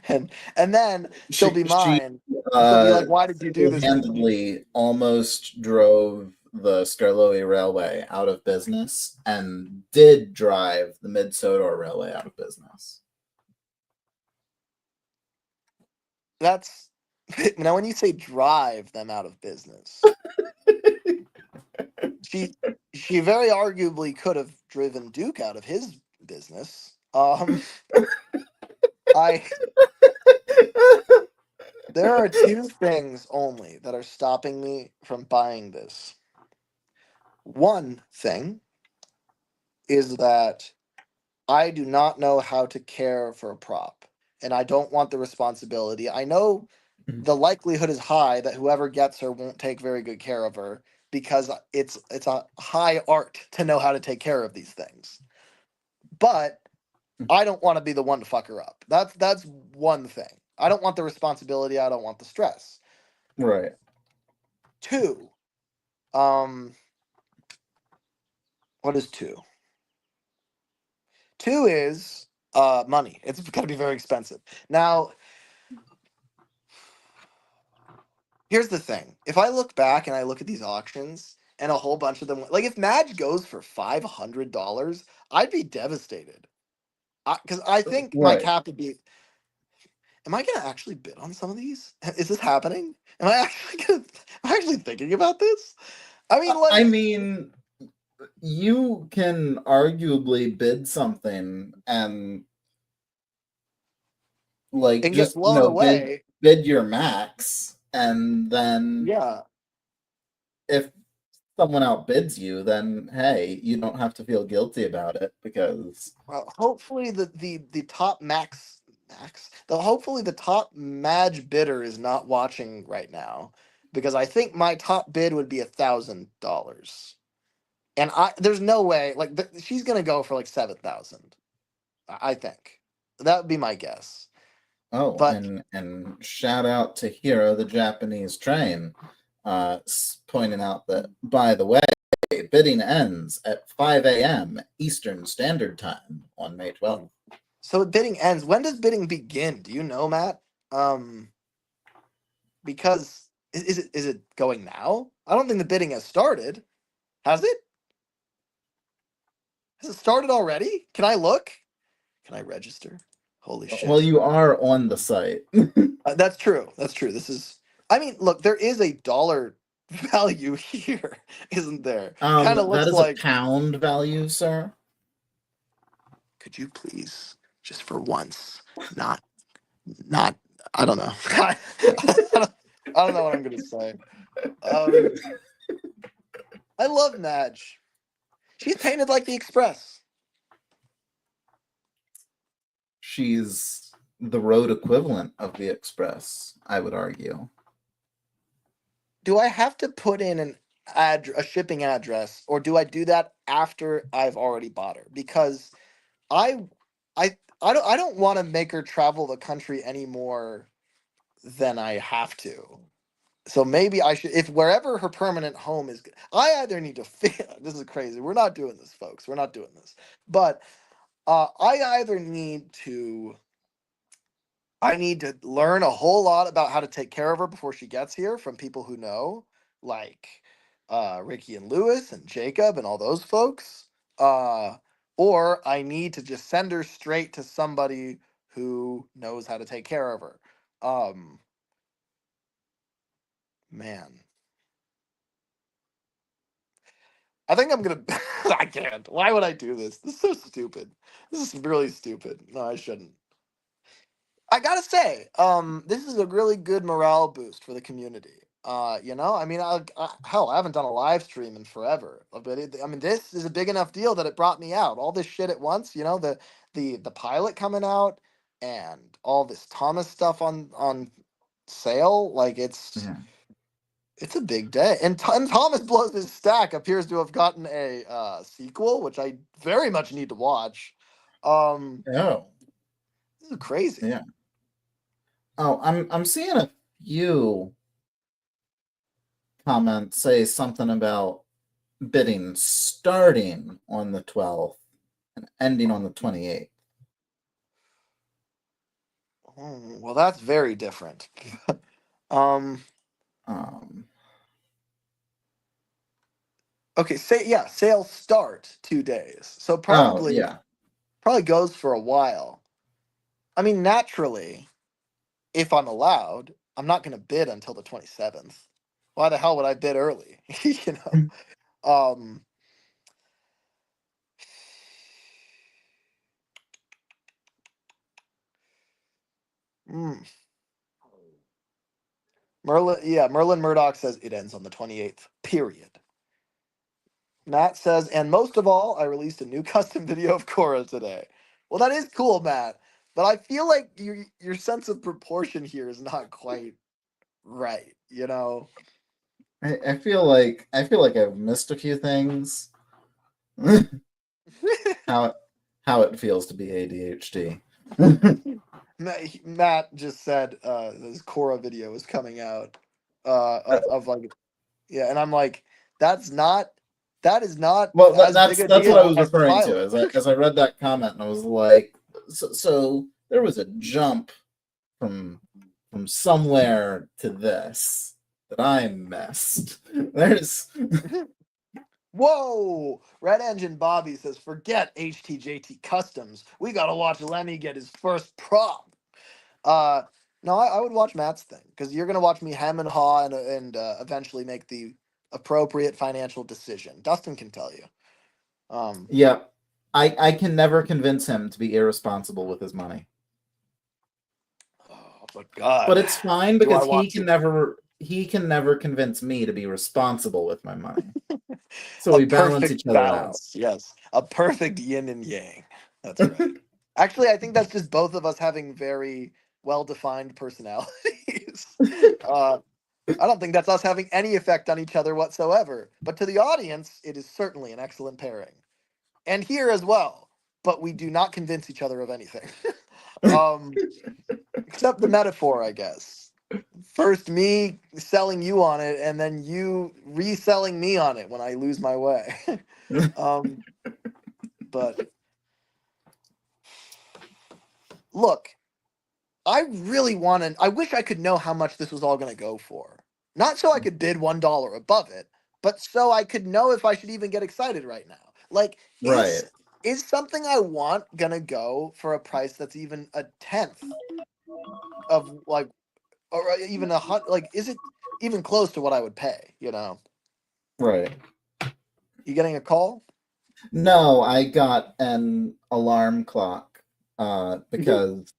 [SPEAKER 1] and then she'll be
[SPEAKER 2] She
[SPEAKER 1] mine. She'll be like, "Why did you do this to me?"
[SPEAKER 2] single-handedly almost drove the Skarloey Railway out of business and did drive the Mid-Sodor Railway out of business.
[SPEAKER 1] That's now when you say drive them out of business, she she very arguably could have driven Duke out of his business. I There are two things only that are stopping me from buying this. One thing is that I do not know how to care for a prop, and I don't want the responsibility. I know the likelihood is high that whoever gets her won't take very good care of her because it's a high art to know how to take care of these things. But I don't want to be the one to fuck her up. That's one thing. I don't want the responsibility. I don't want the stress.
[SPEAKER 2] Right.
[SPEAKER 1] Two, um, what is two? Two is money. It's got to be very expensive. Now, here's the thing. If I look back and I look at these auctions and a whole bunch of them, like if Madge goes for $500, I'd be devastated. Because I think my
[SPEAKER 2] Right.
[SPEAKER 1] cap would be. Am I gonna actually bid on some of these? Is this happening? Am I actually gonna? Am I actually thinking about this? I mean,
[SPEAKER 2] I
[SPEAKER 1] like,
[SPEAKER 2] mean, you can arguably bid something and like
[SPEAKER 1] and get
[SPEAKER 2] just
[SPEAKER 1] blown away.
[SPEAKER 2] bid your max, and then
[SPEAKER 1] Yeah.
[SPEAKER 2] if someone outbids you, then hey, you don't have to feel guilty about it because
[SPEAKER 1] Well, hopefully the top hopefully the top Madge bidder is not watching right now, because I think my top bid would be $1,000, and there's no way like she's gonna go for like 7,000. I think that would be my guess.
[SPEAKER 2] oh,
[SPEAKER 1] But
[SPEAKER 2] and shout out to Hero the Japanese Train, pointing out that by the way, bidding ends at 5 a.m. Eastern Standard Time on May 12th.
[SPEAKER 1] so bidding ends. When does bidding begin? Do you know, Matt? Because is it going now? I don't think the bidding has started. Has it? Has it started already? Can I look? Can I register? Holy shit.
[SPEAKER 2] Well, you are on the site.
[SPEAKER 1] That's true. That's true. This is. I mean, look, there is a dollar value here, isn't there? Kind of
[SPEAKER 2] That
[SPEAKER 1] looks
[SPEAKER 2] is a
[SPEAKER 1] like.
[SPEAKER 2] pound value, sir.
[SPEAKER 1] Could you please, just for once, not? I don't know. I don't know what I'm gonna say. I love Madge. She's painted like the Express.
[SPEAKER 2] She's the road equivalent of the Express, I would argue.
[SPEAKER 1] Do I have to put in a shipping address, or do I do that after I've already bought her? Because I I don't want to make her travel the country any more than I have to. So maybe I should, if wherever her permanent home is, I either need to figure. This is crazy. We're not doing this, folks. We're not doing this. But I either I need to learn a whole lot about how to take care of her before she gets here from people who know, like Ricky and Lewis and Jacob and all those folks. Uh, or I need to just send her straight to somebody who knows how to take care of her. Um, man. I think I'm gonna. I can't. Why would I do this? This is so stupid. This is really stupid. No, I shouldn't. I gotta say, this is a really good morale boost for the community. I mean, hell, I haven't done a live stream in forever, but I mean, this is a big enough deal that it brought me out. All this shit at once, the pilot coming out and all this Thomas stuff on sale, like it's a big day. And Thomas Blows His Stack appears to have gotten a sequel, which I very much need to watch.
[SPEAKER 2] Oh,
[SPEAKER 1] This is crazy.
[SPEAKER 2] yeah. Oh, I'm seeing a few comments say something about bidding starting on the 12th and ending on the 28th.
[SPEAKER 1] Well, that's very different. Okay, sales start 2 days. So probably goes for a while. I mean, naturally, if I'm allowed, I'm not going to bid until the 27th. Why the hell would I bid early? Um mm. Merlin Murdoch says it ends on the 28th. Period. Matt says, and most of all, I released a new custom video of Cora today. Well, that is cool, Matt. But I feel like your sense of proportion here is not quite right.
[SPEAKER 2] I feel like I've missed a few things. how it feels to be ADHD.
[SPEAKER 1] Matt just said this Cora video is coming out of like, yeah, and I'm like, that is not
[SPEAKER 2] Well,
[SPEAKER 1] as big a
[SPEAKER 2] that's what I
[SPEAKER 1] deal
[SPEAKER 2] was
[SPEAKER 1] as the
[SPEAKER 2] referring to
[SPEAKER 1] pilot.
[SPEAKER 2] as I read that comment, and I was like, so there was a jump from somewhere to this that I missed. There's
[SPEAKER 1] Whoa! Red Engine Bobby says, forget HTJT Customs. We gotta watch Lemmy get his first prop. No, I would watch Matt's thing because you're gonna watch me hem and haw and eventually make the appropriate financial decision. Dustin can tell you.
[SPEAKER 2] Yeah, I can never convince him to be irresponsible with his money.
[SPEAKER 1] Oh, but God.
[SPEAKER 2] But it's fine because
[SPEAKER 1] he
[SPEAKER 2] can never convince me to be responsible with my money. So we balance each other out.
[SPEAKER 1] Yes, a perfect yin and yang. That's right. Actually, I think that's just both of us having very well-defined personalities. I don't think that's us having any effect on each other whatsoever. But to the audience, it is certainly an excellent pairing. And here as well. But we do not convince each other of anything. Except the metaphor, I guess. First me selling you on it, and then you reselling me on it when I lose my way. But look, I wish I could know how much this was all going to go for. Not so I could bid $1 above it, but so I could know if I should even get excited right now. Like, is something I want going to go for a price that's even a tenth of, like, or even is it even close to what I would pay,
[SPEAKER 2] Right.
[SPEAKER 1] You getting a call?
[SPEAKER 2] No, I got an alarm clock because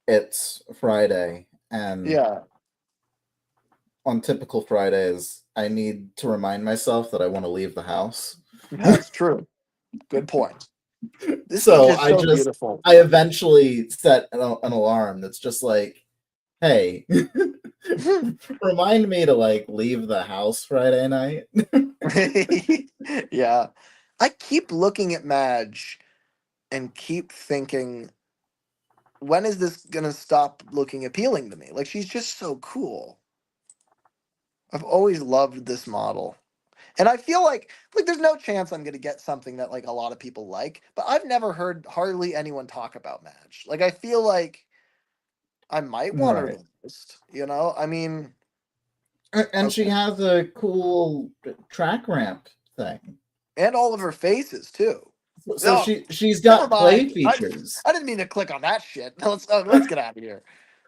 [SPEAKER 2] it's Friday, and on typical Fridays, I need to remind myself that I want to leave the house.
[SPEAKER 1] That's true. Good point.
[SPEAKER 2] So I eventually set an alarm that's just like, hey, remind me to leave the house Friday night.
[SPEAKER 1] Yeah. I keep looking at Madge and keep thinking, when is this gonna stop looking appealing to me? Like, she's just so cool. I've always loved this model. And I feel like there's no chance I'm gonna get something that a lot of people like, but I've never heard hardly anyone talk about Madge. I feel like I might want her the most, I mean,
[SPEAKER 2] and she has a cool track ramp thing.
[SPEAKER 1] And all of her faces too.
[SPEAKER 2] So she's got play features.
[SPEAKER 1] I didn't mean to click on that shit. Let's get out of here.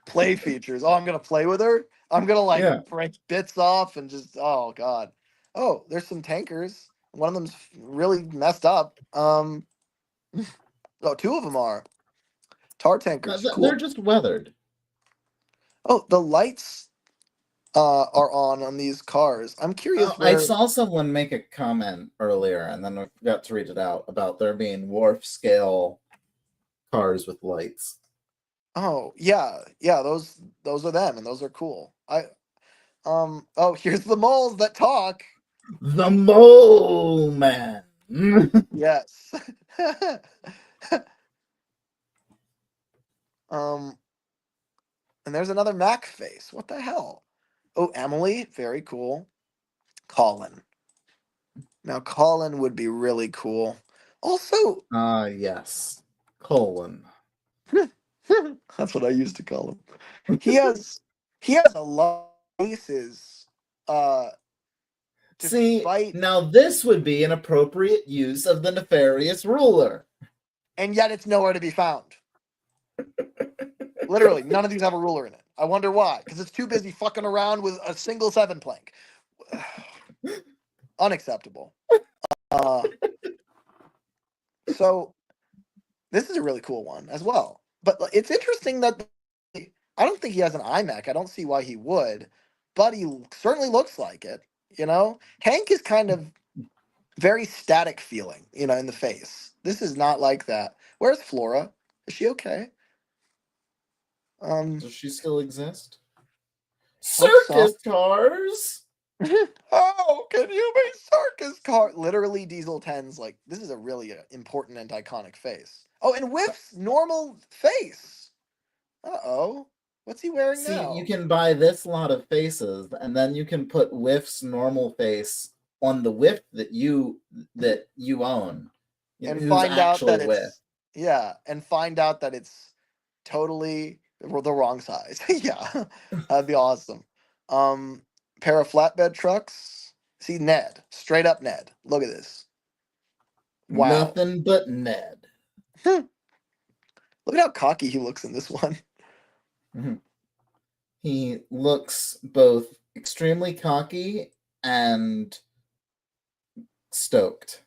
[SPEAKER 1] Play features. Oh, I'm gonna play with her. I'm gonna break bits off and just, oh god. Oh, there's some tankers. One of them's really messed up. Oh, two of them are tar tankers.
[SPEAKER 2] They're
[SPEAKER 1] Cool.
[SPEAKER 2] just weathered.
[SPEAKER 1] Oh, the lights are on these cars. I'm curious
[SPEAKER 2] I
[SPEAKER 1] where.
[SPEAKER 2] saw someone make a comment earlier, and then I forgot to read it out about there being wharf scale cars with lights.
[SPEAKER 1] Oh yeah, yeah. Those are them, and those are cool. Oh, here's the moles that talk.
[SPEAKER 2] The Mole Man.
[SPEAKER 1] Yes. um, and there's another Mac face. What the hell? Oh, Emily, very cool. Colin. Now, Colin would be really cool. Also,
[SPEAKER 2] Yes. Colon.
[SPEAKER 1] that's what I used to call him. He has he has a lot of faces.
[SPEAKER 2] See,
[SPEAKER 1] Despite
[SPEAKER 2] now this would be an appropriate use of the nefarious ruler.
[SPEAKER 1] and yet it's nowhere to be found. Literally, none of these have a ruler in it. I wonder why. Because it's too busy fucking around with a single 7 plank. Unacceptable. So this is a really cool one as well. But it's interesting that I don't think he has an iMac. I don't see why he would, but he certainly looks like it. Hank is kind of very static feeling, in the face. This is not like that. Where's Flora? Is she okay?
[SPEAKER 2] Does she still exist?
[SPEAKER 1] Hope so.
[SPEAKER 2] Circus cars!
[SPEAKER 1] Oh, can you be circus car? Literally, Diesel 10's like, this is a really important and iconic face. Oh, and Whiff's normal face. Uh-oh. What's he wearing
[SPEAKER 2] See,
[SPEAKER 1] now?
[SPEAKER 2] you can buy this lot of faces, and then you can put Whiff's normal face on the Whiff that you own.
[SPEAKER 1] And
[SPEAKER 2] Who's
[SPEAKER 1] find out that
[SPEAKER 2] actually Whiff.
[SPEAKER 1] and find out that it's totally the wrong size. Yeah, that'd be awesome. Pair of flatbed trucks. See, Ned, straight up Ned. Look at this. Wow.
[SPEAKER 2] Nothing but Ned.
[SPEAKER 1] Look at how cocky he looks in this one.
[SPEAKER 2] Mm-hmm. He looks both extremely cocky and stoked.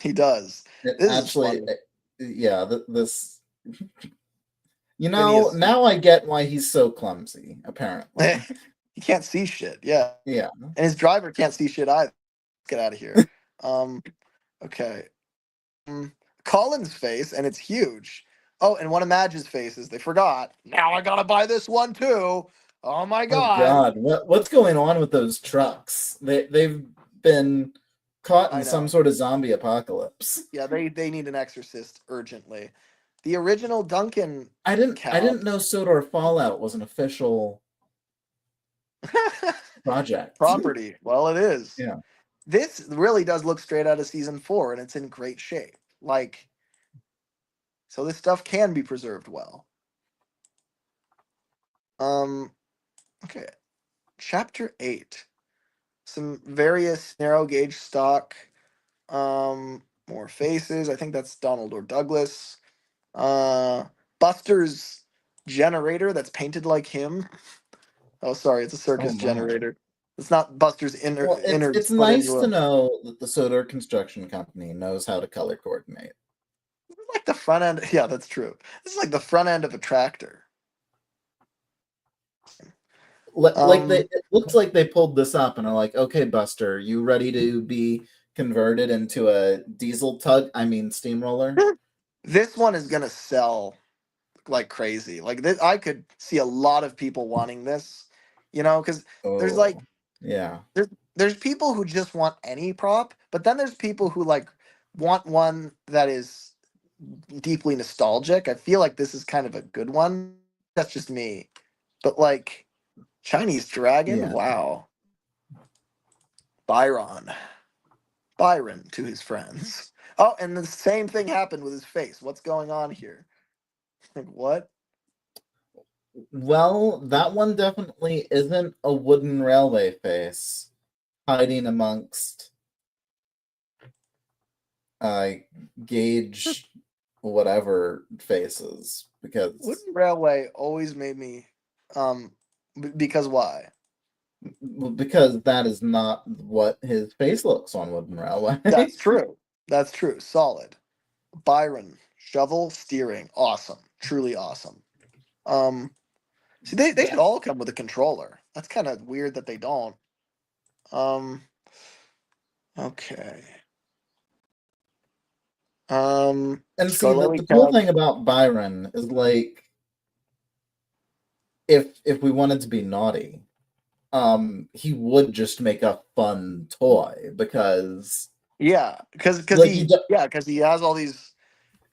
[SPEAKER 1] He does.
[SPEAKER 2] This actually, this. Now I get why he's so clumsy. Apparently,
[SPEAKER 1] he can't see shit. Yeah,
[SPEAKER 2] yeah,
[SPEAKER 1] and his driver can't see shit either. Get out of here. Okay. Colin's face, and it's huge. Oh, and one of Madge's faces. They forgot. Now I gotta buy this one too. Oh my god.
[SPEAKER 2] Oh god, what's going on with those trucks? They've been caught in some sort of zombie apocalypse.
[SPEAKER 1] Yeah, they need an exorcist urgently. The original Duncan.
[SPEAKER 2] I didn't know Sodor Fallout was an official project.
[SPEAKER 1] Property. Well, it is.
[SPEAKER 2] Yeah.
[SPEAKER 1] This really does look straight out of season 4, and it's in great shape. So this stuff can be preserved well. Okay. Chapter 8. Some various narrow gauge stock. More faces. I think that's Donald or Douglas. Buster's generator that's painted like him. Oh, sorry, it's a circus generator. It's not Buster's inner.
[SPEAKER 2] It's nice to know that the Sodor Construction Company knows how to color coordinate.
[SPEAKER 1] Like the front end. Yeah, that's true. This is like the front end of a tractor.
[SPEAKER 2] It looks like they pulled this up and are like, okay, Buster, you ready to be converted into a diesel steamroller?
[SPEAKER 1] This one is gonna sell like crazy. Like this, I could see a lot of people wanting this. Because there's there's people who just want any prop, but then there's people who want one that is deeply nostalgic. I feel like this is kind of a good one. That's just me. But Chinese dragon, wow. Byron to his friends. Oh, and the same thing happened with his face. What's going on here? What?
[SPEAKER 2] Well, that one definitely isn't a wooden railway face hiding amongst gauge whatever faces, because
[SPEAKER 1] wooden railway always made me because why?
[SPEAKER 2] Because that is not what his face looks on Wooden Railway.
[SPEAKER 1] That's true. That's true. Solid. Byron, shovel steering, awesome, truly awesome. See, they should all come with a controller. That's kind of weird that they don't. Okay.
[SPEAKER 2] And see,
[SPEAKER 1] Scarlet
[SPEAKER 2] the cool
[SPEAKER 1] Cab.
[SPEAKER 2] thing about Byron is like, if we wanted to be naughty, he would just make a fun toy because
[SPEAKER 1] Yeah, because
[SPEAKER 2] like
[SPEAKER 1] he has all these.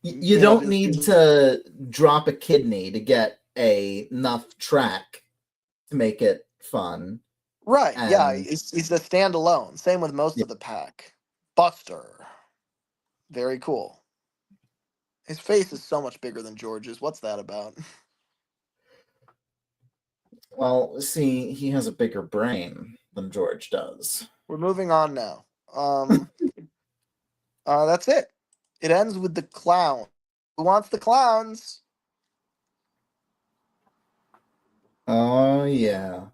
[SPEAKER 2] you don't need to drop a kidney to get enough track to make it fun.
[SPEAKER 1] Right. Yeah,
[SPEAKER 2] And
[SPEAKER 1] he's the standalone. Same with most of the pack. Buster. Very cool. His face is so much bigger than George's. What's that about?
[SPEAKER 2] well, see, he has a bigger brain than George does.
[SPEAKER 1] We're moving on now. That's it. It ends with the clown. Who wants the clowns?
[SPEAKER 2] Oh yeah.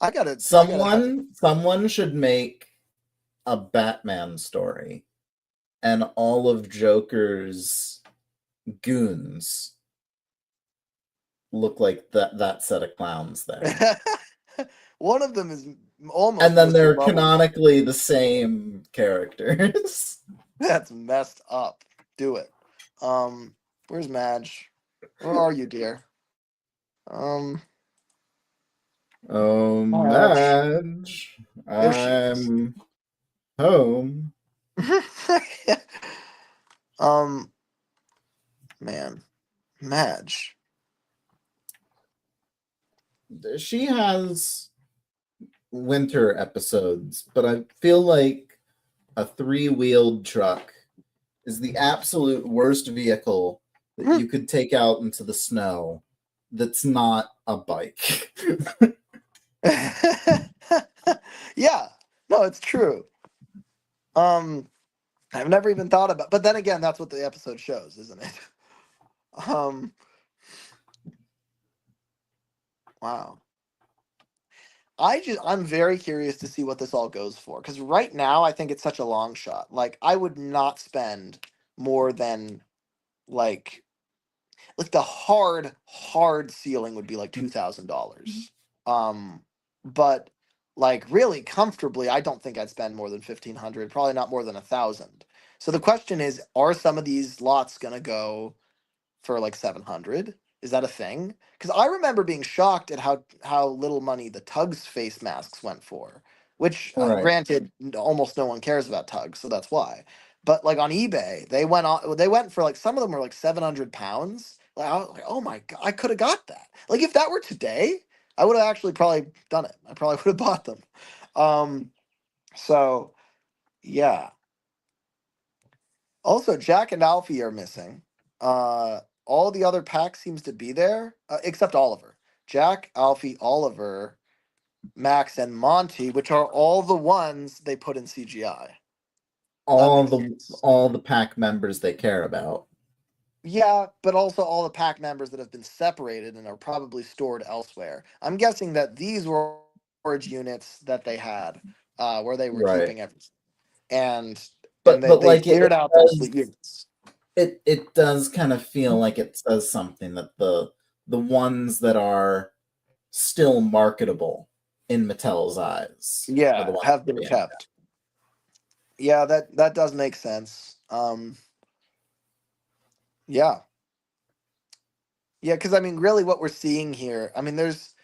[SPEAKER 1] I gotta.
[SPEAKER 2] Someone should make a Batman story, and all of Joker's goons look like that set of clowns there.
[SPEAKER 1] One of them is almost.
[SPEAKER 2] And then
[SPEAKER 1] Mr.
[SPEAKER 2] they're
[SPEAKER 1] Bubbles.
[SPEAKER 2] canonically the same characters.
[SPEAKER 1] That's messed up. Do it. Where's Madge? Where are you, dear?
[SPEAKER 2] Oh, Madge.
[SPEAKER 1] There she is.
[SPEAKER 2] I'm home.
[SPEAKER 1] Man, Madge.
[SPEAKER 2] She has winter episodes, but I feel like a 3-wheeled truck is the absolute worst vehicle that you could take out into the snow that's not a bike.
[SPEAKER 1] Yeah, no, it's true. I've never even thought about, but then again, that's what the episode shows, isn't it? Wow. I'm very curious to see what this all goes for, because right now I think it's such a long shot. Like, I would not spend more than like the hard ceiling would be like $2,000. But like really comfortably, I don't think I'd spend more than 1,500, probably not more than 1,000. So the question is, are some of these lots gonna go for like 700? Is that a thing? Because I remember being shocked at how little money the Tugs face masks went for. Which,
[SPEAKER 2] Right.
[SPEAKER 1] granted, almost no one cares about Tugs, so that's why. But like on eBay, they went for like, some of them were like £700. Like, I was like, oh my god, I could have got that. Like, if that were today, I would have actually probably done it. I probably would have bought them. So yeah. Also, Jack and Alfie are missing. All the other pack seems to be there, except Oliver. Jack, Alfie, Oliver, Max, and Monty, which are all the ones they put in CGI.
[SPEAKER 2] All the pack members they care about.
[SPEAKER 1] Yeah, but also all the pack members that have been separated and are probably stored elsewhere. I'm guessing that these were storage units that they had, where they were keeping everything, and
[SPEAKER 2] but
[SPEAKER 1] they
[SPEAKER 2] like
[SPEAKER 1] cleared out those units.
[SPEAKER 2] It does kind of feel like it says something that the ones that are still marketable in Mattel's eyes,
[SPEAKER 1] have been kept. Yeah, that does make sense. Yeah, because I mean, really, what we're seeing here, I mean, there's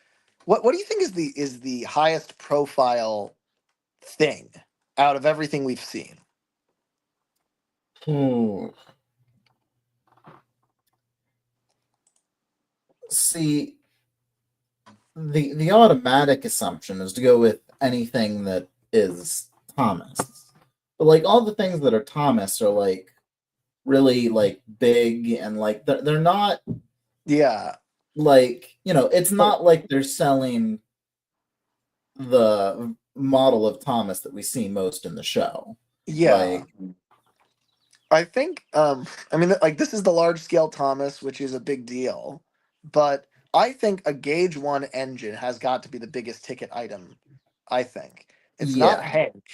[SPEAKER 1] what do you think is the highest profile thing out of everything we've seen?
[SPEAKER 2] See, the automatic assumption is to go with anything that is Thomas. But like all the things that are Thomas are like really like big and like they're not like, it's not like they're selling the model of Thomas that we see most in the show.
[SPEAKER 1] I think I mean, like, this is the large scale Thomas, which is a big deal, but I think a Gauge 1 engine has got to be the biggest ticket item. I think. It's not
[SPEAKER 2] Yeah.
[SPEAKER 1] Hank.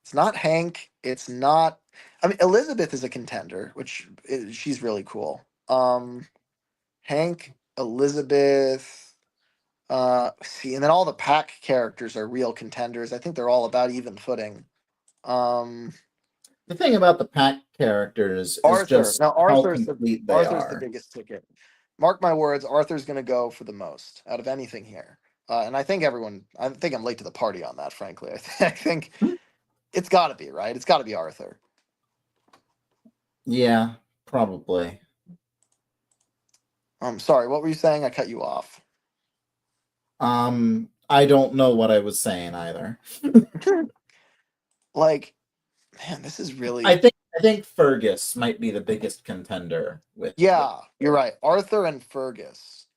[SPEAKER 1] It's not Hank. It's not. I mean, Elizabeth is a contender, which she's really cool. Hank, Elizabeth. See, and then all the pack characters are real contenders. I think they're all about even footing. Um,
[SPEAKER 2] The thing about the pack characters is
[SPEAKER 1] Arthur.
[SPEAKER 2] just
[SPEAKER 1] Now
[SPEAKER 2] how
[SPEAKER 1] Arthur's
[SPEAKER 2] complete they
[SPEAKER 1] Arthur's the
[SPEAKER 2] are.
[SPEAKER 1] biggest ticket. Mark my words, Arthur's going to go for the most out of anything here. And I think I think I'm late to the party on that, frankly. I think it's got to be, right? It's got to be Arthur.
[SPEAKER 2] Yeah, probably.
[SPEAKER 1] Sorry, what were you saying? I cut you off.
[SPEAKER 2] I don't know what I was saying either.
[SPEAKER 1] Like, man, this is really.
[SPEAKER 2] I think Fergus might be the biggest contender with.
[SPEAKER 1] Yeah, you're right. Arthur and Fergus.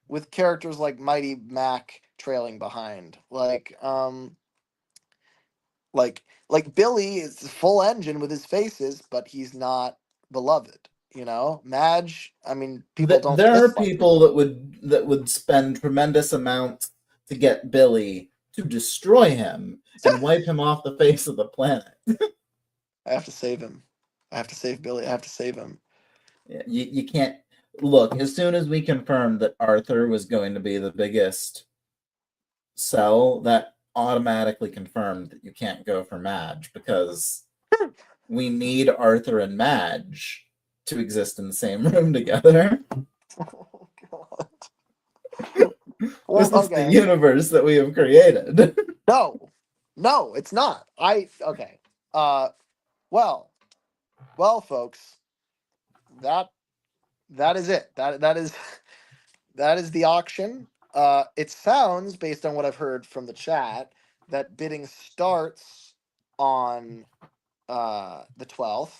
[SPEAKER 1] With characters like Mighty Mac trailing behind. Like Billy is full engine with his faces, but he's not beloved. You know, Madge. I mean, people don't.
[SPEAKER 2] There are
[SPEAKER 1] dislike
[SPEAKER 2] people that would spend tremendous amounts to get Billy to destroy him and wipe him off the face of the planet.
[SPEAKER 1] I have to save him. I have to save Billy. I have to save him.
[SPEAKER 2] You can't look. As soon as we confirmed that Arthur was going to be the biggest sell, that automatically confirmed that you can't go for Madge because we need Arthur and Madge to exist in the same room together.
[SPEAKER 1] Oh God.
[SPEAKER 2] This is the universe that we have created.
[SPEAKER 1] No, it's not. Okay. Well, folks, that is it. That is the auction. It sounds, based on what I've heard from the chat, that bidding starts on the 12th,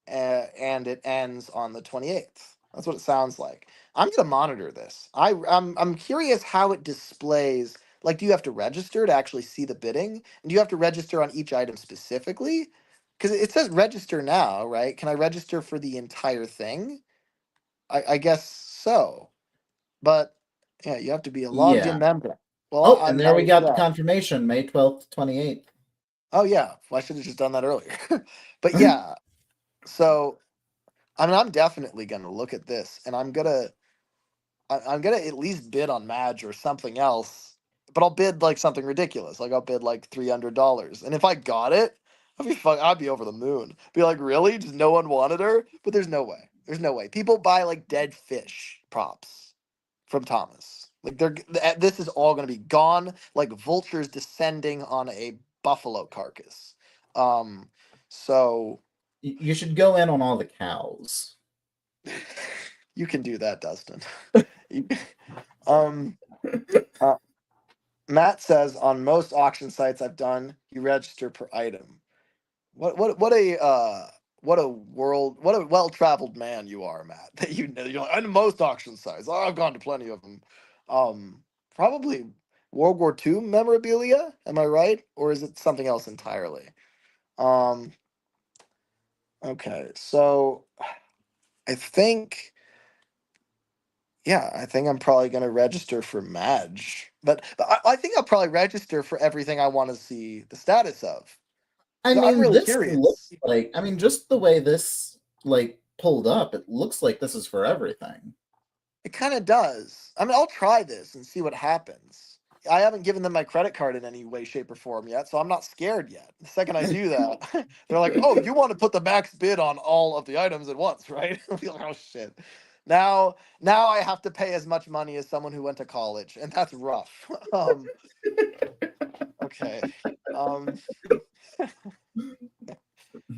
[SPEAKER 1] and it ends on the 28th. That's what it sounds like. I'm gonna monitor this. I'm curious how it displays. Like, do you have to register to actually see the bidding? And do you have to register on each item specifically? Because it says register now, right? Can I register for the entire thing? I guess so. But yeah, you have to be a logged in
[SPEAKER 2] Yeah.
[SPEAKER 1] member. Well,
[SPEAKER 2] Oh, and there we got the confirmation, May 12th, 28th.
[SPEAKER 1] Oh yeah, well, I should have just done that earlier. But yeah, so I mean, I'm definitely gonna look at this, and I'm gonna at least bid on Madge or something else. But I'll bid like something ridiculous, like I'll bid like $300, and if I got it, I'd be over the moon. Be like, really? Just no one wanted her? But there's no way. There's no way. People buy like dead fish props from Thomas. Like this is all gonna be gone, like vultures descending on a buffalo carcass. So
[SPEAKER 2] You should go in on all the cows.
[SPEAKER 1] you can do that, Dustin. um, Matt says on most auction sites I've done, you register per item. What a well-traveled man you are, Matt. That you know you're like, on most auction sites. Oh, I've gone to plenty of them. Probably World War II memorabilia. Am I right, or is it something else entirely? Okay, so I think. Yeah, I think I'm probably going to register for Madge, but I think I'll probably register for everything I want to see the status of.
[SPEAKER 2] I
[SPEAKER 1] So I'm
[SPEAKER 2] mean,
[SPEAKER 1] really
[SPEAKER 2] this
[SPEAKER 1] curious.
[SPEAKER 2] looks like, I mean, just the way this like pulled up, it looks like this is for everything.
[SPEAKER 1] It kind of does. I mean, I'll try this and see what happens. I haven't given them my credit card in any way, shape, or form yet, so I'm not scared yet. The second I do that, they're like, "Oh, you want to put the max bid on all of the items at once, right?" I'll be like, "Oh shit." Now I have to pay as much money as someone who went to college, and that's rough. Okay.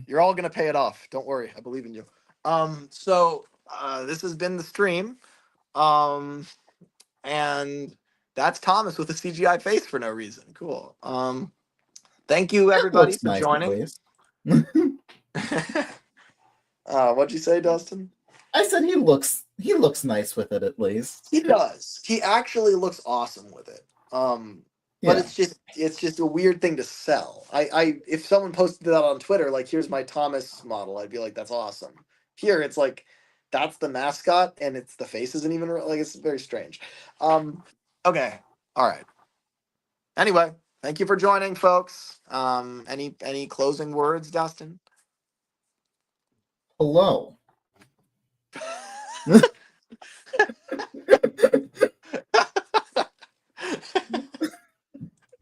[SPEAKER 1] You're all gonna pay it off. Don't worry. I believe in you. So this has been the stream. And that's Thomas with a CGI face for no reason. Cool. Thank you everybody for
[SPEAKER 2] Nice,
[SPEAKER 1] joining. What'd you say, Dustin?
[SPEAKER 2] I said he looks nice with it at least.
[SPEAKER 1] He does. He actually looks awesome with it. But it's just a weird thing to sell. I if someone posted that on Twitter, like, here's my Thomas model, I'd be like, that's awesome. Here it's like that's the mascot, and it's the face isn't even like it's very strange. Okay, all right. Anyway, thank you for joining, folks. Any closing words, Dustin?
[SPEAKER 2] Hello.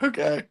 [SPEAKER 1] Okay.